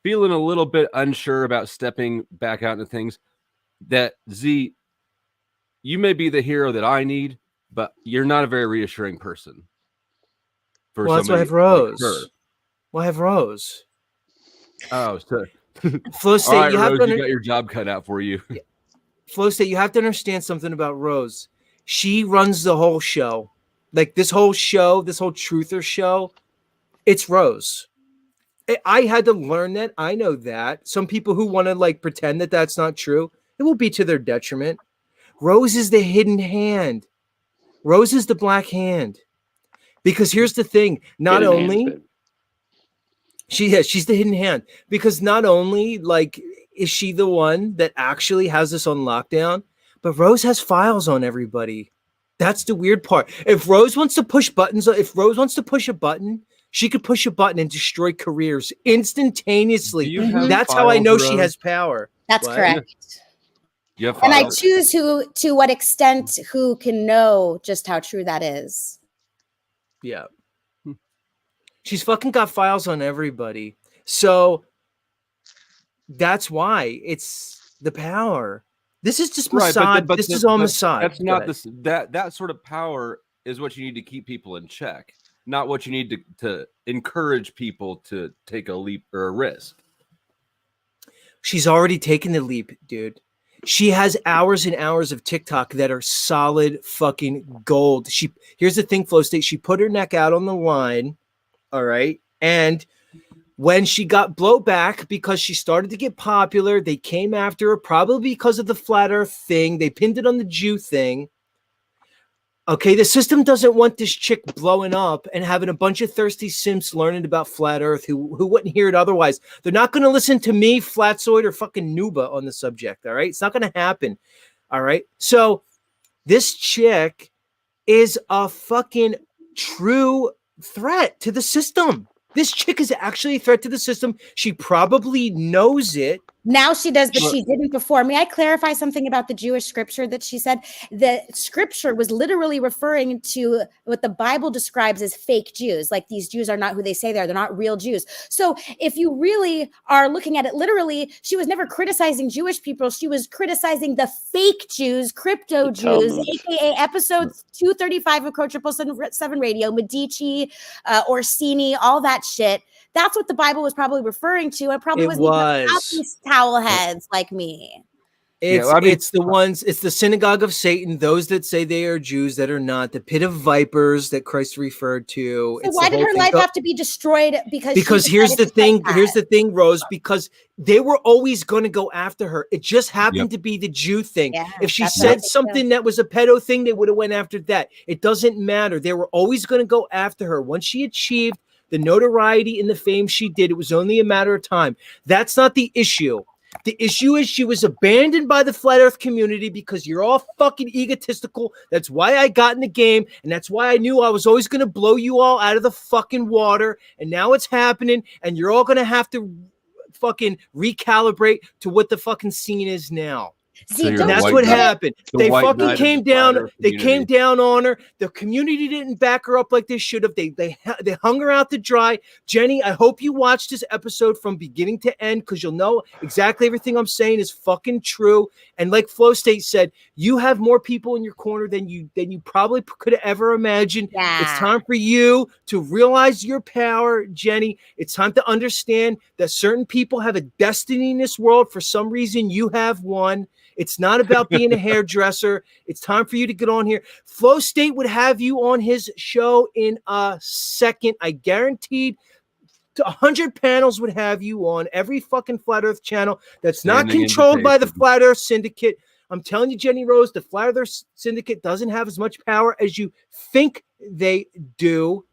feeling a little bit unsure about stepping back out into things, that Z, you may be the hero that I need, but you're not a very reassuring person. Well, that's why I have Rose. Well, I have Rose. Oh, so Flow State, right, you have Rose, you got your job cut out for you. Flow State, you have to understand something about Rose. She runs the whole show. Like this whole show, this whole Truther show, it's Rose. I had to learn that. I know that. Some people who want to pretend that that's not true, it will be to their detriment. Rose is the hidden hand. Rose is the black hand. Because here's the thing, not only she's the hidden hand, because not only is she the one that actually has this on lockdown, but Rose has files on everybody. That's the weird part. If Rose wants to push buttons, if Rose wants to push a button, she could push a button and destroy careers instantaneously. That's how I know she has power. That's correct. You have And I files? choose to what extent who can know just how true that is. Yeah. She's fucking got files on everybody. So that's why it's the power. This is just Right, massage. This is all massage. That's Go not ahead. this. That sort of power is what you need to keep people in check, not what you need to encourage people to take a leap or a risk. She's already taken the leap, dude. She has hours and hours of TikTok that are solid fucking gold. Here's the thing, Flow State. She put her neck out on the line. All right. And when she got blowback because she started to get popular, they came after her probably because of the flat earth thing. They pinned it on the Jew thing. Okay, the system doesn't want this chick blowing up and having a bunch of thirsty simps learning about flat earth who wouldn't hear it otherwise. They're not going to listen to me, Flatzoid, or fucking Nuba on the subject, all right? It's not going to happen, all right? So this chick is a fucking true threat to the system. This chick is actually a threat to the system. She probably knows it. Now she does, but she didn't before. May I clarify something about the Jewish scripture that she said? The scripture was literally referring to what the Bible describes as fake Jews. Like, these Jews are not who they say they are. They're not real Jews. So if you really are looking at it literally, she was never criticizing Jewish people. She was criticizing the fake Jews, crypto Jews, aka episode 235 of Code 777 Radio, Medici, Orsini, all that shit. That's what the Bible was probably referring to. It probably wasn't even about these towel heads like me. It's the ones, it's the synagogue of Satan, those that say they are Jews that are not, the pit of vipers that Christ referred to. So why did her life have to be destroyed? Because here's the thing, Rose, because they were always going to go after her. It just happened to be the Jew thing. Yeah, if she said something that was a pedo thing, they would have went after that. It doesn't matter. They were always going to go after her. Once she achieved the notoriety and the fame she did, it was only a matter of time. That's not the issue. The issue is she was abandoned by the flat earth community because you're all fucking egotistical. That's why I got in the game, and that's why I knew I was always going to blow you all out of the fucking water, and now it's happening, and you're all going to have to fucking recalibrate to what the fucking scene is now. See, and that's what happened. They fucking came down. They came down on her. The community didn't back her up like they should have. They hung her out to dry. Jenny, I hope you watched this episode from beginning to end, because you'll know exactly everything I'm saying is fucking true. And like Flow State said, you have more people in your corner than you probably could have ever imagined. Yeah. It's time for you to realize your power, Jenny. It's time to understand that certain people have a destiny in this world. For some reason, you have one. It's not about being a hairdresser. It's time for you to get on here. Flow State would have you on his show in a second. I guaranteed 100 panels would have you on every fucking Flat Earth channel that's not controlled by the Flat Earth Syndicate. I'm telling you, Jenny Rose, the Flat Earth Syndicate doesn't have as much power as you think they do.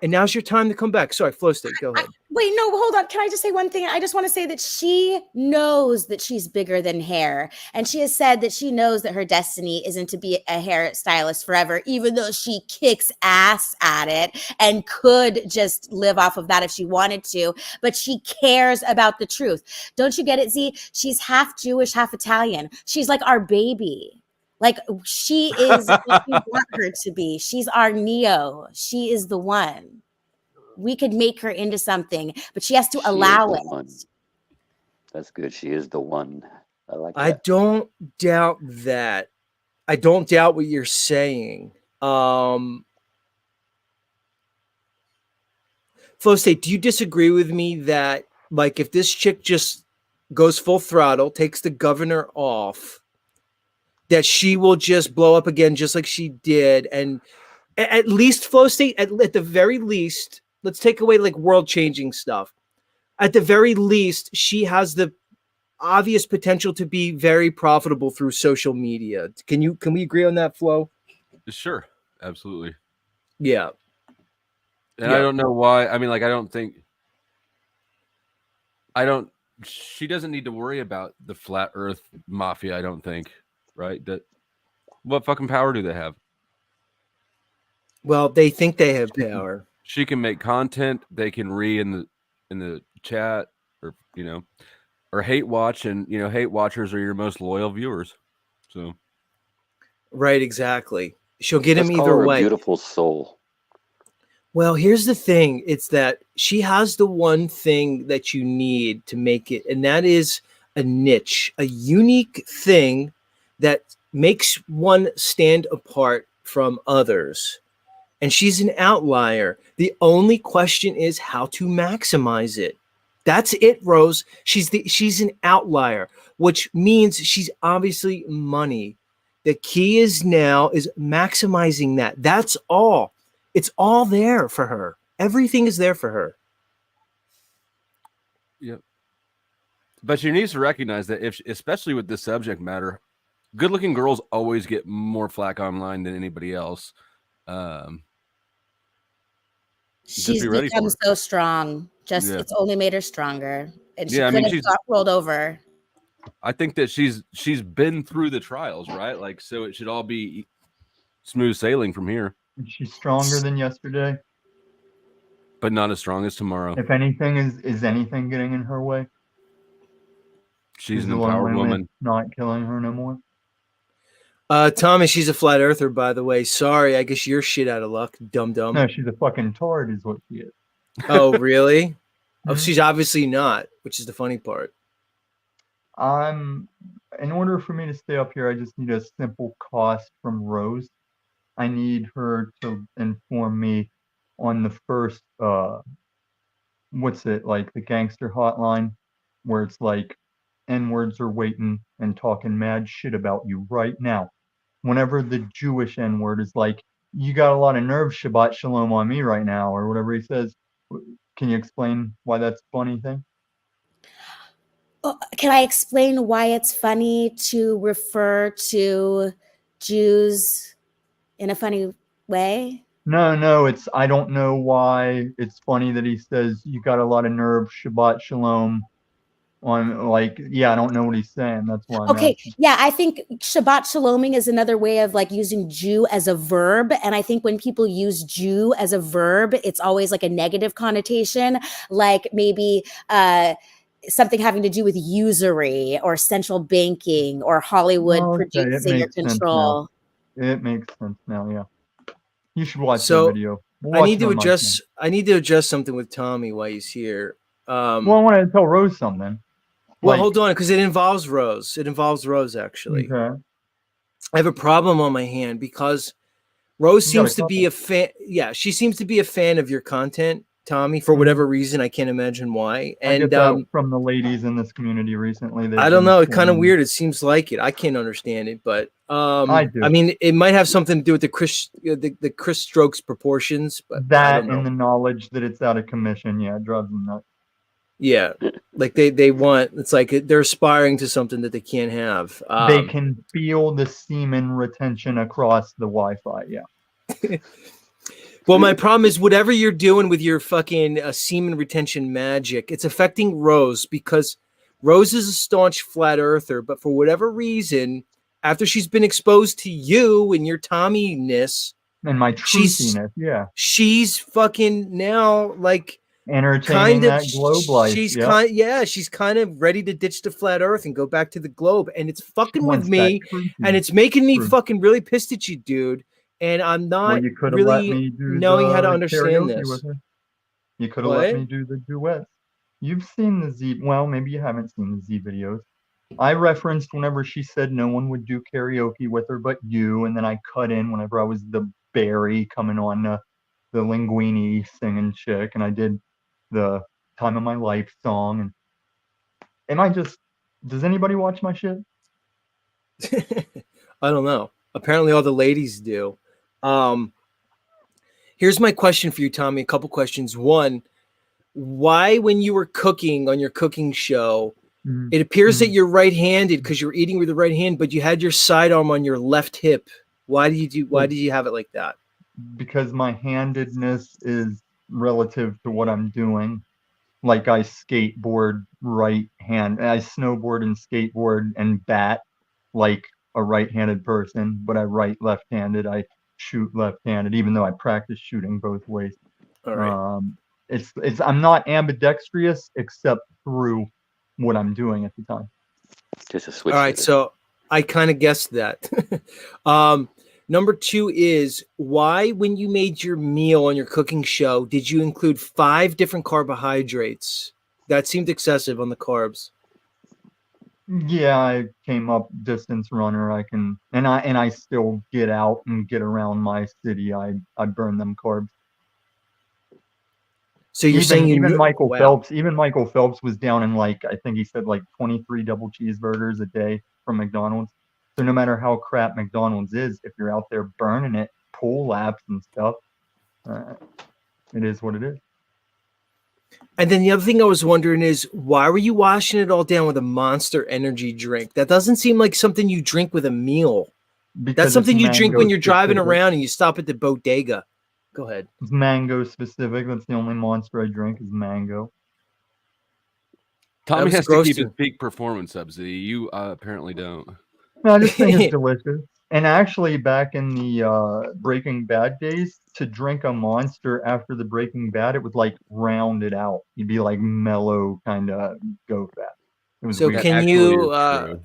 And now's your time to come back. Sorry, Flow State, go ahead. Wait, no, hold on. Can I just say one thing? I just want to say that she knows that she's bigger than hair. And she has said that she knows that her destiny isn't to be a hairstylist forever, even though she kicks ass at it and could just live off of that if she wanted to. But she cares about the truth. Don't you get it, Z? She's half Jewish, half Italian. She's like our baby. Like, she is what we want her to be. She's our Neo. She is the one. We could make her into something, but she has to allow it. One. That's good. She is the one. I like that. I don't doubt that. I don't doubt what you're saying. Flow State, do you disagree with me that, like, if this chick just goes full throttle, takes the governor off, that she will just blow up again, just like she did? And at least, Flow State, at the very least, let's take away like world-changing stuff. At the very least, she has the obvious potential to be very profitable through social media. Can we agree on that, Flo? Sure, absolutely. Yeah. And I don't know why. I mean, like, she doesn't need to worry about the Flat Earth Mafia, I don't think. Right? What fucking power do they have? Well, they think they have power. She can make content. They can read in the chat, or or hate watch, and hate watchers are your most loyal viewers. So Right, exactly. She'll get Let's him call either her a way. beautiful soul. Well, here's the thing. It's that she has the one thing that you need to make it, and that is a niche, a unique thing that makes one stand apart from others. And she's an outlier. The only question is how to maximize it. That's it, Rose. She's an outlier, which means she's obviously money. The key is now is maximizing that. That's all. It's all there for her. Everything is there for her. Yep. But she needs to recognize that especially with this subject matter, good-looking girls always get more flack online than anybody else. She's be ready become for it. so strong. Yeah. It's only made her stronger. And she Yeah, I could mean, have she's- got rolled over. I think that she's been through the trials, right? Like, so it should all be smooth sailing from here, She's stronger than yesterday. but not as strong as tomorrow. If anything, is anything getting in her way? She's an the one empowered way with woman. not killing her no more. Tommy, she's a flat earther, by the way. Sorry, I guess you're shit out of luck, dum dum. No, she's a fucking tard, is what she is. Oh, really? Oh, Mhm. she's obviously not, which is the funny part. In order for me to stay up here, I just need a simple cost from Rose. I need her to inform me on the first, what's it, like the gangster hotline, where it's like, N-words are waiting and talking mad shit about you right now. Whenever the Jewish N-word is like, you got a lot of nerve, Shabbat Shalom on me right now, or whatever he says. Can you explain why that's a funny thing? Can I explain why it's funny to refer to Jews in a funny way? No, I don't know why it's funny that he says you got a lot of nerve, Shabbat Shalom on, like, yeah, I don't know what he's saying. That's why I'm Okay, asking. yeah, I think Shabbat Shaloming is another way of like using Jew as a verb. And I think when people use Jew as a verb, it's always like a negative connotation, like maybe something having to do with usury or central banking or Hollywood Okay, it producing or makes sense control. It makes sense now, yeah. You should watch So, that video. We'll I watch need it to on my adjust. I need to adjust something with Tommy while he's here. channel. Well, I wanted to tell Rose something. Well, Like, hold on, because it involves Rose. It involves Rose, actually. okay. I have a problem on my hand because Rose You got a seems to be a fan. Yeah, she seems to be a fan of your content, Tommy, for whatever reason. I can't imagine why. I get And that from the ladies in this community recently. They've I don't been know. It's kind of saying- weird. It seems like it. I can't understand it, but I do. I mean, it might have something to do with the Chris Strokes proportions, but I That don't know. and the knowledge that it's out of commission, yeah, it drives them nuts. Yeah, like they want. It's like they're aspiring to something that they can't have. They can feel the semen retention across the Wi-Fi, yeah. Well, my problem is whatever you're doing with your fucking semen retention magic, it's affecting Rose because Rose is a staunch flat earther, but for whatever reason, after she's been exposed to you and your Tommy-ness, And my She's- truthiness, yeah. she's fucking now like Entertaining that globe life. she's kind of ready to ditch the flat earth and go back to the globe, and it's fucking with Wants me, that truthy. and it's making me Truth. fucking really pissed at you, dude. And I'm Well, not you could have let really me do knowing how to the understand karaoke this. with her. You could have let What? me do the duets. You've seen the Z, well, maybe you haven't seen the Z videos. I referenced whenever she said no one would do karaoke with her but you, and then I cut in whenever I was the Barry coming on the Linguini singing chick, and I did the Time of My Life song. And am I just, does anybody watch my shit? I don't know. Apparently, all the ladies do. Here's my question for you, Tommy. A couple questions. One, why, when you were cooking on your cooking show, Mhm. it appears that you're right-handed because you're eating with the right hand, but you had your sidearm on your left hip. Why did you have it like that? Because my handedness is relative to what I'm doing. Like I skateboard right hand, I snowboard and skateboard and bat like a right-handed person, but I write left-handed. I shoot left-handed, even though I practice shooting both ways. All right. It's I'm not ambidextrous except through what I'm doing at the time. Just a switch. All right, hitter. so I kind of guessed that. Number 2 is why, when you made your meal on your cooking show, did you include 5 different carbohydrates? That seemed excessive on the carbs. Yeah, I came up distance runner. I can, and I still get out and get around my city. I burn them carbs. So you're saying Even Michael wow. Phelps, even Michael Phelps was down in like, I think he said like 23 double cheeseburgers a day from McDonald's. So no matter how crap McDonald's is, if you're out there burning it, pull laps and stuff, it is what it is. And then the other thing I was wondering is why were you washing it all down with a Monster Energy drink? That doesn't seem like something you drink with a meal. Because That's something it's you drink when mango you're driving specific. around and you stop at the bodega. Go ahead. It's mango specific. That's the only Monster I drink is mango. Tommy was has to gross keep to- his peak performance up, Z. You apparently don't. No, I just think it's delicious. And actually, back in the Breaking Bad days, to drink a Monster after the Breaking Bad, it would like round it out. You'd be like mellow, kind of go fat. It was So weird. That can actually you is true.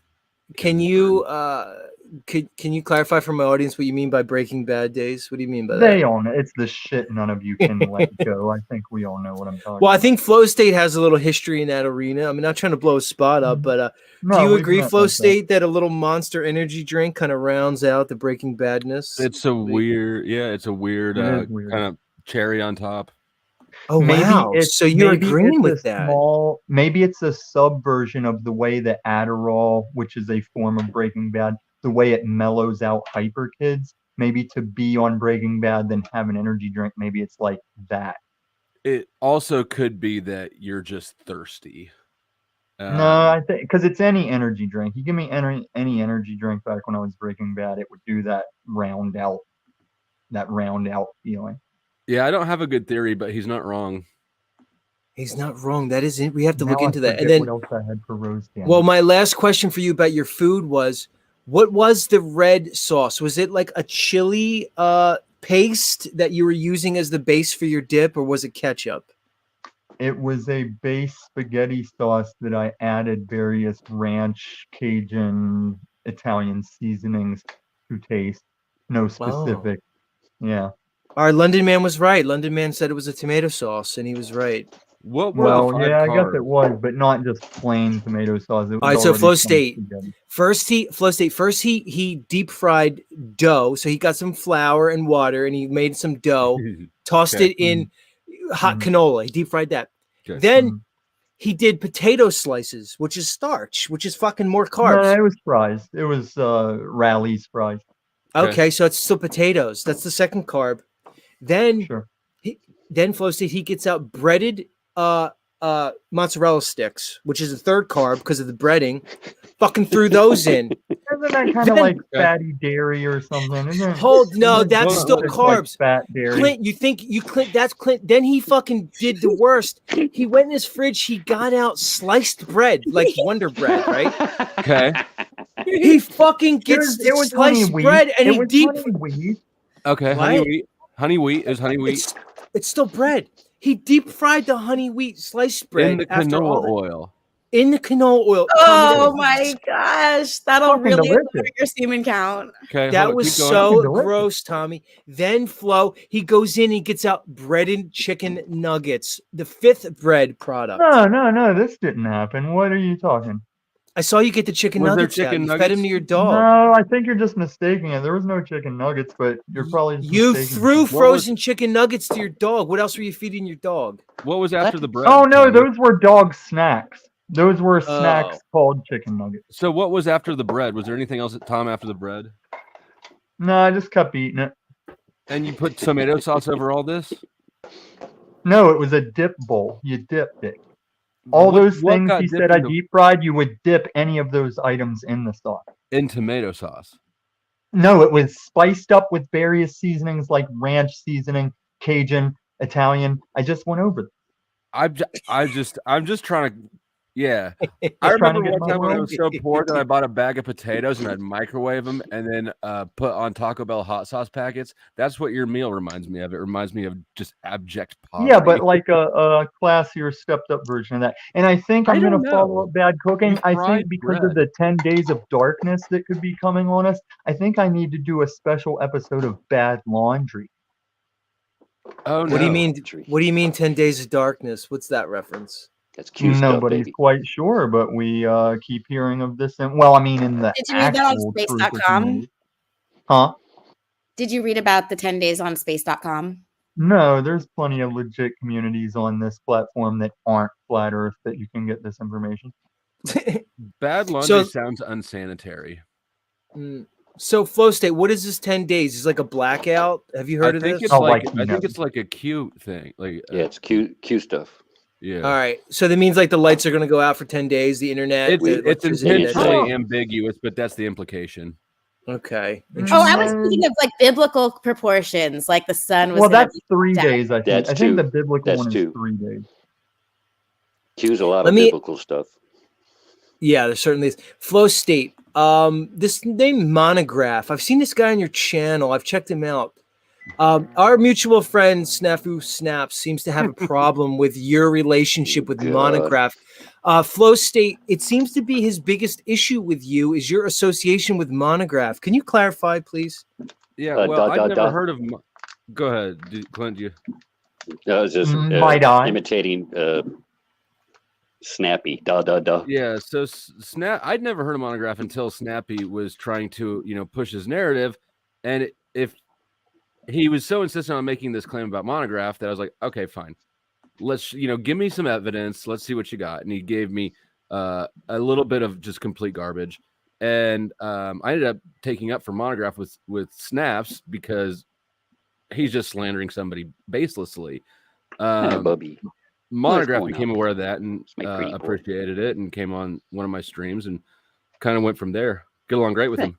can you clarify for my audience what you mean by Breaking Bad days? What do you mean by They that? all know. It's the shit none of you can let go. I think we all know what I'm talking Well, I about. think Flow State has a little history in that arena. I'm not trying to blow a spot up, but No, do you we've agree, met Flow like that. State, that a little Monster Energy drink kind of rounds out the Breaking Badness? It's a weird, it's a weird, It is weird. kind of cherry on top. Oh Maybe wow! it's- So you're maybe agreeing it's with a that? Maybe it's a subversion of the way that Adderall, which is a form of Breaking Bad, the way it mellows out hyper kids. Maybe to be on Breaking Bad, then have an energy drink. Maybe it's like that. It also could be that you're just thirsty. No, I think because it's any energy drink. You give me any energy drink back when I was Breaking Bad, it would do that round out feeling. Yeah, I don't have a good theory, but he's not wrong. He's not wrong. That is it. We have to look Now I into that. And forget then, what else I had for Rose Dan. well, my last question for you about your food was, what was the red sauce? Was it like a chili paste that you were using as the base for your dip, or was it ketchup? It was a base spaghetti sauce that I added various ranch, Cajun, Italian seasonings to taste. No specific. Yeah. Our London man was right. London man said it was a tomato sauce, and he was right. What were the Well, 5 yeah, I guess carbs? it was, but not just plain tomato sauce. It was All right, so already Flow some State. spaghetti. First he deep fried dough. So he got some flour and water, and he made some dough, tossed Okay. it in hot Mhm. canola. He deep fried that. Okay. Then Mhm. he did potato slices, which is starch, which is fucking more No, carbs. it was fries. It was Rally's fries. Okay, so it's still potatoes. That's the second carb. Then Sure. Flow State, he gets out breaded mozzarella sticks, which is the third carb because of the breading. Fucking threw those in. Isn't that kind of Then- like fatty dairy or something? Isn't Hold, no, isn't it that's just still like carbs. fat dairy. Clint, you think you Clint? That's Clint. Then he fucking did the worst. He went in his fridge. He got out sliced bread, like Wonder Bread, right? Okay. He fucking gets It was sliced honey wheat. bread and It he was deep. honey wheat. Okay. Honey What? wheat. Honey wheat is honey wheat It's still bread. He deep fried the honey wheat sliced bread in the after all canola that- oil. in the canola oil. Oh my gosh, that'll Fucking really delicious. lower your semen count. Okay. That hold on, was keep going. so Fucking delicious. gross, Tommy. Then Flo, he goes in, he gets out breaded chicken nuggets, the 5th bread product. No, this didn't happen. What are you talking? I saw you get the chicken Was there nuggets. out. chicken You fed nuggets? him to your dog. No, I think you're just mistaking it. There was no chicken nuggets, but you're probably just You mistaking threw it. was- frozen chicken nuggets to your dog. What else were you feeding your dog? What was after the bread? Oh no, Tommy? those were dog snacks. Those were Oh. snacks called chicken nuggets. So what was after the bread? Was there anything else, Tom, after the bread? No, I just kept eating it. And you put tomato sauce over all this? No, it was a dip bowl. You dipped it. All What- those what things got he dipped said I into- deep fried, you would dip any of those items in the sauce. in tomato sauce. No, it was spiced up with various seasonings like ranch seasoning, Cajun, Italian. I just went over them. I'm just trying to Yeah. I Just trying to remember get one my time when I world. was so poor that I bought a bag of potatoes and I'd microwave them and then put on Taco Bell hot sauce packets. That's what your meal reminds me of. It reminds me of just abject poverty. Yeah, but like a classier, stepped up version of that. And I think I I'm don't gonna follow know. up bad cooking. You I fried think because of bread. the 10 days of darkness that could be coming on us, I think I need to do a special episode of Bad Laundry. Oh What do you no. mean? What do you mean? 10 Days of Darkness? What's that reference? That's Q stuff, Nobody's baby. quite sure, but we keep hearing of this. And well, I mean, in the Did you read that on actual truth space.com? community. Huh? Did you read about the 10 days on space.com? No, there's plenty of legit communities on this platform that aren't flat Earth that you can get this information. Bad laundry sounds unsanitary. So Flow State, what is this 10 days? Is like a blackout? Have you heard of this? I think it's like a cute thing. Like Yeah, it's Q stuff. Yeah. All right. So that means like the lights are going to go out for 10 days, the internet. It's the electricity, intentionally ambiguous, but that's the implication. Okay. Oh, I was thinking of like biblical proportions, like the sun was. Well, gonna that's be 3 down. days, I think. That's I think two. the biblical That's one is two. 3 days. Q's a lot Let of me- biblical stuff. Yeah, there certainly is. Flow State. This name Monograph. I've seen this guy on your channel. I've checked him out. Our mutual friend Snafu Snaps seems to have a problem with your relationship with Monograph. Flow State, it seems to be his biggest issue with you is your association with Monograph. Can you clarify, please? Yeah, well, I've never heard of. Go ahead, Clint. You. I was just Might I? imitating Snappy. Yeah, so I'd never heard of Monograph until Snappy was trying to, push his narrative, and if he was so insistent on making this claim about Monograph that I was like, okay, fine, let's give me some evidence, let's see what you got, and he gave me a little bit of just complete garbage, and I ended up taking up for Monograph with Snaps because he's just slandering somebody baselessly. Bubby. Monograph became aware of that and appreciated it and came on one of my streams and kind of went from there. Get along great with him.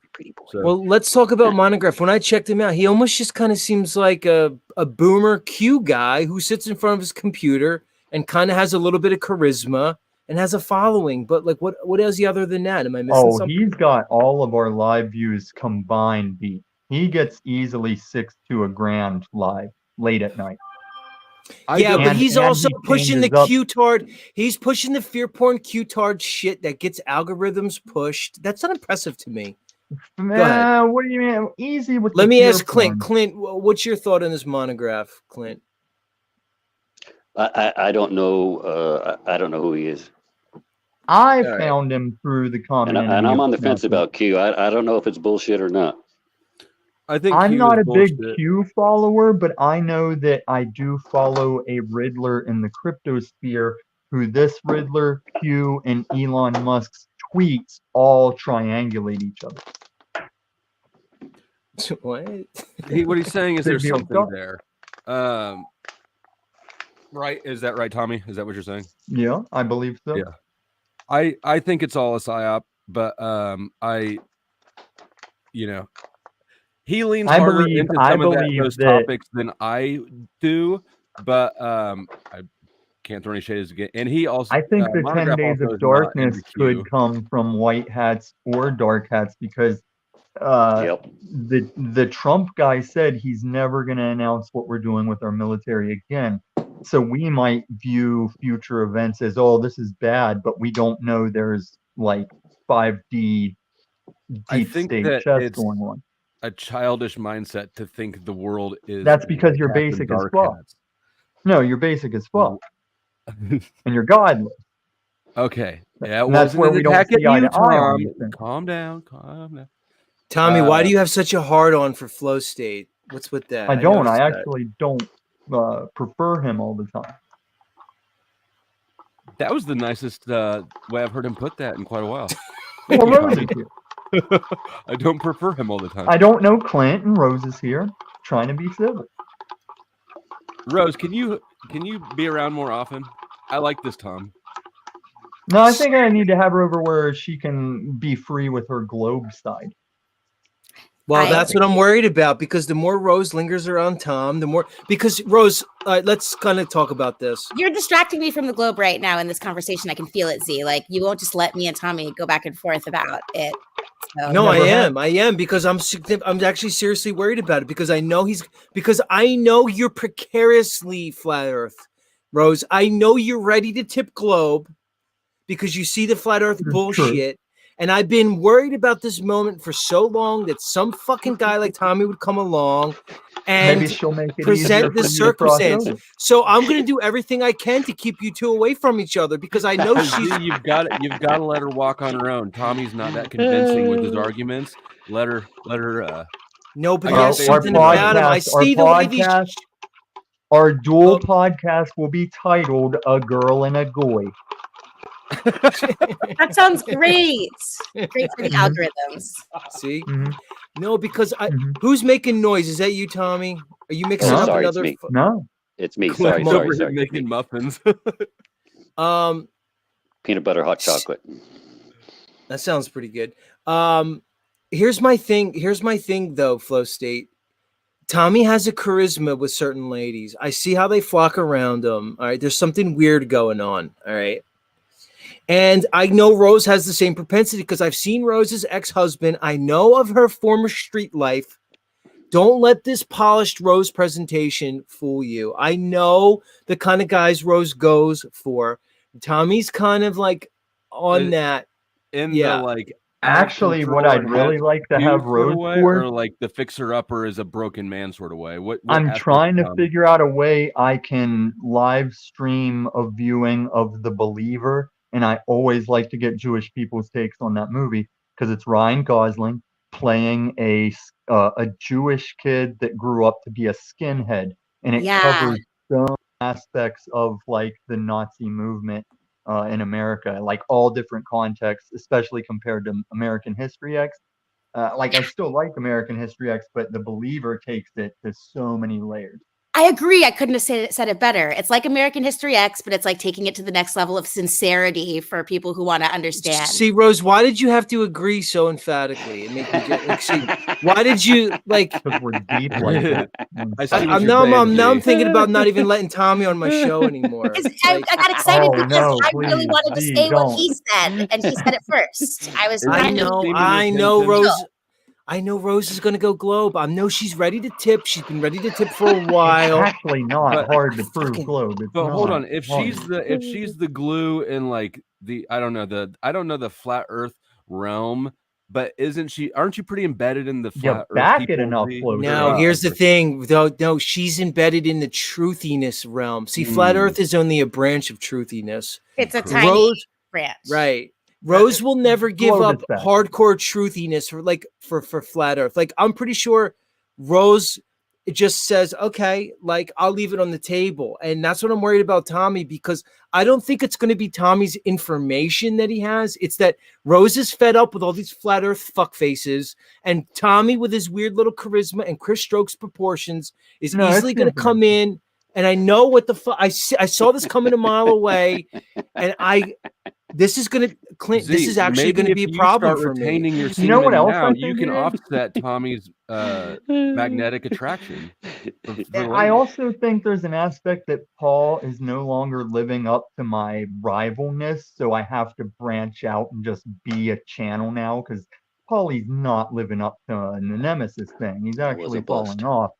So, Well, let's talk about Monograph. When I checked him out, he almost just kind of seems like a boomer Q guy who sits in front of his computer and kind of has a little bit of charisma and has a following. But like, what is he other than that? Am I missing something? He's got all of our live views combined beat. He gets easily 6 to a grand live late at night. But he's also pushing the changes up. Q-tard. He's pushing the fear porn Q-tard shit that gets algorithms pushed. That's not impressive to me. Go ahead. What do you mean? Easy with. Let the me fear ask Clint. porn. Clint, what's your thought on this Monograph, Clint? I don't know. I don't know who he is. I All right. found him through the And, comment. and I'm on the fence about Q. I don't know if it's bullshit or not. I think I'm Q not is a big bullshit. Q follower, but I know that I do follow a Riddler in the cryptosphere who this Riddler, Q, and Elon Musk's tweets all triangulate each other. What? What he's saying is Big there's deal. something there. Right? Is that right, Tommy? Is that what you're saying? Yeah, I believe so. Yeah. I think it's all a psyop, but he leans I harder believe- into I some of believe those that- topics than I do, but I can't throw any shades again. And he also I think the 10 Monograph days also of is not darkness into Q. could come from white hats or dark hats because the Trump guy said he's never going to announce what we're doing with our military again. So we might view future events as, oh, this is bad, but we don't know there's like 5D I deep think state that chess it's going on. a childish mindset to think the world is. That's because you're attacked with basic as dark fuck. hats. No, you're basic as fuck. And you're godless. Okay. Yeah, And that's wasn't where an we don't attack at see eye you, to eye on Tom. these things. Calm down. Calm down. Tommy, why do you have such a hard on for Flow State? What's with that? I don't. I noticed that. actually don't prefer him all the time. That was the nicest way I've heard him put that in quite a while. Well, Rose is here. I don't prefer him all the time. I don't know Clint, and Rose is here trying to be civil. Rose, can you be around more often? I like this, Tom. No, I think I need to have her over where she can be free with her globe side. Well, I that's agree. what I'm worried about, because the more Rose lingers around Tom, the more, because Rose, let's kind of talk about this. You're distracting me from the globe right now in this conversation. I can feel it, Z. Like, you won't just let me and Tommy go back and forth about it. So. No, I Never am, because I'm actually seriously worried about it, because I know you're precariously flat Earth, Rose. I know you're ready to tip globe because you see the flat Earth True. bullshit. And I've been worried about this moment for so long that some fucking guy like Tommy would come along Maybe and she'll make it easier present for the you to cross circumstance. over. So I'm going to do everything I can to keep you two away from each other, because I know she's. Z, you've got to let her walk on her own. Tommy's not that convincing with his arguments. Let her. No, but I there's guess something our about him. I see the way these. Our dual Well- podcast will be titled "A Girl and a Goy." That sounds great. Great for the algorithms. See, Mhm. no, because Mhm. who's making noise? Is that you, Tommy? Are you mixing No. up Sorry, it's another? me. No, It's me. Clip Sorry, over sorry, Over sorry. making muffins. Peanut butter hot chocolate. That sounds pretty good. Here's my thing though, Flow State. Tommy has a charisma with certain ladies. I see how they flock around him. All right. There's something weird going on. All right. And I know Rose has the same propensity because I've seen Rose's ex-husband. I know of her former street life. Don't let this polished Rose presentation fool you. I know the kind of guys Rose goes for. Tommy's kind of like on that. In Yeah. the like. actually, what out of I'd really control like to and have have sort Rose of way, for, or like the fixer upper is a broken man sort of way. What I'm aspect trying of to Tommy? figure out a way I can live stream a viewing of The Believer, and I always like to get Jewish people's takes on that movie because it's Ryan Gosling playing a Jewish kid that grew up to be a skinhead, and it Yeah. covers some aspects of like the Nazi movement in America, like all different contexts, especially compared to American History X. Like I still like American History X, but The Believer takes it to so many layers. I agree. I couldn't have said it better. It's like American History X, but it's like taking it to the next level of sincerity for people who want to understand. See, Rose, why did you have to agree so emphatically? It made me get like. See, why did you like? Because we're deep like that. I see what I'm you're now. saying, Now I'm G. thinking about not even letting Tommy on my show anymore. I Like, got excited Oh, because no, I really please, wanted to Z, say what don't. he said, and he said it first. I was Is I trying he to. know, seeming I know, attention? Rose. I know Rose is gonna go globe. I know she's ready to tip. She's been ready to tip for a It's while. actually not But- hard to prove Fucking- globe. It's But hold not on, if hard. she's the glue in like the I don't know the flat Earth realm, but aren't you pretty embedded in the You flat Earth back it people, enough, Z? Flo, No, Yeah. here's the thing. Though, no, she's embedded in the truthiness realm. See, flat Earth is only a branch of truthiness. It's a Rose- tiny Rose, branch. right? Rose will never give Globe up is back. hardcore truthiness for flat Earth. Like I'm pretty sure Rose it just says, okay, like I'll leave it on the table. And that's what I'm worried about Tommy, because I don't think it's going to be Tommy's information that he has. It's that Rose is fed up with all these flat Earth fuck faces, and Tommy with his weird little charisma and Chris Stokes proportions is No, it's easily going to different. come in. And I know what the fuck I saw this coming a mile away, and this is going to Clint. This Z, is actually maybe going to if be a you problem start for me. retaining your You know what semen else now, I you think can it is? offset Tommy's magnetic attraction. for I ladies. also think there's an aspect that Paul is no longer living up to my rivalness, so I have to branch out and just be a channel now because Paulie's not living up to the Nemesis thing. He's That was actually a bust. falling off.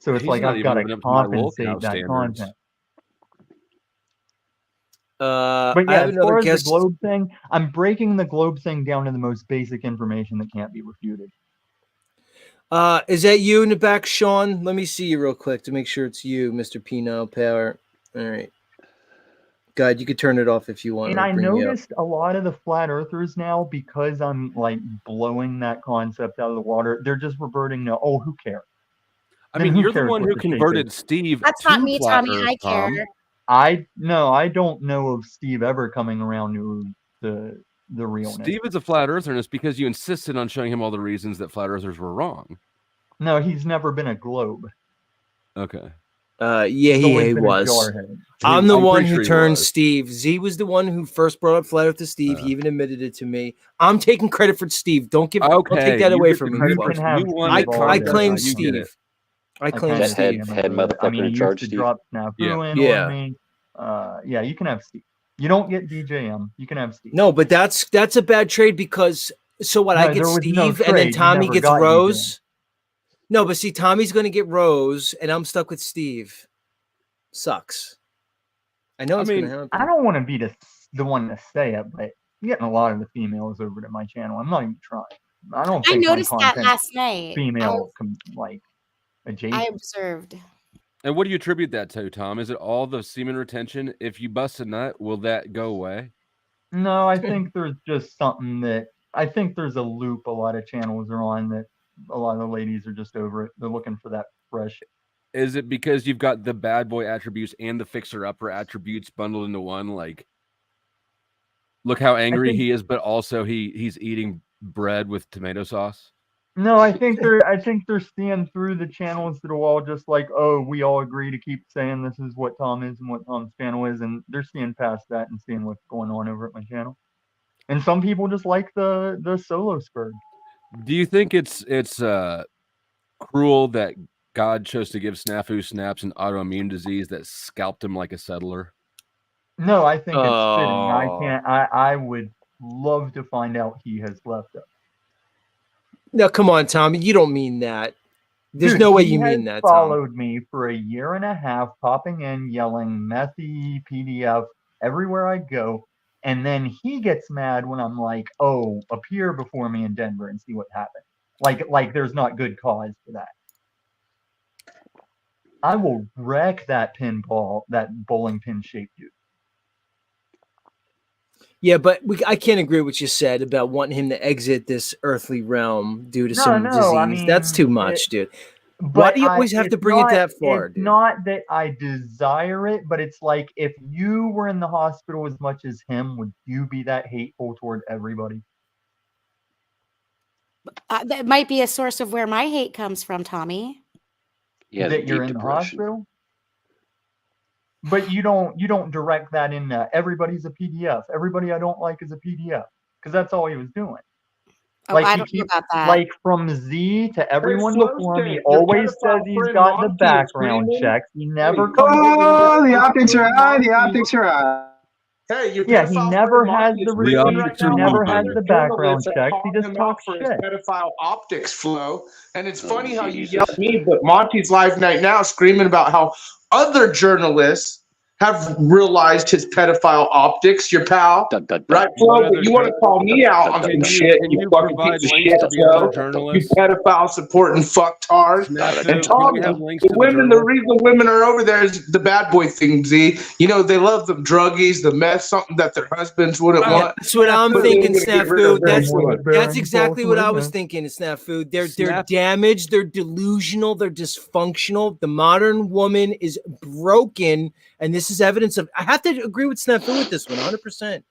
So it's He's like not I've even got to living up to my roll compensate cow that standards. content. I But yeah, have as another far as guest. the globe thing, I'm breaking the globe thing down to the most basic information that can't be refuted. Is that you in the back, Sean? Let me see you real quick to make sure it's you, Mr. Pino Power. All right. God, you could turn it off if you want. And I'll I bring you up. noticed a lot of the flat earthers now, because I'm like blowing that concept out of the water, they're just reverting to, oh, who cares? I Then mean, who you're the cares one what who the take converted is? Steve That's to not me, flat Tommy. Earth, I care. Tom. I don't know of Steve ever coming around to the realness. Steve is a flat earther, and it's because you insisted on showing him all the reasons that flat earthers were wrong. No, he's never been a globe. Okay. Yeah, He's always he been a was. jarhead. I'm the I'm one pretty who sure he turned was. Steve. Z was the one who first brought up Flat Earth to Steve. He even admitted it to me. I'm taking credit for Steve. Don't take that you away get from the me. credit You for can Flo. have you won Steve it. all I day. claim You get Steve. it. I I claim kinda That head- Steve. see him head as a- I mean, motherfucker in he used charge, to Steve. drop Snafu in Yeah. on me. Yeah, you can have Steve. You don't get DJM. You can have Steve. No, but that's a bad trade because so what? I No, get there was Steve no and then trade. You Tommy never gets got Rose. No, but see, Tommy's going to get Rose, and I'm stuck with Steve. Sucks. I know it's going to happen. I don't want to be the one to say it, but I'm getting a lot of the females over to my channel. I'm not even trying. I don't I think my noticed that content last night. female I adjacent. observed. And what do you attribute that to, Tom? Is it all the semen retention? If you bust a nut, will that go away? No, I think there's just something that I think there's a loop a lot of channels are on that a lot of the ladies are just over it. They're looking for that fresh. Is it because you've got the bad boy attributes and the fixer upper attributes bundled into one? Like, look how angry think- he is, but also he's eating bread with tomato sauce. No, I think they're seeing through the channels that are all just like, oh, we all agree to keep saying this is what Tom is and what Tom's channel is, and they're seeing past that and seeing what's going on over at my channel. And some people just like the solo spur. Do you think it's cruel that God chose to give Snafu Snaps an autoimmune disease that scalped him like a settler? No, I think it's fitting. Oh. I would love to find out he has left us. No, come on, Tommy. You don't mean that. There's Dude, no way he you has mean that, Tom. followed me for a year and a half, popping in, yelling methy PDF everywhere I go. And then he gets mad when I'm like, oh, appear before me in Denver and see what happens. Like there's not good cause for that. I will wreck that pinball, that bowling pin shaped dude. Yeah, but I can't agree with what you said about wanting him to exit this earthly realm due to some disease. I mean, That's too much, dude. But Why do you always have to it's bring it not- that far, It's dude? not that I desire it, but it's like if you were in the hospital as much as him, would you be that hateful toward everybody? That might be a source of where my hate comes from, Tommy. Yeah, That you're in the hospital? But you don't direct that in everybody's a PDF. Everybody I don't like is a PDF. Because that's all he was doing. Oh, Like, I he don't know keeps- about that. Like from Z to everyone Flo before me, State, your always pedophile says he's friend got the Monty is background screaming. checks. He never Hey, comes Oh, the optics are high. The optics are high. Hey, your Yeah, he pedophile never friend has Monty the is receipt. screaming The right optics now are he while never moving. has other the background journalists are checks. He calling just him talks out for his shit. pedophile optics, Flo. And it's Oh, funny how you Jesus. yell at me, but Monty's live right now screaming about how other journalists have realized his pedophile optics, your pal. Dun, dun, dun. Right, Flo? What But other you want to call me out on Can some you- shit, can you you fucking provide piece of links shit, to the other Flo. You journalists? pedophile supporting fucktard. Snafu, And can Tom, we have links the to the women, the journalists? reason women are over there is the bad boy thing, Z. You know, they love them druggies, the meth, something that their husbands wouldn't Yeah, want. that's what I'm But thinking, they're gonna get rid of Snafu. them. That's Bearing exactly false what I was witness. thinking, Snafu. They're Snap- damaged, they're delusional, they're dysfunctional. The modern woman is broken, and this is evidence of. I have to agree with Snafu with this one, 100%.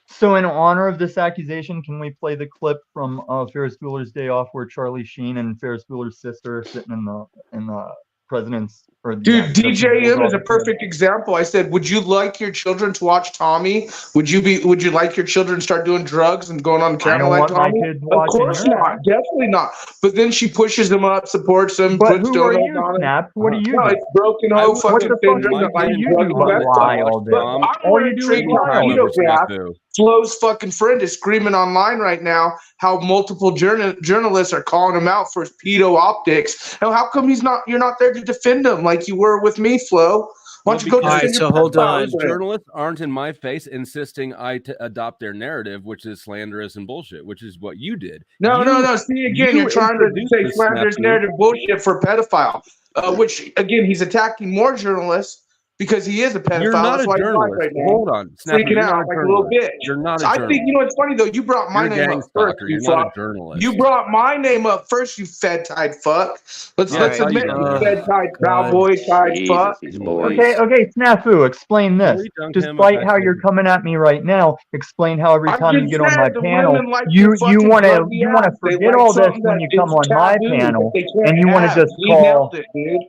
So in honor of this accusation, can we play the clip from Ferris Bueller's Day Off where Charlie Sheen and Ferris Bueller's sister are sitting in the president's or Dude, the DJM is a Bulldogs? perfect example. I said, would you like your children to watch Tommy? Would you like your children to start doing drugs and going on I camera don't like want my Tommy? kids Of watching course her. not. Definitely not. But then she pushes them up, supports them, But puts who are donuts you, on them. Snaps? What do you No, do? it's broken I home would- fucking What the fuck syndrome do that likes you drugs do and but meth. lie all day? But I'm All you wearing do is trade lie all day. pedograph. Flo's fucking friend is screaming online right now how multiple journalists are calling him out for his pedo optics. And how come you're not there to defend him like you were with me, Flo? Why don't you go Well, defend because- your so hold pedophile on. friend? Journalists aren't in my face insisting I adopt their narrative, which is slanderous and bullshit, which is what you did. No. You- See, again, you you're trying to introduced say this slanderous snafu. narrative bullshit for a pedophile, which, again, he's attacking more journalists because he is a pedophile. You're not That's a why he's live journalist. right now. Hold on. Snafu, Freaking you're out not like a a little journalist. bitch. You're not a So I journalist. think, you know, it's funny, though. You brought my You're a name gang up first, stalker. you You're not fuck. a journalist. You brought my name up first, you fed-tied fuck. Let's Yeah, admit you you did. fed-tied God. cowboy-tied Jesus, fuck. these boys. Okay, Snafu, explain this. Really dunk him Despite up how back you're there. coming at me right now, explain how every I'm time you just get on my saying the panel, women like you your fucking want to druggy ass. They forget like all this something when that you come is on my taboo, panel, that they can't and you want to have. just He call. nailed it, dude.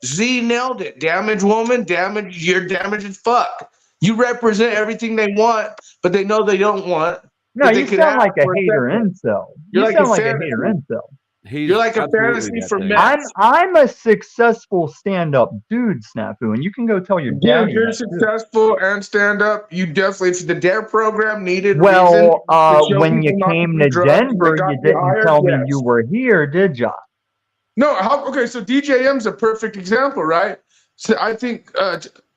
Z nailed it. Damaged woman, you're damaged as fuck. You represent everything they want, but they know they don't want. No, but they you can sound have like a for hater second. incel. You're You like sound a like a fantasy. hater incel. You're like a fantasy for men. I'm a successful stand-up dude, Snafu, and you can go tell your Dude, daddy. you're that, too. successful and stand up. You definitely, if the DARE program needed reason Well, to show when you people not came do to drugs, Denver, they got you didn't hired, tell me yes. you were here, did ya? No, okay, so DJM's a perfect example, right? So I think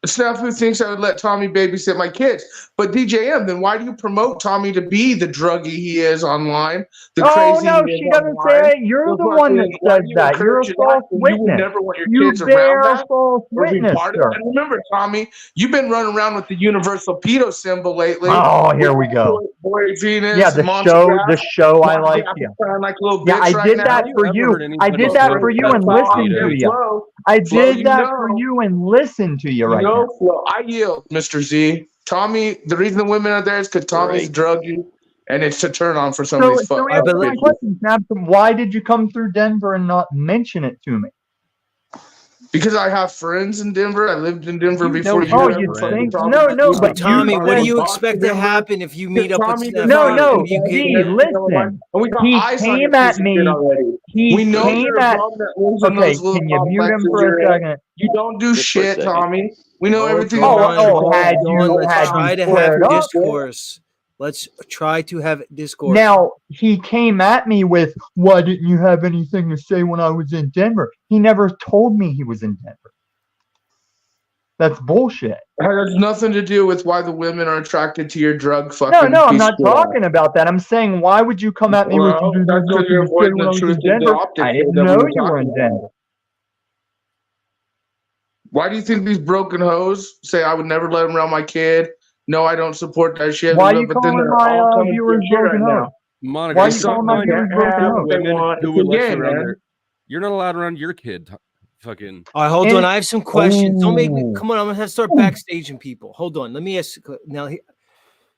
Snafu thinks I would let Tommy babysit my kids, but DJM, then why do you promote Tommy to be the druggie he is online? The Oh crazy no, he is she doesn't online? say it. You're the one that Why says do you that. You're a encourage false that? You would witness. never want your You kids bear around a that false or be witness, part of sir. that. And remember, Tommy, you've been running around with the universal pedo symbol lately. Oh, here we go. Boy Venus, Yeah, the Monty show Graff. I like. Monty Yeah, Graff sound like a little yeah, bitch I right did now. that for you. I did that for you and listened to you. I did that for you and listened to you right now. Flo, I yield, Mr. Z. Tommy, the reason the women are there is because Tommy's druggy, and it's to turn on for some of these fuck. answer my question, Snap. Why did you come through Denver and not mention it to me? Because I have friends in Denver. I lived in Denver before you. Oh, you think? No, but Tommy, what do you said- expect to happen if you meet up with Tommy Steph? No, You get- G, listen. He came at me. He came at. Okay, can you mute him for a second? You don't do shit, Tommy. We know everything Oh, about you. had you Let's had try you to squared have up. discourse. Let's try to have discourse. Now, he came at me with, why didn't you have anything to say when I was in Denver? He never told me he was in Denver. That's bullshit. It has nothing to do with why the women are attracted to your drug fucking. No, I'm piece not of shit. talking about that. I'm saying, why would you come at me with, Well, "There's that's nothing because you're to say avoiding when the I was truth in of the Denver"? optics I didn't that we know were you were in talking about. Denver. Why do you think these broken hoes say I would never let them around my kid? No, I don't support that shit. Why are you but then calling they're my all coming viewers to shit broken right now. hoes? Monica, Why are you it's calling not my fine viewers to broken have hoes? women want. who It's would a let game, you around man. their. You're not allowed around your kid. Fucking. All right, hold And- on. I have some questions. Don't make me. Ooh. Come on, I'm gonna have to start backstaging people. Hold on. Let me ask now.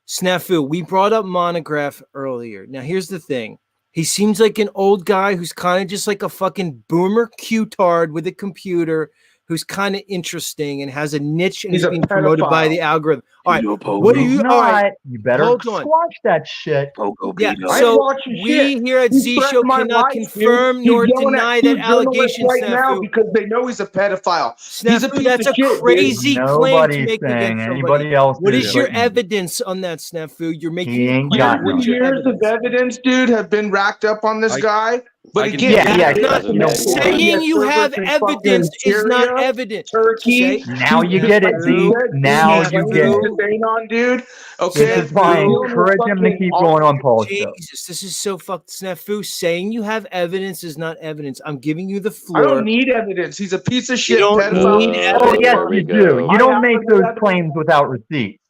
Snafu, we brought up Monograph earlier. Now, here's the thing. He seems like an old guy who's kind of just like a fucking boomer Q-tard with a computer who's kind of interesting and has a niche and He's is a being promoted by pedophile. the algorithm. All right, what do you? All right, You better hold on. squash that shit. Yeah, I so ain't watching we shit. here at He Z threatened Show my cannot life, confirm dude. nor He's yelling deny at that two journalists allegation, right now Snafu. because they know he's a pedophile. He's a Snafu, piece that's of a shit, dude. crazy claim to Nobody's make saying against somebody. anybody else What did is it your but me. evidence on that, Snafu? You're making He a ain't claim. got What's no. your Years of evidence, dude, have been racked up on this guy. But I can- again, Yeah, he's yeah, not you know, saying you have evidence is not Syria, evidence. Turkey. Now you get it, Z. Now you get it. On, dude. Okay. This is why I encourage him to keep going on Paul's show. Jesus, this is so fucked. Snafu, saying you have evidence is not evidence. I'm giving you the I floor. don't need evidence. He's a piece of shit. don't pedophile. need Oh, evidence. yes, There we you go. do. You I don't have make no those evidence. claims without receipts.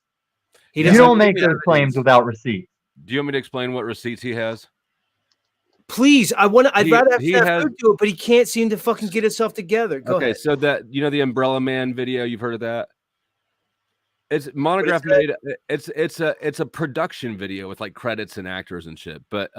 He You doesn't don't make give those evidence. claims without receipts. Do you want me to explain what receipts he has? Please, I'd He- rather have he Snafu has- do it, but he can't seem to fucking get himself together. Go Okay, ahead. so that the Umbrella Man video, you've heard of that? It's Monograph What is made. It's a production video with like credits and actors and shit. But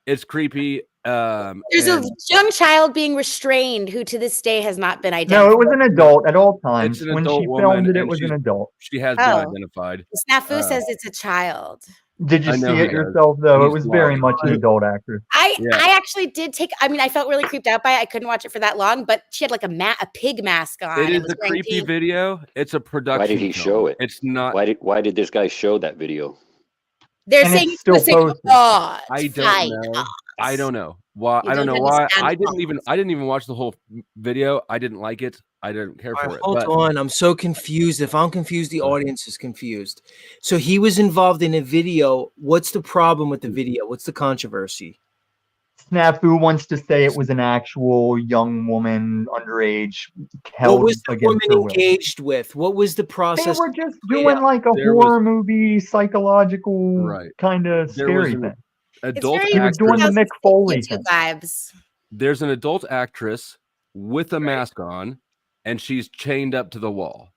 it's creepy. There's and a young child being restrained who to this day has not been No, identified. it was an adult at all times. It's an When adult she woman, filmed it, it and was an she's- adult. she has been Oh. identified. Snafu says it's a child. Did you I see know it he does. yourself, though? It He's was very blind. much an adult actor. Yeah. I actually did take. I mean, I felt really creeped out by it. I couldn't watch it for that long, but she had like a pig mask on. It and is was a wearing creepy pink. video. It's a production. Why did he film. show it? It's not. Why did this guy show that video? They're And saying it's still it's a posted. fraud. I don't Fine. know. I don't know why. You I don't know don't why. understand I the didn't even watch the whole video. I didn't like it. I didn't care All for right, it. hold But on. I'm so confused. If I'm confused, the audience is confused. So he was involved in a video. What's the problem with the video? What's the controversy? Snafu wants to say it was an actual young woman, underage, What held was the against woman her will. engaged with? What was the They process? were just played doing out? like a There horror movie, psychological Right. kind of There was scary an thing. It's adult very He was doing the actress. Mick Foley YouTube thing. vibes. There's an adult actress with a mask on, and she's chained up to the wall.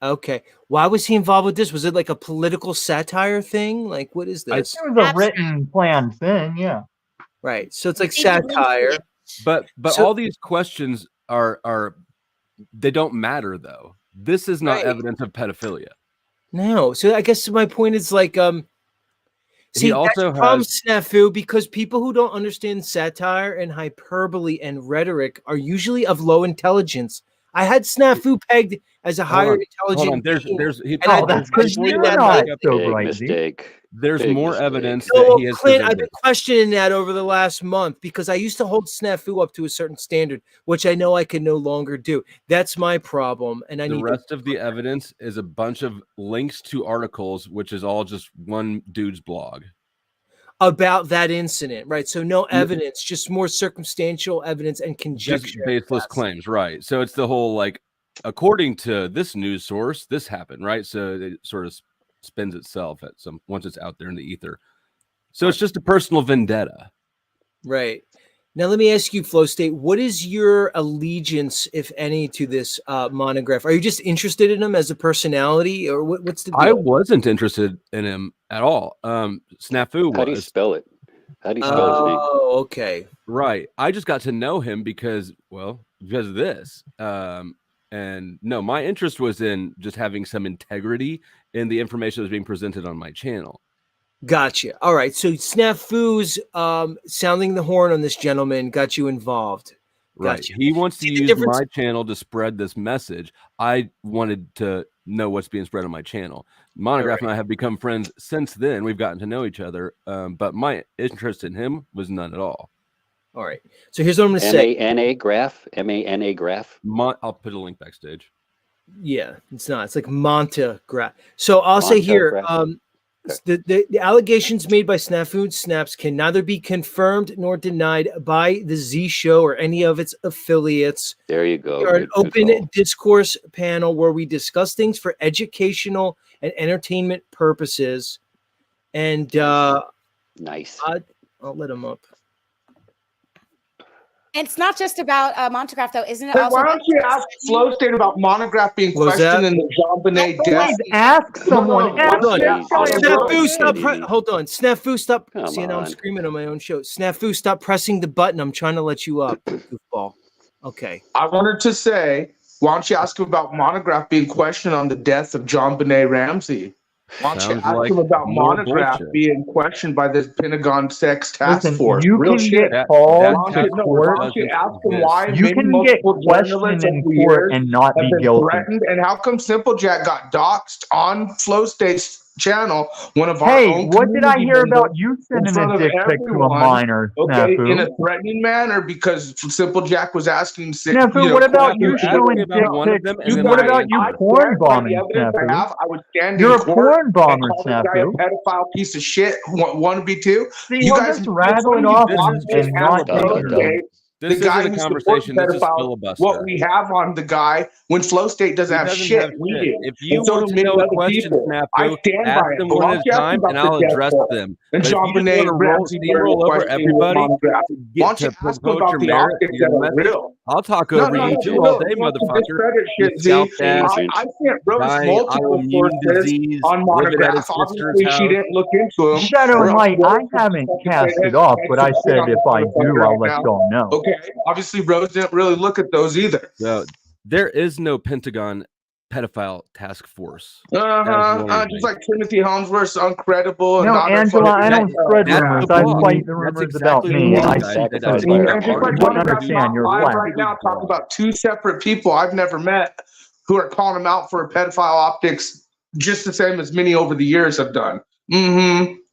Okay. Why was he involved with this? Was it like a political satire thing? Like, what is this? It was a written, planned thing, yeah. Right. So it's like David satire. Lynch. But So- all these questions are they don't matter though. This is not Right. evidence of pedophilia. No. So I guess my point is like, see, also that's the problem, has- Snafu, because people who don't understand satire and hyperbole and rhetoric are usually of low intelligence. I had Snafu pegged as a higher intelligent. Hold on. There's he, And I Oh, that's because before you you're that not night- so Big bright. Z. mistake. there's Big more mistake. evidence No, that he has Clint, I've presented. been questioning that over the last month because I used to hold Snafu up to a certain standard, which I know I can no longer do. That's my problem, and I The need rest of the evidence is a bunch of links to articles, which is all just one dude's blog. about that incident, right? So no evidence, just more circumstantial evidence and Just conjecture. baseless claims, right? So it's the whole like, according to this news source, this happened, right? So it sort of spins itself at some once it's out there in the ether. So it's just a personal vendetta. Right. Now, let me ask you, Flow State, what is your allegiance, if any, to this monograph? Are you just interested in him as a personality, or what's the deal? I wasn't interested in him at all. Snafu How do you was. spell it? How do you spell his name? Oh, okay. Right. I just got to know him because of this. And no, my interest was in just having some integrity in the information that was being presented on my channel. Gotcha. All right. So Snafu's sounding the horn on this gentleman got you involved. Right. Gotcha. He wants to See the use difference- my channel to spread this message. I wanted to know what's being spread on my channel. Monograph and I have become friends since then. We've gotten to know each other. But my interest in him was none at all. All right. So here's what I'm going to say. M-A-N-A graph? M-A-N-A graph? I'll put a link backstage. Yeah, it's not. It's like Montagraph. So I'll say here, Montagraph. the allegations made by Snafu Snaps can neither be confirmed nor denied by the Z Show or any of its affiliates. There you go. We are an Good open call. discourse panel where we discuss things for educational and entertainment purposes. And Nice. I'll let him up. It's not just about Montagraph, though, isn't it? Hey, Also why don't you ask Flow State about Monograph being What was that? questioned in the Jean Benet death? Please ask someone. Ask Hold on. that guy Snafu, about stop. it. Hold on. Snafu, stop. Come See, now I'm on. screaming on my own show. Snafu, stop pressing the button. I'm trying to let you up, goofball. Okay. I wanted to say, why don't you ask him about Monograph being questioned on the death of John Benet Ramsey? Why don't you Sounds ask like him about more Monograph bullshit. being questioned by the Pentagon Sex Task Listen, Force? you Real can shit. get Why called don't to you- no, why court. don't you ask him Yes. why You many can get multiple questioned journalists in over court years and not have be been guilty. threatened? And how come Simple Jack got doxxed on Flow State's channel? One of our Hey, own what did I community hear about members you in sending front a of dick pic to a everyone, minor, okay, in Snafu? a threatening manner because Simple Jack was asking. Snafu, what about you Snafu, showing ask me dick about one of pics? them, and You then What I about you answer. porn bombing, I Snafu? would stand You're in a court porn and bomber, call this guy a Snafu. pedophile piece of shit. Wannabe too. See, You he'll guys just rattle it off and not Dun, dun, take dun. it. This the guy isn't a who supports conversation. This is pedophiles, filibuster. what we have on the guy when Flow State doesn't He have doesn't shit. have We shit. do. If you And so want do to many know a other question, people. I Snafu, stand ask by it. them But one why at don't a you ask time, about and the I'll death address toll? them. And But if John you just Benet want Ramsey to steamroll over questioning everybody Monograph. to Why get don't to you ask him promote about your the merit, optics your that are message, real? I'll talk No, over no, you no, too all no, day, no, motherfucker. discredit You shit, Z. scalp ass, I sent Rose guy, multiple autoimmune sources disease, on living at his Monograph. sister's Obviously, she house. didn't look into him. Shadow or and else Light, Rose I would haven't fucking cast say, it off, "Hey, but I I'm said on if the I motherfucker do, right I'll let now." y'all know. Okay, obviously Rose didn't really look at those either. So there is no Pentagon pedophile task force. Just like Timothy Helmsworth's uncredible and No, not Angela, I don't spread That's rumors. the I blog. fight the That's rumors about exactly me, the and I blog. seek the Sacrifice truth. by And just like You Monograph. wouldn't understand. You're live flat. right now talking about two separate people I've never met who are calling him out for pedophile optics, just the same as many over the years have done.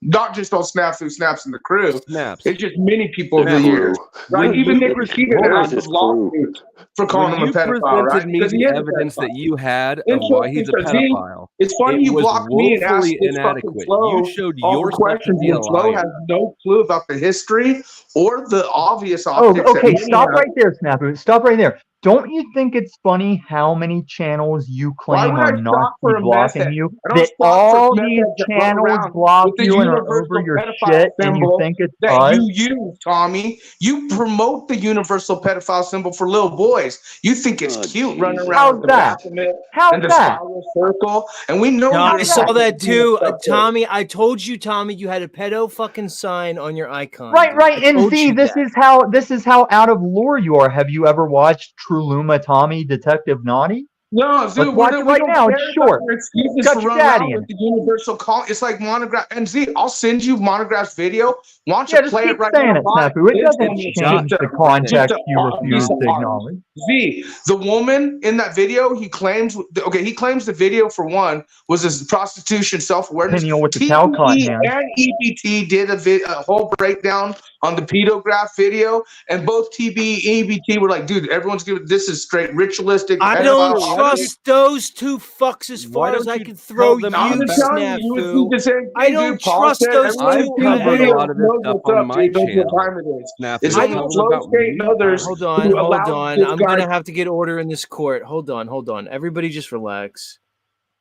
Not just on Snafu Snaps and the crew. Snaps. It's just many people over the Crew. years. Right? When Even you Nick pres- Keaton hold on. has lawsuits for calling When him you a pedophile, presented right? me Because he the is a evidence that pedophile. you had of why he's a Interesting, because pedophile, it's funny it you was blocked me and asked woefully this fucking inadequate. Flo You showed all your the stuff to questions be a when Flo has liar. no clue about the history or the obvious Oh, optics. that okay. many Stop have. right there, Snafu. Stop right there. Don't you think it's funny how many channels you Why claim would I are not stop for a blocking method? you? I don't That stop for all methods these that run channels around block with the you and are universal over your pedophile shit, and you symbol think it's that us? you use, Tommy. You promote the universal pedophile symbol for little boys. You think it's Oh, cute running Jesus. around How's with the that? Baphomet How's and the that? spiral circle, and we know No, you're I saw not that doing too, stuff there. Tommy. I told you, Tommy, you had a pedo fucking sign on your icon. Right, dude. right. I And told Z, you this that. is how out of lore you are. Have you ever watched Truluma Tommy Detective Naughty? No, Let's dude, watch it right now. It's short. Excuses Got for your running daddy around in with the universal call. It's like Monograph. And Z, I'll send you Monograph's video. Why don't you Yeah, just play keep it right saying now? it, Snafu. It It's doesn't just change a- the just context a- you just refuse a- to acknowledge. Z, the woman in that video, he claims the video for one was his prostitution self-awareness. Peniel with the Talcott hand. and EBT did a whole breakdown on the pedograph video, and both TB and EBT were like, dude, everyone's giving this is straight ritualistic. I pedophile. don't trust those two fucks as far as I can throw you, I'm just telling you, you would Snafu. do the same thing, I don't dude. Paul trust said those everyone I've two. who's seen the covered a video lot of this knows stuff what's on up, my Jake, knows what channel. time it is. Snafu, It's I only don't- Flow State and others Hold on, who hold allow on. this I'm guy- gonna have to get order in this court. Hold on. Everybody just relax.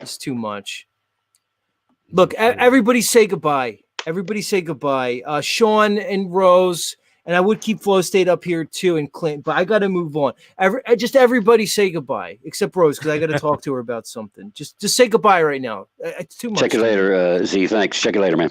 It's too much. Look, everybody say goodbye. Everybody say goodbye. Sean and Rose, and I would keep Flow State up here too, and Clint, but I got to move on. Just everybody say goodbye, except Rose, because I got to talk to her about something. Just say goodbye right now. It's too much. Check you later, Z. Thanks. Check you later, man.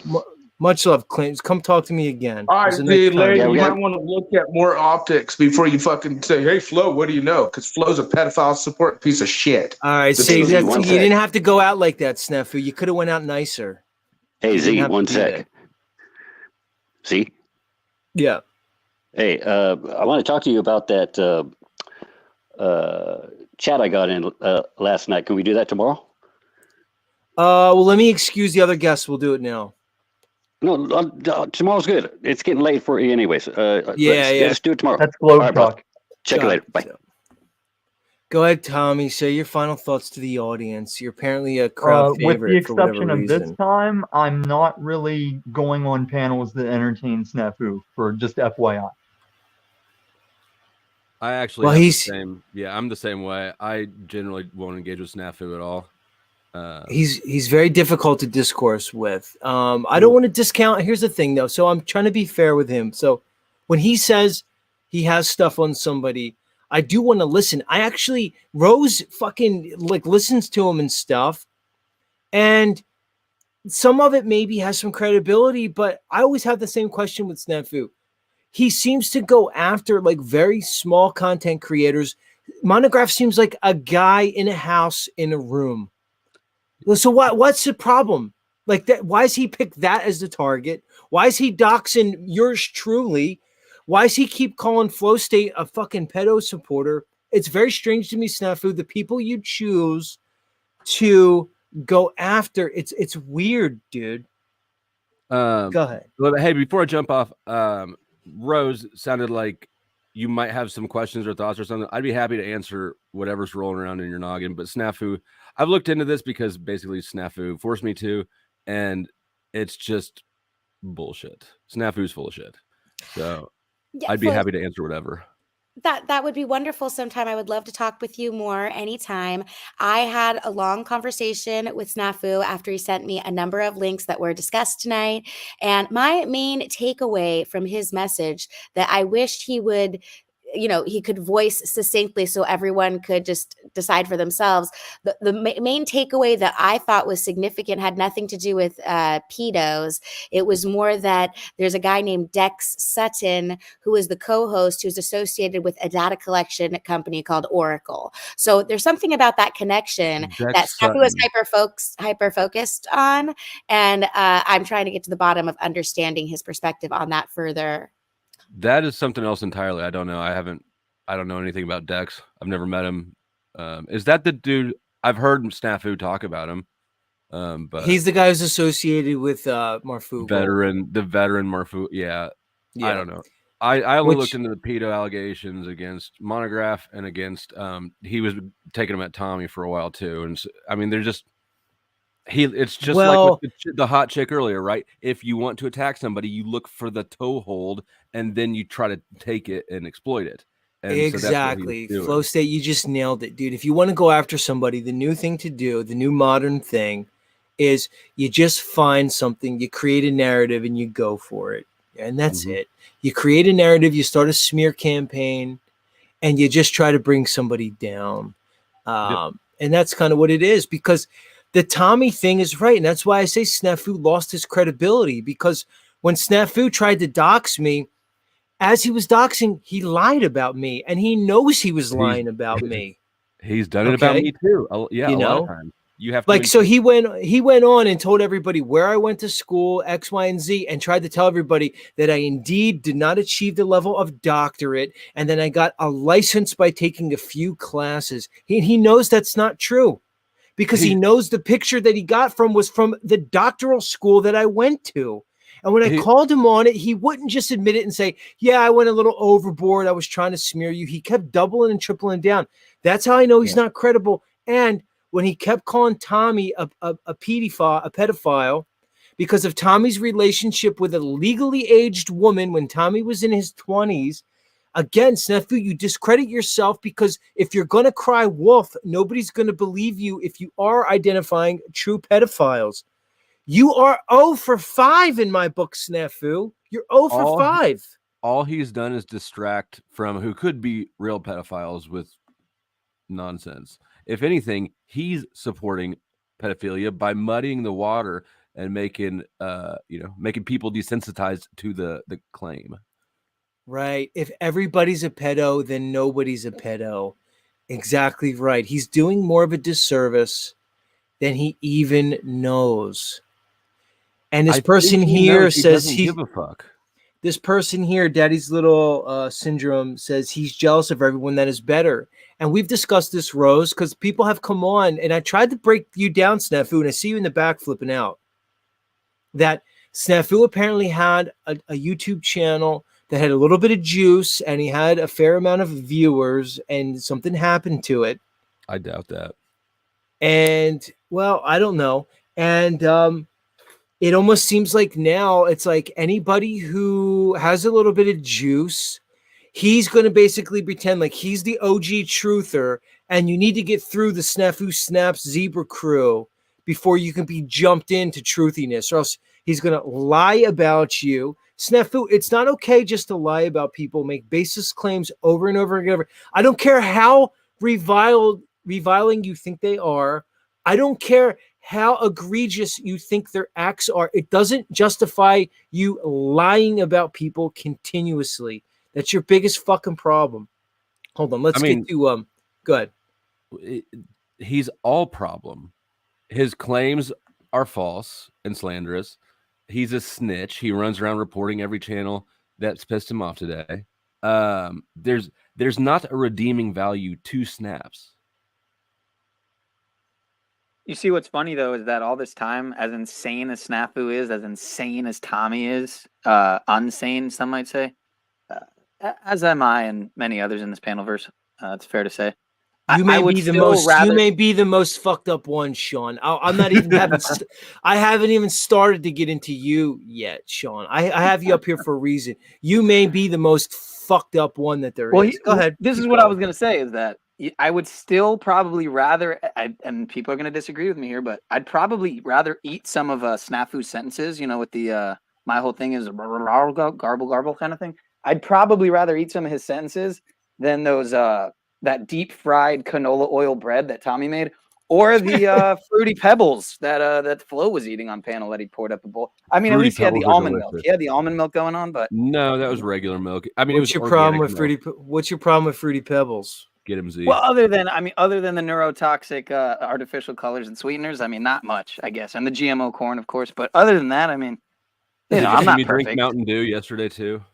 Much love, Clint. Come talk to me again. All right, It's the next Z, time. Larry, Yeah, you we might got- want to look at more optics before you fucking say, hey, Flo, what do you know? Because Flo's a pedophile support piece of shit. All right, The see, thing is, that's, one you sec. didn't have to go out like that, Snafu. You could have went out nicer. Hey, You didn't Z, have to one do sec. that. Z? Yeah. Hey, I want to talk to you about that chat I got in last night. Can we do that tomorrow? Well, let me excuse the other guests. We'll do it now. No, tomorrow's good. It's getting late for you anyways. Yeah. Let's do it tomorrow. That's Globe All right, bro. Talk. Check you later. Bye. Go ahead, Tommy. Say your final thoughts to the audience. You're apparently a crowd With favorite the for whatever exception of reason. this time, I'm not really going on panels that entertain Snafu, for just FYI. I actually Well, have the he's- same. Yeah, I'm the same way. I generally won't engage with Snafu at all. He's very difficult to discourse with. I don't want to discount. Here's the thing, though. So I'm trying to be fair with him. So when he says he has stuff on somebody, I do want to listen. I actually Rose fucking like listens to him and stuff, and some of it maybe has some credibility. But I always have the same question with Snafu. He seems to go after like very small content creators. Monograph seems like a guy in a house in a room. So what's the problem? Like that? Why does he pick that as the target? Why is he doxing yours truly? Why does he keep calling Flow State a fucking pedo supporter? It's very strange to me, Snafu. The people you choose to go after, it's weird, dude. Go ahead. Well, hey, before I jump off, Rose sounded like you might have some questions or thoughts or something. I'd be happy to answer whatever's rolling around in your noggin. But Snafu, I've looked into this because basically Snafu forced me to, and it's just bullshit. Snafu's full of shit. So Yeah, I'd be Flo, happy to answer whatever. that would be wonderful sometime. I would love to talk with you more anytime. I had a long conversation with Snafu after he sent me a number of links that were discussed tonight. And my main takeaway from his message that I wished he would, he could voice succinctly so everyone could just decide for themselves. The main takeaway that I thought was significant had nothing to do with pedos. It was more that there's a guy named Dex Sutton who is the co-host who's associated with a data collection company called Oracle. So there's something about that connection that Snafu was hyper focused on, and I'm trying to get to the bottom of understanding his perspective on that further. That is something else entirely. I don't know. I don't know anything about Dex. I've never met him. Is that the dude? I've heard Snafu talk about him. But He's the guy who's associated with Marfu. the veteran Marfu. Yeah, I don't know. I only looked into the pedo allegations against Monograph and against he was taking them at Tommy for a while too. And so, I mean, they're just it's just like with the hot chick earlier, right? If you want to attack somebody, you look for the toehold and then you try to take it and exploit it. And exactly. So Flow State, you just nailed it, dude. If you want to go after somebody, the new thing to do, the new modern thing is you just find something, you create a narrative and you go for it. And that's it. You create a narrative, you start a smear campaign, and you just try to bring somebody down. And that's kind of what it is, because the Tommy thing is right. And that's why I say Snafu lost his credibility, because when Snafu tried to dox me, as he was doxing, he lied about me, and he knows he was lying about me. He's done it about Okay. me too. Yeah, You a lot know? of times. You have to Like, so he went on and told everybody where I went to school, X, Y, and Z, and tried to tell everybody that I indeed did not achieve the level of doctorate, and then I got a license by taking a few classes. He knows that's not true, because he knows the picture that he got was from the doctoral school that I went to. And when I called him on it, he wouldn't just admit it and say, yeah, I went a little overboard. I was trying to smear you. He kept doubling and tripling down. That's how I know he's not credible. And when he kept calling Tommy a pedophile, because of Tommy's relationship with a legally aged woman when Tommy was in his 20s, again, Snafu, you discredit yourself, because if you're going to cry wolf, nobody's going to believe you if you are identifying true pedophiles. You are 0 for 5 in my book, Snafu. You're 0 for 5. All he's done is distract from who could be real pedophiles with nonsense. If anything, he's supporting pedophilia by muddying the water and making people desensitized to the claim. Right. If everybody's a pedo, then nobody's a pedo. Exactly right. He's doing more of a disservice than he even knows. And this person here says he give a fuck. This person here, Daddy's Little Syndrome, says he's jealous of everyone that is better. And we've discussed this, Rose, because people have come on, and I tried to break you down, Snafu, and I see you in the back flipping out. That Snafu apparently had a YouTube channel that had a little bit of juice, and he had a fair amount of viewers, and something happened to it. I doubt that. And, well, I don't know. And it almost seems like now it's like anybody who has a little bit of juice, he's going to basically pretend like he's the OG truther, and you need to get through the Snafu Snaps Zebra crew before you can be jumped into truthiness, or else he's going to lie about you. Snafu, it's not okay just to lie about people, make baseless claims over and over and over. I don't care how reviling you think they are. I don't care how egregious you think their acts are. It doesn't justify you lying about people continuously. That's your biggest fucking problem. Hold on, let's get to go ahead. He's all problem. His claims are false and slanderous. He's a snitch. He runs around reporting every channel that's pissed him off today. There's not a redeeming value to Snaps. You see, what's funny though is that all this time, as insane as Snafu is, as insane as Tommy is, unsane, some might say, as am I and many others in this panelverse. It's fair to say. You may be the most fucked up one, Sean. I'm not even I haven't even started to get into you yet, Sean. I have you up here for a reason. You may be the most fucked up one that there is. Go ahead. This is what I was going to say, is that I would still probably rather, and people are going to disagree with me here, but I'd probably rather eat some of Snafu's sentences, with the, my whole thing is garble kind of thing. I'd probably rather eat some of his sentences than those, that deep fried canola oil bread that Tommy made, or the fruity pebbles that Flo was eating on panel that he poured up a bowl. I mean, fruity, at least he had the almond milk. He had the almond milk going on, but no, that was regular milk. I mean, what's your problem with What's your problem with fruity pebbles? Get him Z. Well, other than the neurotoxic artificial colors and sweeteners, not much, I guess, and the GMO corn, of course. But other than that, I'm not perfect. Drink Mountain Dew yesterday too.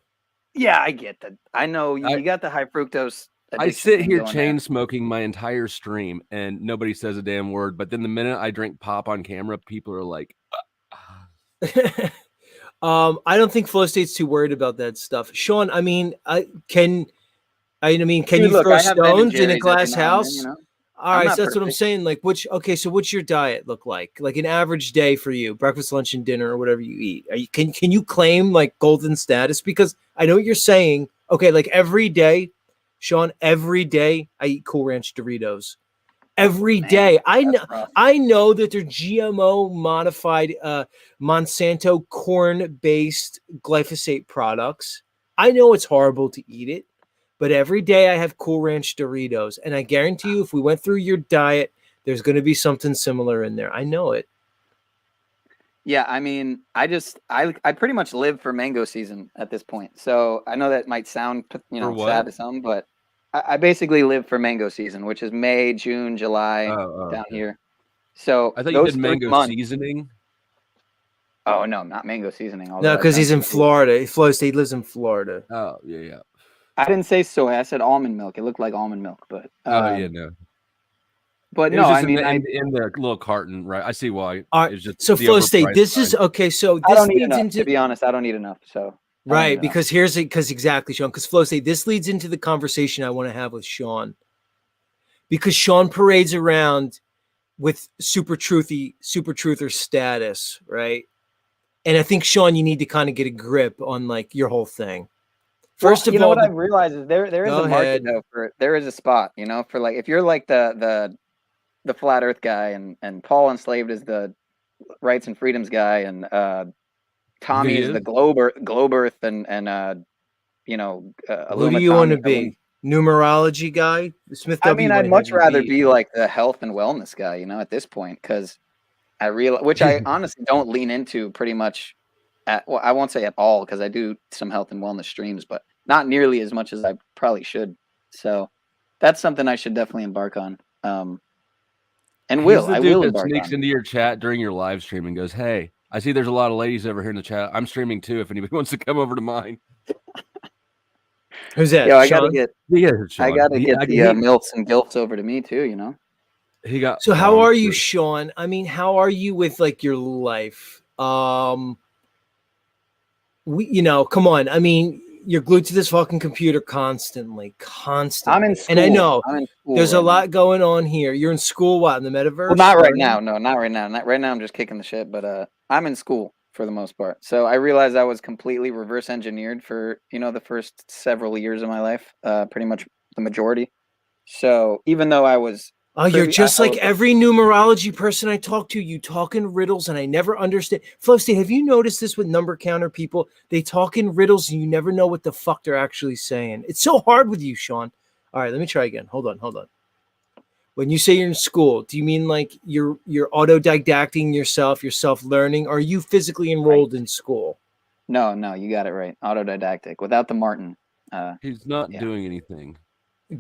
Yeah, I get that. I know you got the high fructose. I sit here chain smoking my entire stream, and nobody says a damn word. But then the minute I drink pop on camera, people are like, I don't think Flow State's too worried about that stuff. Sean, can you throw stones in a glass house? All right, so that's what I'm saying. Like, so what's your diet look like? Like an average day for you, breakfast, lunch, and dinner, or whatever you eat. Can you claim like golden status? Because I know what you're saying. Okay, like every day, Sean, every day I eat Cool Ranch Doritos. Every day. I know that they're GMO modified Monsanto corn-based glyphosate products. I know it's horrible to eat it, but every day I have Cool Ranch Doritos, and I guarantee you if we went through your diet, there's going to be something similar in there. I know it. Yeah, I mean, I pretty much live for mango season at this point. So I know that might sound For what? sad to some, but I basically live for mango season, which is May, June, July down okay. here. So I thought you those did 3 mango months. seasoning. Oh no, not mango seasoning. No, although I've because done he's in some- Florida. Flow State lives in Florida. Oh yeah. I didn't say soy. I said almond milk. It looked like almond milk, but Oh yeah, no. But It no, was just I mean, in the little carton, right? I see why. All right, It's just so the Flow State, overpriced this is kind. okay. So I this don't need leads enough. into To be honest, I don't need enough. So I don't need right enough. because exactly, Sean. Because Flow State, this leads into the conversation I want to have with Sean. Because Sean parades around with super truther status, right? And I think Sean, you need to kind of get a grip on like your whole thing. First Well, of all, what I've realized is there is Go a market ahead. though for there is a spot, for like if you're like the flat Earth guy and Paul Enslaved is the rights and freedoms guy and Tommy He is the is? globe Earth and who do you want to be? Numerology guy, Smith I W. mean, I'd might much have you rather beat. be like the health and wellness guy, at this point, because I realize, which I honestly don't lean into pretty much well, I won't say at all because I do some health and wellness streams, but not nearly as much as I probably should. So that's something I should definitely embark on. And He's will the I dude will that embark sneaks on. into your chat during your live stream and goes, "Hey, I see there's a lot of ladies over here in the chat. I'm streaming too. If anybody wants to come over to mine." Who's that? Yo, I gotta Sean? get Yeah, I Sean. gotta He- get I- the he- milfs and gilfs over to me too. He got. So how oh, are you, shit. Sean? I mean, how are you with like your life? Come on. I mean, you're glued to this fucking computer constantly. I'm in school. And I know I'm in school there's a right now. lot going on here. You're in school, what, in the metaverse? Well, not right learning? now. No, not right now. Not right now. I'm just kicking the shit. But I'm in school for the most part. So I realized I was completely reverse engineered for the first several years of my life. Pretty much the majority. So even though I was Oh, you're privy- just I like was- every numerology person I talk to. You talk in riddles, and I never understand. Flow State, have you noticed this with number counter people? They talk in riddles, and you never know what the fuck they're actually saying. It's so hard with you, Sean. All right, let me try again. Hold on. When you say you're in school, do you mean like you're autodidacting yourself, you're self-learning, or are you physically enrolled in school? No, you got it right. Autodidactic without the Martin. He's not Yeah. doing anything.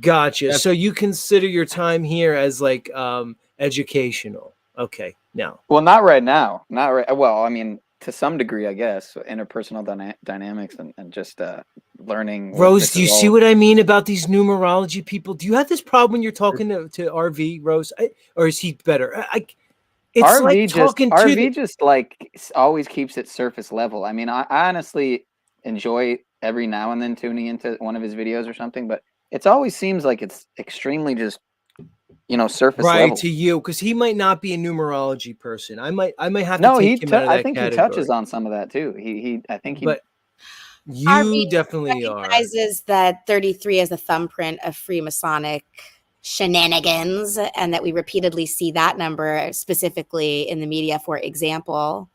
Gotcha. That's- So you consider your time here as like educational. Okay. Now. Well, not right now. Not right. Well, I mean, to some degree, I guess, interpersonal dynamics and just learning. what Rose, this do you is see all- what I mean about these numerology people? Do you have this problem when you're talking to RV, Rose? Or is he better? It's RV like just talking to RV the, just like always keeps it surface level. I mean, I honestly enjoy every now and then tuning into one of his videos or something, but it always seems like it's extremely just surface right level. to you, because he might not be a numerology person. I might have to No, take him out of that I think category. he touches on some of that too. I think he. But you RV definitely are. recognizes that 33 is a thumbprint of Freemasonic shenanigans, and that we repeatedly see that number specifically in the media. For example,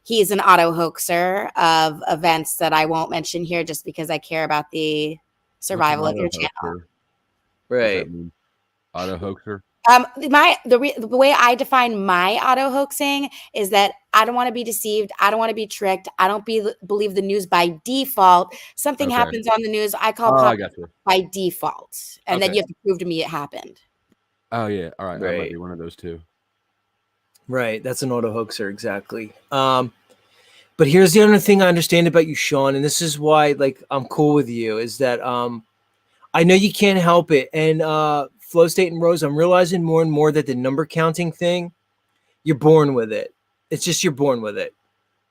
he's an auto hoaxer of events that I won't mention here just because I care about the survival of your channel. Right. Auto hoaxer. The way I define my auto hoaxing is that I don't want to be deceived. I don't want to be tricked. I don't believe the news by default. Something Okay. happens on the news, I call Oh, I pop got you. by default, and then Okay. you have to prove to me it happened. Oh yeah. All right. I might Right. be one of those two. Right. That's an auto hoaxer. Exactly. But here's the other thing I understand about you, Sean, and this is why like I'm cool with you, is that I know you can't help it. And Flow State and Rose, I'm realizing more and more that the number counting thing, you're born with it. It's just you're born with it.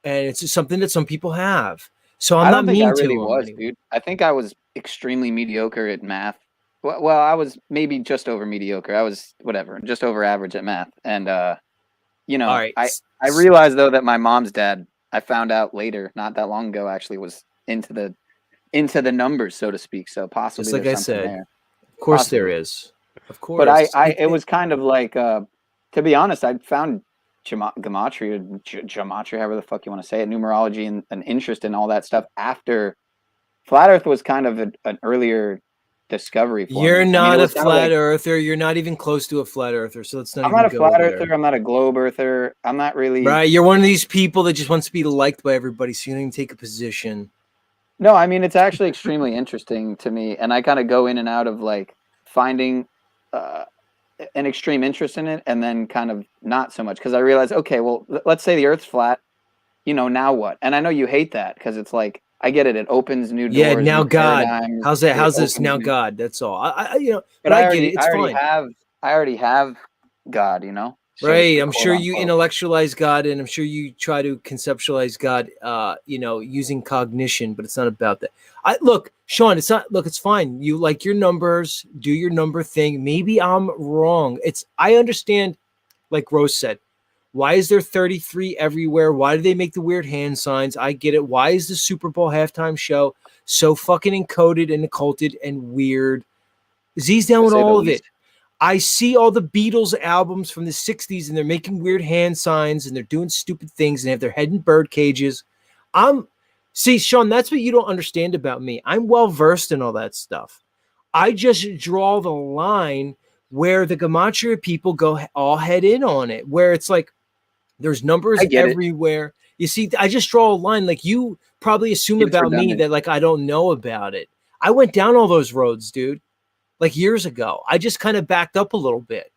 And it's just something that some people have. So I'm I not don't think mean I really to them was, anymore. dude. I think I was extremely mediocre at math. Well, I was maybe just over mediocre. I was whatever, just over average at math. And All right. I realized though that my mom's dad, I found out later, not that long ago, actually was into the numbers, so to speak. So possibly Just like there's I something said. there. Of course Possibly. there is. Of course. But it was kind of like, to be honest, I found gematria, however the fuck you want to say it, numerology and an interest in all that stuff after Flat Earth was kind of an earlier discovery for You're me. not it a was kinda flat like, earther. You're not even close to a flat earther. So let's not I'm even not a go flat there. earther. I'm not a globe earther. I'm not really. Right. You're one of these people that just wants to be liked by everybody. So you don't even take a position. No, I mean, it's actually extremely interesting to me. And I kind of go in and out of like finding an extreme interest in it and then kind of not so much. Because I realize, okay, well, let's say the Earth's flat. Now what? And I know you hate that because it's like, I get it. It opens new Yeah. doors, Now new God. paradigms. How's that? It How's this? opens Now new- God. That's all. But But I get it. It's I already fine. have, I already have God, so to Right. speak, I'm quote sure you unquote. intellectualize God, and I'm sure you try to conceptualize God, using cognition, but it's not about that. Look, Sean, it's fine. You like your numbers, do your number thing. Maybe I'm wrong. I understand, like Rose said, why is there 33 everywhere? Why do they make the weird hand signs? I get it. Why is the Super Bowl halftime show so fucking encoded and occulted and weird? Z's down To with say the all of least. it. I see all the Beatles albums from the 60s and they're making weird hand signs and they're doing stupid things and they have their head in bird cages. See, Sean, that's what you don't understand about me. I'm well versed in all that stuff. I just draw the line where the Gematria people go all head in on it, where it's like there's numbers I get it. everywhere. You see, I just draw a line like you probably assume It's about me redundant. that like I don't know about it. I went down all those roads, dude. Like years ago. I just kind of backed up a little bit.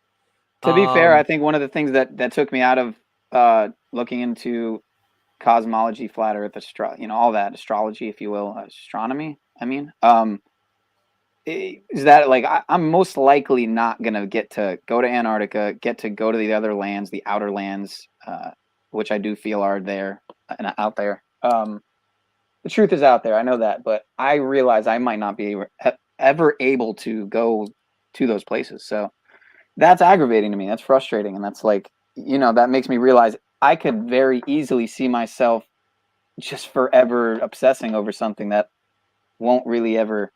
To be fair, I think one of the things that took me out of looking into cosmology, flat Earth, all that astrology, if you will, astronomy. I mean, is that like I'm most likely not gonna get to go to Antarctica, get to go to the other lands, the outer lands, which I do feel are there and out there. The truth is out there. I know that, but I realize I might not be ever able to go to those places. So that's aggravating to me. That's frustrating. And that's like, that makes me realize I could very easily see myself just forever obsessing over something that won't really ever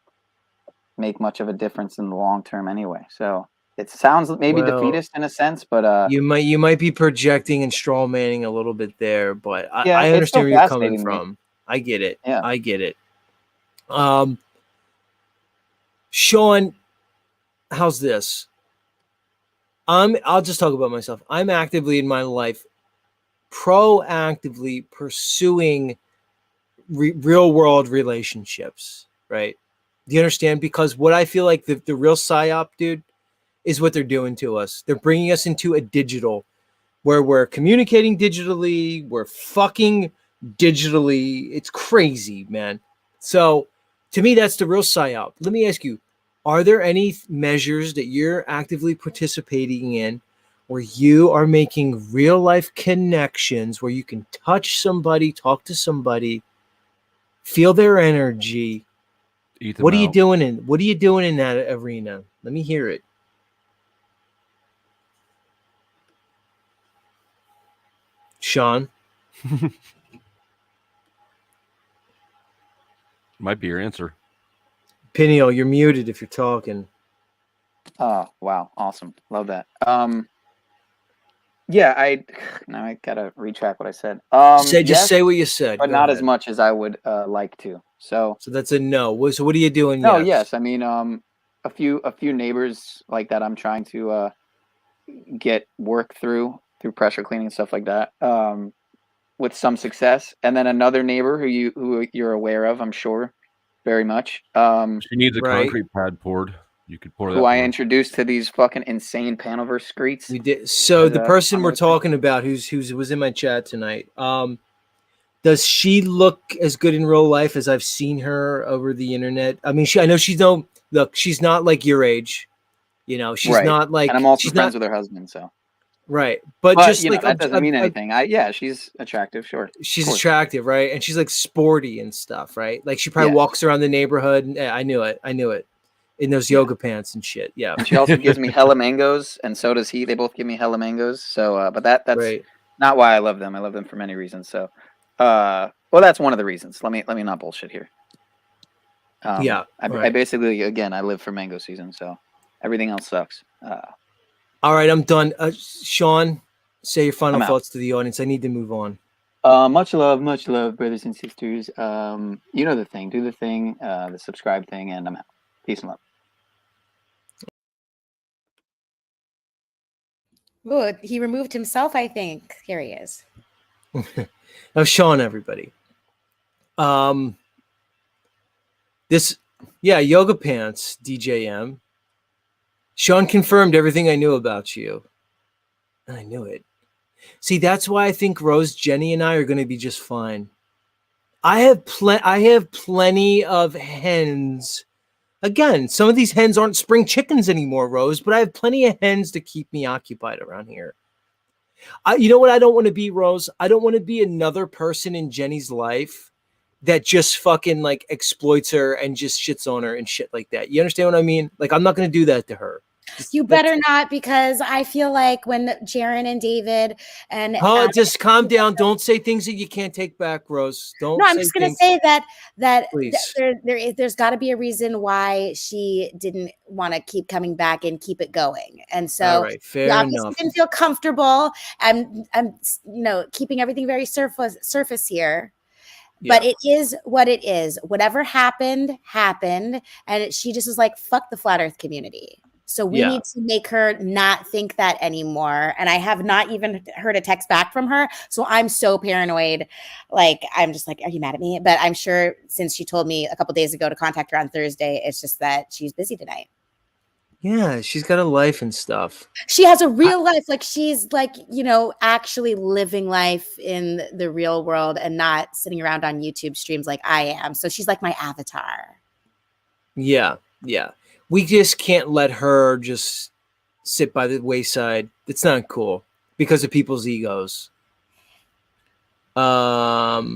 make much of a difference in the long term anyway. So it sounds maybe defeatist in a sense, but you might be projecting and straw manning a little bit there, but yeah, I it's understand still where you're coming fascinating to me. from. I get it. Yeah. I get it. Sean, how's this? I'll just talk about myself. I'm actively in my life proactively pursuing real world relationships, right? Do you understand? Because what I feel like the real psyop, dude, is what they're doing to us. They're bringing us into a digital where we're communicating digitally, we're fucking digitally. It's crazy, man. So to me, that's the real psyop. Let me ask you, are there any measures that you're actively participating in where you are making real life connections, where you can touch somebody, talk to somebody, feel their energy? What are you doing in that arena? Let me hear it. Sean? Might be your answer. Peniel, you're muted if you're talking. Oh, wow. Awesome. Love that. Yeah, now I gotta retract what I said. Just say what you said, but go not as ahead. much as I would like to. So that's a no. So what are you doing? No, yes. I mean, a few neighbors like that I'm trying to get work through pressure cleaning and stuff like that. With some success, and then another neighbor who you're aware of, I'm sure, very much. She needs a concrete pad poured. You could pour that. Who I introduced to these fucking insane Panoverse screets. We did. So the person we're talking about, who was in my chat tonight, does she look as good in real life as I've seen her over the internet? I mean, I know she's she's not like your age, she's right. not like, and I'm also she's friends not, with her husband, so. Right, but just like that doesn't mean anything. Yeah, she's attractive, sure. She's attractive, right? And she's like sporty and stuff, right? Like she probably walks around the neighborhood. And, I knew it, in those yoga pants and shit. Yeah. And she also gives me hella mangoes, and so does he. They both give me hella mangoes. So, but that's right. Not why I love them. I love them for many reasons. So, well, that's one of the reasons. Let me not bullshit here. I basically, again, I live for mango season, so everything else sucks. All right, I'm done. Sean, say your final thoughts to the audience. I need to move on. Much love, brothers and sisters. You know the thing. Do the thing, the subscribe thing, and I'm out. Peace and love. Oh, he removed himself, I think. Here he is. Now, Sean, everybody. Yoga Pants, DJM. Sean confirmed everything I knew about you. I knew it. See, that's why I think Rose, Jenny, and I are going to be just fine. I have plenty of hens. Again, some of these hens aren't spring chickens anymore, Rose, but I have plenty of hens to keep me occupied around here. You know what I don't want to be, Rose? I don't want to be another person in Jenny's life that just fucking like exploits her and just shits on her and shit like that. You understand what I mean? Like, I'm not going to do that to her. You better not, because I feel like when Jaren and David and just calm down. Don't say things that you can't take back, Rose. Don't. No, I'm just going to say that Please. there's got to be a reason why she didn't want to keep coming back and keep it going. And so, all right, fair obviously enough. didn't feel comfortable. I'm keeping everything very surface here. But it is what it is. Whatever happened. And she just was like, fuck the flat earth community. So we need to make her not think that anymore. And I have not even heard a text back from her. So I'm so paranoid. Like, I'm just like, are you mad at me? But I'm sure since she told me a couple days ago to contact her on Thursday, it's just that she's busy tonight. Yeah, she's got a life and stuff. She has a real life. Like, she's like, actually living life in the real world and not sitting around on YouTube streams like I am. So she's like my avatar. Yeah. We just can't let her just sit by the wayside. It's not cool because of people's egos. Angela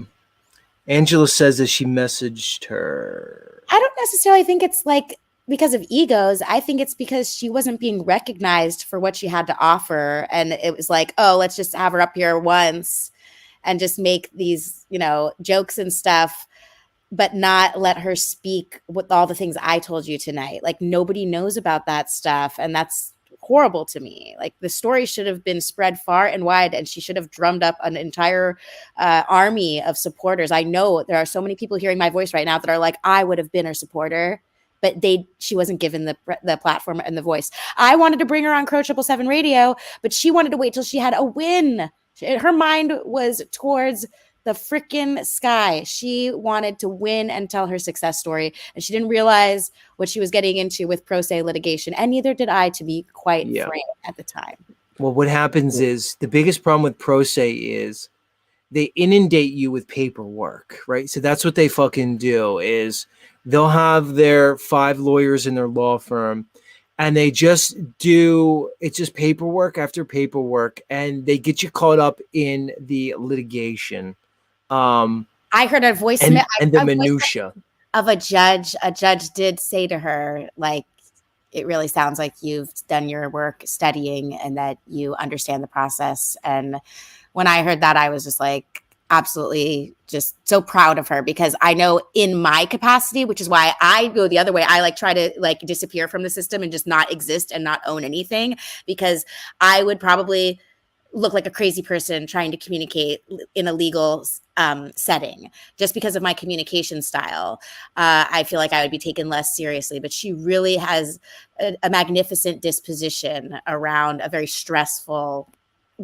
says that she messaged her. I don't necessarily think it's like because of egos. I think it's because she wasn't being recognized for what she had to offer. And it was like, oh, let's just have her up here once and just make these, jokes and stuff, but not let her speak with all the things I told you tonight. Like, nobody knows about that stuff. And that's horrible to me. Like, the story should have been spread far and wide, and she should have drummed up an entire army of supporters. I know there are so many people hearing my voice right now that are like, I would have been her supporter, but she wasn't given the platform and the voice. I wanted to bring her on Crow 777 Radio, but she wanted to wait till she had a win. Her mind was towards the freaking sky. She wanted to win and tell her success story, and she didn't realize what she was getting into with pro se litigation, and neither did I, to be quite frank at the time. Well, what happens is the biggest problem with pro se is they inundate you with paperwork, right? So that's what they fucking do is they'll have their 5 lawyers in their law firm, and they just it's just paperwork after paperwork, and they get you caught up in the litigation. I heard a voice and the minutia of a judge. A judge did say to her, like, it really sounds like you've done your work studying and that you understand the process. And when I heard that, I was just like, absolutely just so proud of her, because I know in my capacity, which is why I go the other way, I try to disappear from the system and just not exist and not own anything, because I would probably look like a crazy person trying to communicate in a legal setting just because of my communication style. I feel like I would be taken less seriously, but she really has a magnificent disposition around a very stressful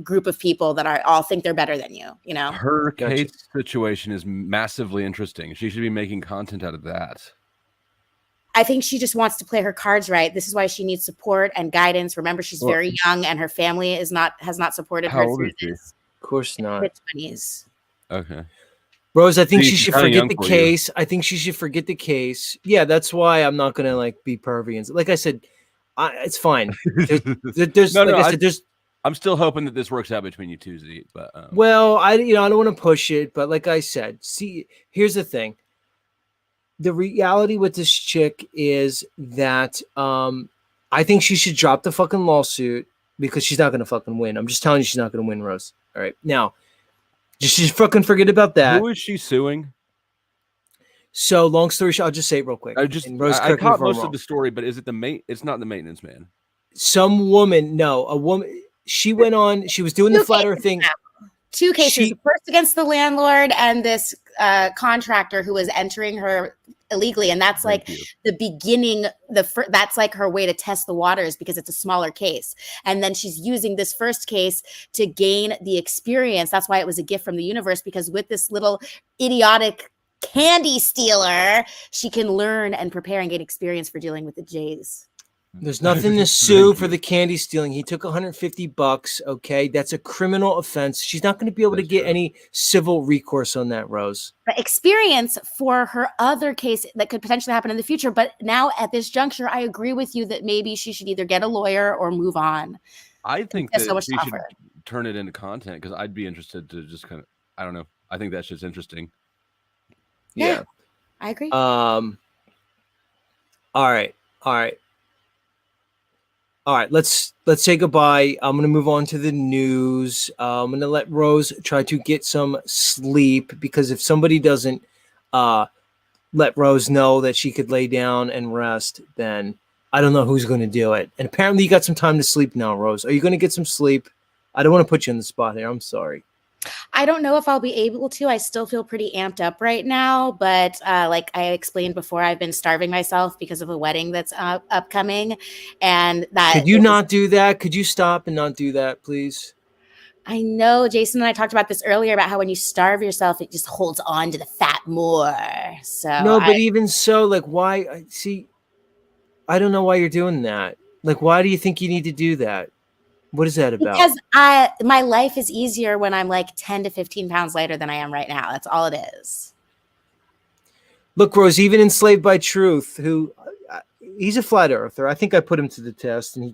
group of people that all think they're better than you, Her case situation is massively interesting. She should be making content out of that. I think she just wants to play her cards right. This is why she needs support and guidance. Remember, she's very young, and her family has not supported her. How old is she? Of course not. Mid-20s. Okay. Rose, I think she should forget the case. I think she should forget the case. Yeah, that's why I'm not gonna be pervy and like I said, it's fine. I'm still hoping that this works out between you two, Z. But well, I don't want to push it, but like I said, see, here's the thing. The reality with this chick is that I think she should drop the fucking lawsuit because she's not going to fucking win. I'm just telling you she's not going to win, Rose. All right. Now, just fucking forget about that. Who is she suing? So long story short, I'll just say it real quick. I caught most of the story, but is it it's not the maintenance man. Some woman, no, a woman, she went on, she was doing the flat earth thing. 2 cases. First against the landlord and this contractor who was entering her illegally, and that's Thank like you. the beginning. That's like her way to test the waters because it's a smaller case, and then she's using this first case to gain the experience. That's why it was a gift from the universe, because with this little idiotic candy stealer, she can learn and prepare and gain experience for dealing with the Jays. There's nothing to sue for the candy stealing. He took $150. Okay, that's a criminal offense. She's not going to be able to get any civil recourse on that, Rose. But experience for her other case that could potentially happen in the future. But now at this juncture, I agree with you that maybe she should either get a lawyer or move on. I think There's that so much she to should offer. turn it into content because I'd be interested to just kind of, I don't know. I think that shit's interesting. Yeah, I agree. All right. Let's say goodbye. I'm gonna move on to the news. I'm gonna let Rose try to get some sleep because if somebody doesn't let Rose know that she could lay down and rest, then I don't know who's gonna do it. And apparently you got some time to sleep now, Rose. Are you gonna get some sleep? I don't want to put you on the spot here. I'm sorry. I don't know if I'll be able to. I still feel pretty amped up right now, but like I explained before, I've been starving myself because of a wedding that's upcoming, and that Could you not do that? Could you stop and not do that, please? I know Jason and I talked about this earlier about how when you starve yourself, it just holds on to the fat more. So No, but even so, like, why? See, I don't know why you're doing that. Like, why do you think you need to do that? What is that about? Because my life is easier when I'm like 10 to 15 pounds lighter than I am right now. That's all it is. Look, Rose, even Enslaved by Truth, who he's a flat earther. I think I put him to the test, and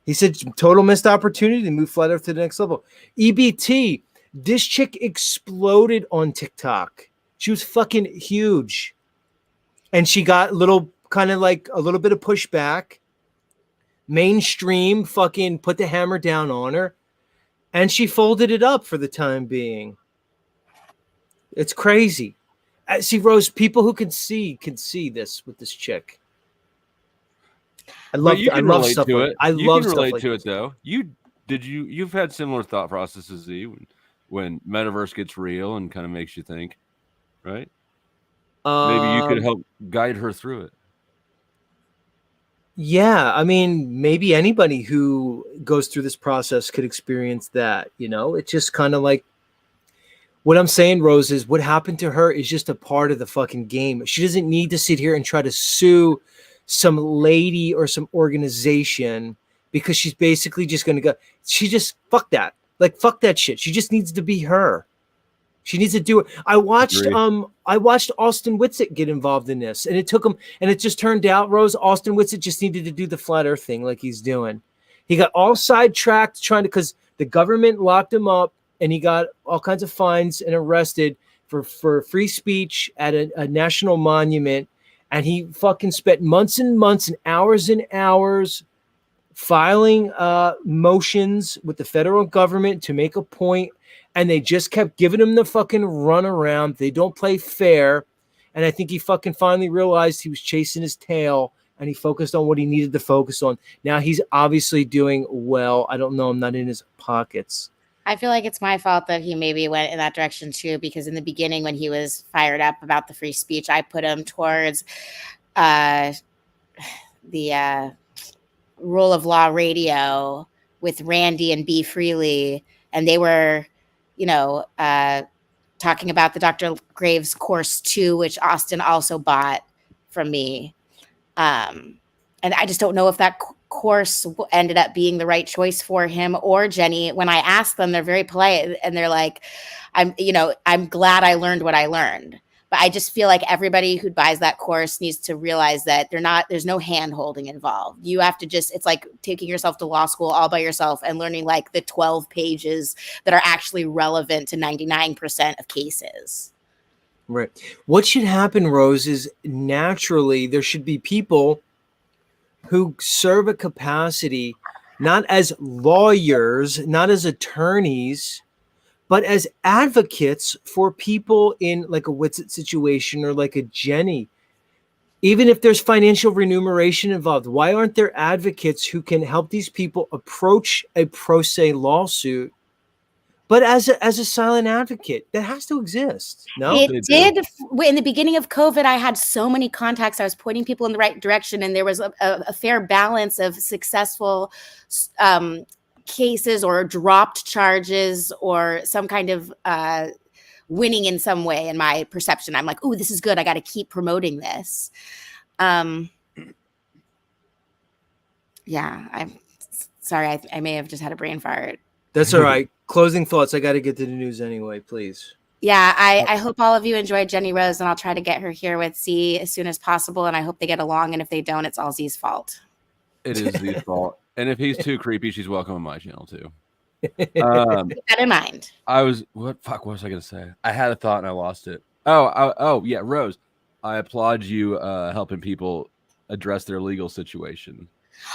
he said total missed opportunity to move flat earth to the next level. EBT, this chick exploded on TikTok. She was fucking huge. And she got a little bit of pushback. Mainstream fucking put the hammer down on her, and she folded it up for the time being. It's crazy. See, Rose, people who can see this with this chick. I love stuff like it. I love stuff like to it though. You've had similar thought processes, Z, when metaverse gets real and kind of makes you think, right? Maybe you could help guide her through it. Yeah, I mean, maybe anybody who goes through this process could experience that, you know? It's just kind of like what I'm saying, Rose, is what happened to her is just a part of the fucking game. She doesn't need to sit here and try to sue some lady or some organization because she's basically just going to go. She just fuck that. Like, fuck that shit. She just needs to be her. She needs to do it. I watched Austin Whitsitt get involved in this, and it took him, and it just turned out, Rose, Austin Whitsitt just needed to do the flat earth thing like he's doing. He got all sidetracked because the government locked him up, and he got all kinds of fines and arrested for free speech at a national monument, and he fucking spent months and months and hours filing motions with the federal government to make a point. And they just kept giving him the fucking run around. They don't play fair. And I think he fucking finally realized he was chasing his tail and he focused on what he needed to focus on. Now he's obviously doing well. I don't know. I'm not in his pockets. I feel like it's my fault that he maybe went in that direction too, because in the beginning when he was fired up about the free speech, I put him towards the Rule of Law Radio with Randy and B. Freely. And they were talking about the Dr. Graves course too, which Austin also bought from me. And I just don't know if that course ended up being the right choice for him or Jenny. When I asked them, they're very polite and they're like, I'm glad I learned what I learned. But I just feel like everybody who buys that course needs to realize that there's no hand holding involved. You have to it's like taking yourself to law school all by yourself and learning like the 12 pages that are actually relevant to 99% of cases. Right. What should happen, Rose, is naturally there should be people who serve a capacity, not as lawyers, not as attorneys, but as advocates for people in like a Whitsitt situation or like a Jenny. Even if there's financial remuneration involved, why aren't there advocates who can help these people approach a pro se lawsuit, but as a silent advocate, that has to exist. No, It They do. did. In the beginning of COVID, I had so many contacts. I was pointing people in the right direction, and there was a fair balance of successful cases or dropped charges or some kind of winning in some way in my perception. I'm like, oh, this is good. I got to keep promoting this. Yeah, I'm sorry. I may have just had a brain fart. that's all right. Closing thoughts. I got to get to the news anyway, please. Yeah, I hope all of you enjoyed Jenny Rose, and I'll try to get her here with Z as soon as possible. And I hope they get along. And if they don't, it's all Z's fault. It is Z's fault. And if he's too creepy, she's welcome on my channel too. Keep that in mind. What was I gonna say? I had a thought and I lost it. Oh yeah, Rose. I applaud you helping people address their legal situation.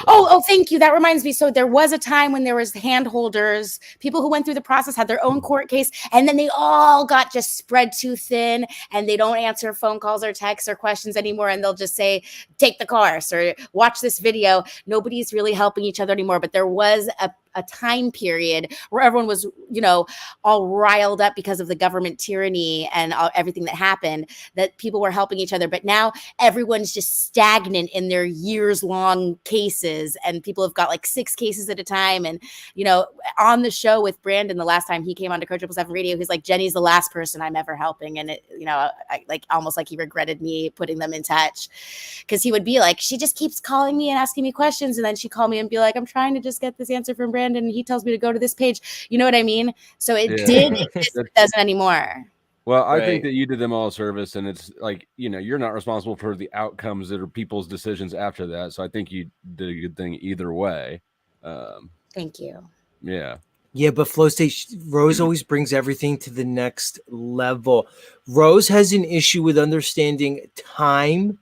Oh, thank you. That reminds me. So there was a time when there was hand holders, people who went through the process had their own court case, and then they all got just spread too thin, and they don't answer phone calls or texts or questions anymore, and they'll just say, take the course or watch this video. Nobody's really helping each other anymore, but there was a time period where everyone was, all riled up because of the government tyranny and everything that happened, that people were helping each other. But now everyone's just stagnant in their years-long cases, and people have got like 6 cases at a time. And, on the show with Brandon, the last time he came on to Code 777 Radio, he's like, Jenny's the last person I'm ever helping. And, I like almost like he regretted me putting them in touch, because he would be like, she just keeps calling me and asking me questions. And then she'd call me and be like, I'm trying to just get this answer from Brandon, and he tells me to go to this page. You know what I mean? So it did exist, but it doesn't anymore. Well, I think that you did them all a service, and it's like, you're not responsible for the outcomes that are people's decisions after that. So I think you did a good thing either way. Thank you. Yeah. Yeah, but Flow State, Rose always brings everything to the next level. Rose has an issue with understanding time,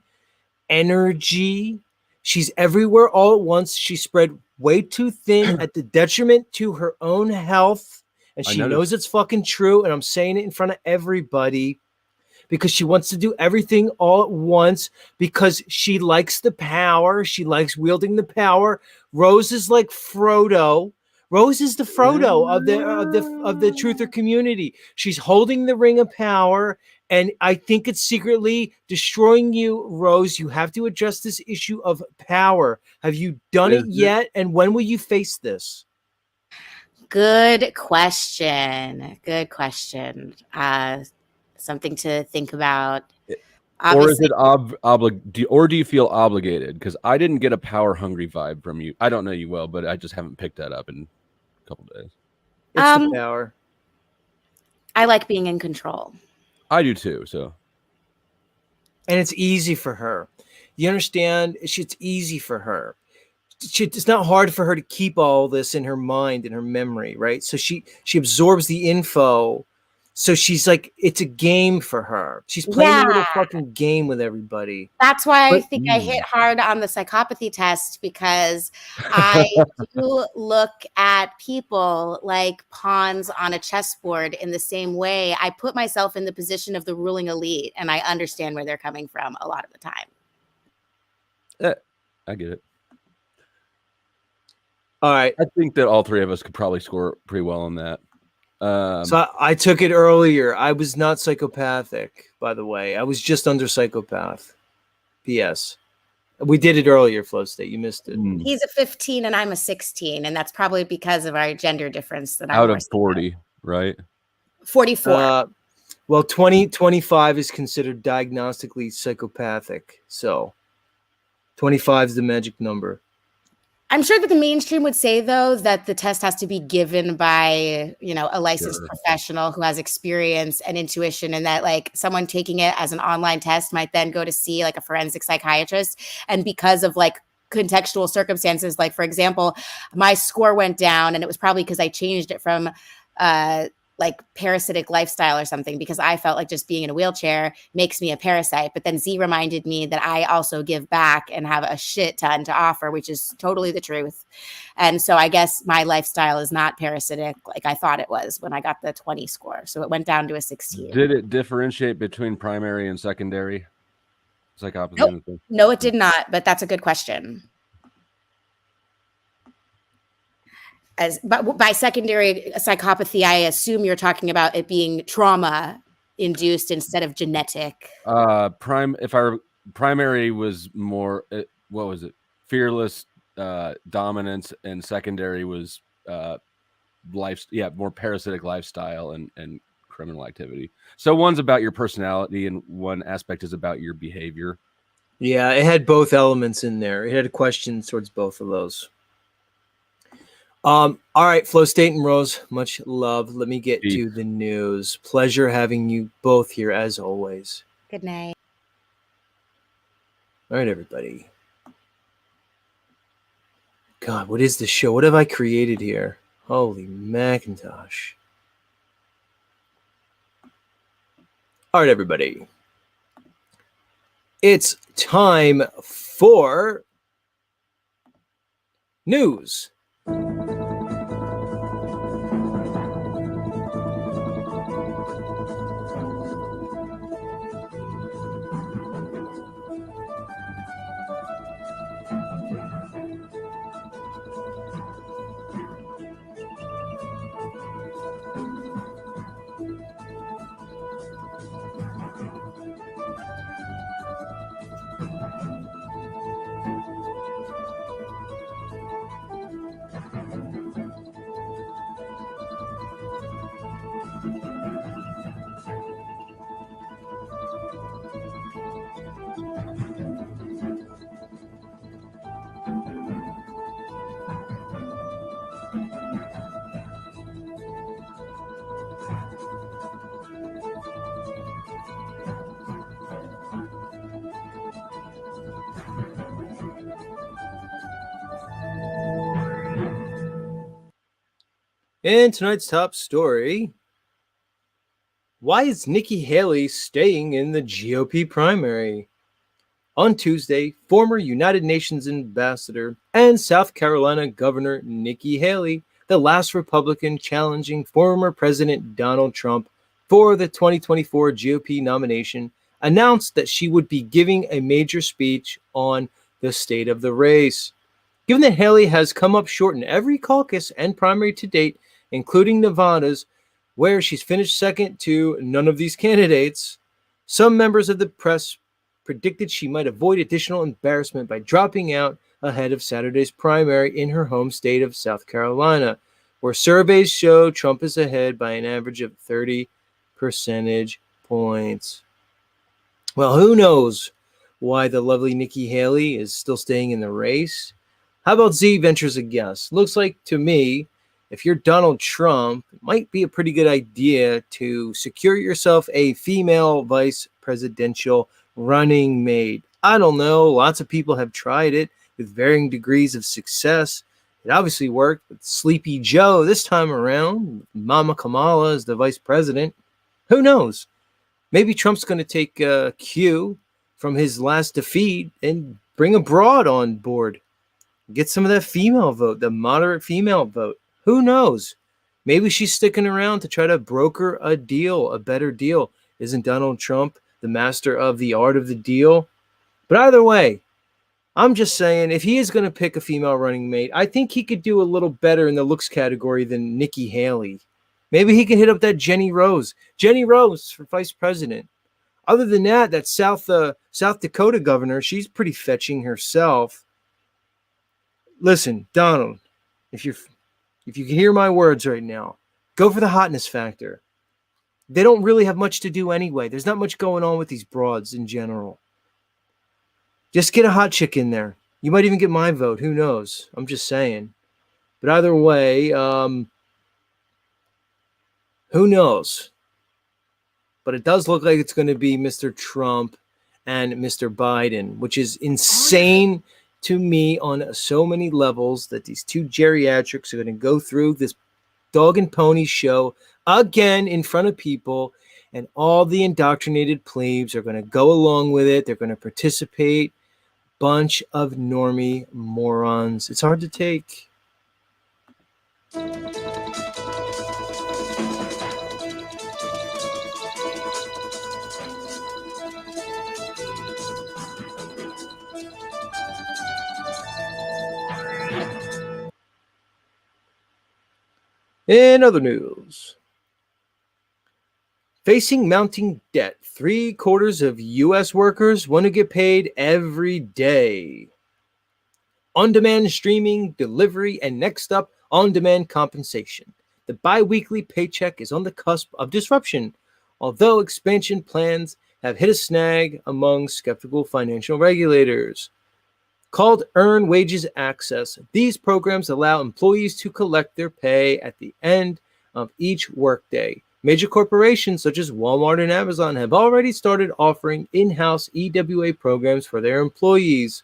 energy. She's everywhere all at once. She's spread way too thin at the detriment to her own health. And she knows it's fucking true. And I'm saying it in front of everybody because she wants to do everything all at once because she likes the power. She likes wielding the power. Rose is like Frodo. Rose is the Frodo of the truther community. She's holding the ring of power, and I think it's secretly destroying you, Rose. You have to address this issue of power. Have you done it yet? And when will you face this? Good question. Good question. Something to think about. Or is it or do you feel obligated? Because I didn't get a power hungry vibe from you. I don't know you well, but I just haven't picked that up in a couple days. It's the power. I like being in control. I do too. So, and it's easy for her. You understand? It's easy for her. It's not hard for her to keep all this in her mind and her memory, right? So she absorbs the info. So she's like, it's a game for her. She's playing a little fucking game with everybody. That's why I think I hit hard on the psychopathy test, because I do look at people like pawns on a chessboard in the same way. I put myself in the position of the ruling elite, and I understand where they're coming from a lot of the time. I get it. All right. I think that all 3 of us could probably score pretty well on that. So I took it earlier. I was not psychopathic, by the way. I was just under psychopath. P.S. We did it earlier, Flow State. You missed it. He's a 15 and I'm a 16, and that's probably because of our gender difference. That out of 40, right? 44. Well, 25 is considered diagnostically psychopathic. So 25 is the magic number. I'm sure that the mainstream would say, though, that the test has to be given by, a licensed professional who has experience and intuition, and that like someone taking it as an online test might then go to see like a forensic psychiatrist. And because of like contextual circumstances, like, for example, my score went down, and it was probably because I changed it from like parasitic lifestyle or something, because I felt like just being in a wheelchair makes me a parasite. But then Z reminded me that I also give back and have a shit ton to offer, which is totally the truth. And so I guess my lifestyle is not parasitic like I thought it was when I got the 20 score. So it went down to a 16. Did it differentiate between primary and secondary psychopathy? Nope. No, it did not. But that's a good question. but by secondary psychopathy, I assume you're talking about it being trauma induced instead of genetic. Primary was more, what was it? Fearless dominance, and secondary was more parasitic lifestyle and criminal activity. So one's about your personality and one aspect is about your behavior. Yeah, it had both elements in there. It had questions towards both of those. All right, Flow State and Rose, much love. Let me get to the news. Pleasure having you both here as always. Good night. All right, everybody. God, what is this show? What have I created here? Holy Macintosh. All right, everybody. It's time for news. And tonight's top story: why is Nikki Haley staying in the GOP primary? On Tuesday, former United Nations ambassador and South Carolina Governor Nikki Haley, the last Republican challenging former President Donald Trump for the 2024 GOP nomination, announced that she would be giving a major speech on the state of the race. Given that Haley has come up short in every caucus and primary to date, including Nevada's, where she's finished second to none of these candidates, some members of the press predicted she might avoid additional embarrassment by dropping out ahead of Saturday's primary in her home state of South Carolina, where surveys show Trump is ahead by an average of 30 percentage points. Well, who knows why the lovely Nikki Haley is still staying in the race? How about Z ventures a guess? Looks like to me, if you're Donald Trump, it might be a pretty good idea to secure yourself a female vice presidential running mate. I don't know. Lots of people have tried it with varying degrees of success. It obviously worked with Sleepy Joe this time around. Mama Kamala as the vice president. Who knows? Maybe Trump's going to take a cue from his last defeat and bring a broad on board. Get some of that female vote, the moderate female vote. Who knows? Maybe she's sticking around to try to broker a deal, a better deal. Isn't Donald Trump the master of the art of the deal? But either way, I'm just saying, if he is going to pick a female running mate, I think he could do a little better in the looks category than Nikki Haley. Maybe he can hit up that Jenny Rose. Jenny Rose for vice president. Other than that South Dakota governor, she's pretty fetching herself. Listen, Donald, if you can hear my words right now, go for the hotness factor. They don't really have much to do anyway. There's not much going on with these broads in general. Just get a hot chick in there. You might even get my vote. Who knows? I'm just saying. But either way, who knows? But it does look like it's going to be Mr. Trump and Mr. Biden, which is insane to me on so many levels, that these two geriatrics are going to go through this dog and pony show again in front of people, and all the indoctrinated plebes are going to go along with it. They're going to participate. Bunch of normie morons. It's hard to take. In other news, facing mounting debt, 3/4 of U.S. workers want to get paid every day. On-demand streaming, delivery, and next up, on-demand compensation. The bi-weekly paycheck is on the cusp of disruption, although expansion plans have hit a snag among skeptical financial regulators. Called Earned Wages Access, these programs allow employees to collect their pay at the end of each workday. Major corporations such as Walmart and Amazon have already started offering in-house EWA programs for their employees.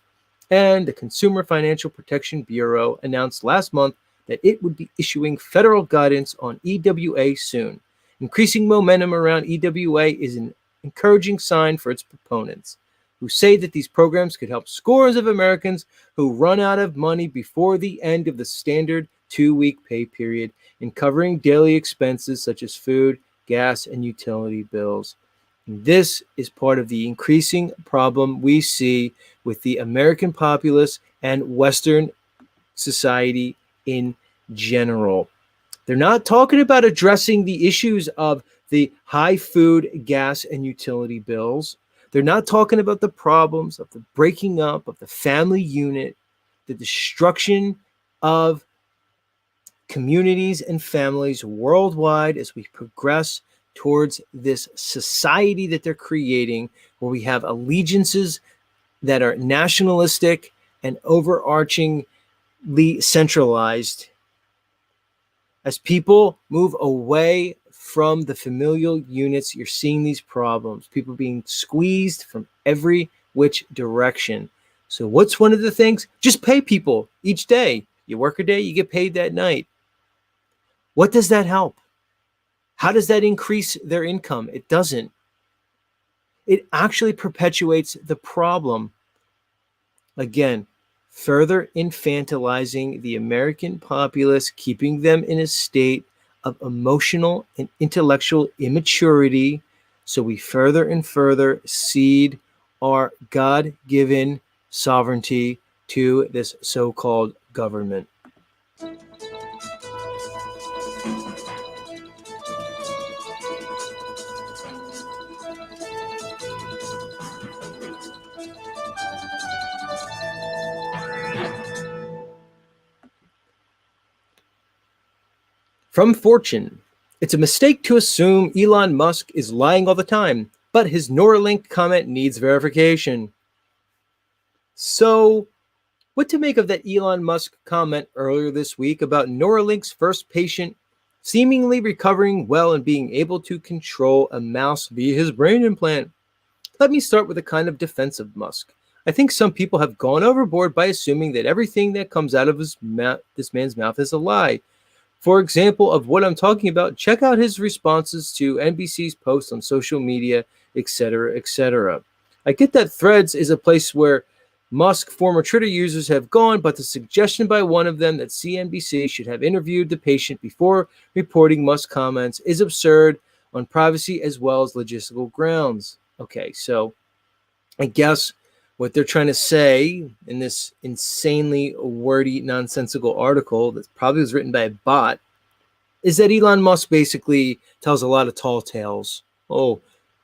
And the Consumer Financial Protection Bureau announced last month that it would be issuing federal guidance on EWA soon. Increasing momentum around EWA is an encouraging sign for its proponents, who say that these programs could help scores of Americans who run out of money before the end of the standard 2-week pay period in covering daily expenses such as food, gas, and utility bills. And this is part of the increasing problem we see with the American populace and Western society in general. They're not talking about addressing the issues of the high food, gas, and utility bills. They're not talking about the problems of the breaking up of the family unit, the destruction of communities and families worldwide as we progress towards this society that they're creating, where we have allegiances that are nationalistic and overarchingly centralized. As people move away from the familial units, you're seeing these problems, people being squeezed from every which direction. So what's one of the things? Just pay people each day. You work a day, you get paid that night. What does that help? How does that increase their income? It doesn't. It actually perpetuates the problem. Again, further infantilizing the American populace, keeping them in a state of emotional and intellectual immaturity, so we further and further cede our God-given sovereignty to this so-called government. From Fortune, it's a mistake to assume Elon Musk is lying all the time, but his Neuralink comment needs verification. So, what to make of that Elon Musk comment earlier this week about Neuralink's first patient seemingly recovering well and being able to control a mouse via his brain implant? Let me start with a kind of defense of Musk. I think some people have gone overboard by assuming that everything that comes out of this man's mouth is a lie. For example of what I'm talking about, check out his responses to NBC's posts on social media, etc., etc. I get that Threads is a place where Musk former Twitter users have gone, but the suggestion by one of them that CNBC should have interviewed the patient before reporting Musk comments is absurd on privacy as well as logistical grounds. Okay, so I guess what they're trying to say in this insanely wordy, nonsensical article that probably was written by a bot is that Elon Musk basically tells a lot of tall tales. Oh,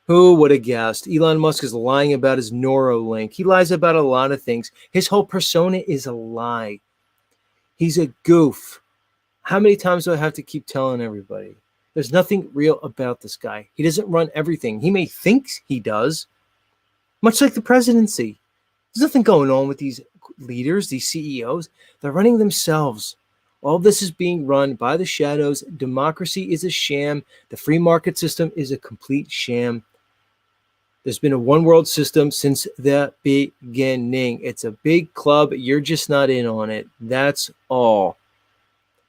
who would have guessed? Elon Musk is lying about his Neuralink. He lies about a lot of things. His whole persona is a lie. He's a goof. How many times do I have to keep telling everybody? There's nothing real about this guy. He doesn't run everything. He may think he does, much like the presidency. There's nothing going on with these leaders, these CEOs. They're running themselves. All this is being run by the shadows. Democracy is a sham. The free market system is a complete sham. There's been a one world system since the beginning. It's a big club. You're just not in on it. That's all.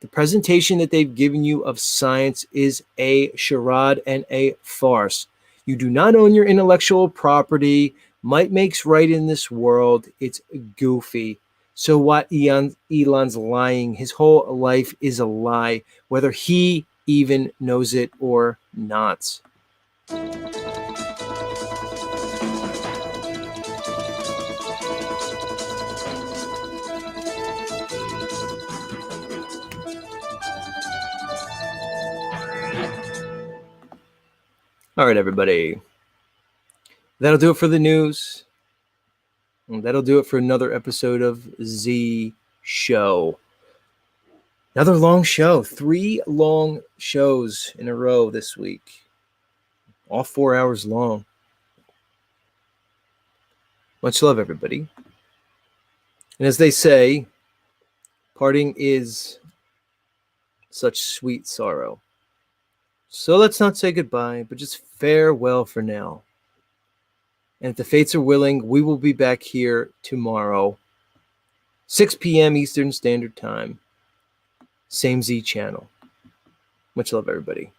The presentation that they've given you of science is a charade and a farce. You do not own your intellectual property. Might makes right in this world. It's goofy. So what? Elon's lying. His whole life is a lie, whether he even knows it or not. All right, everybody. That'll do it for the news. And that'll do it for another episode of Z Show. Another long show. 3 long shows in a row this week. All 4 hours long. Much love, everybody. And as they say, parting is such sweet sorrow. So let's not say goodbye, but just farewell for now. And if the fates are willing, we will be back here tomorrow, 6 p.m. Eastern Standard Time. Same Z channel. Much love, everybody.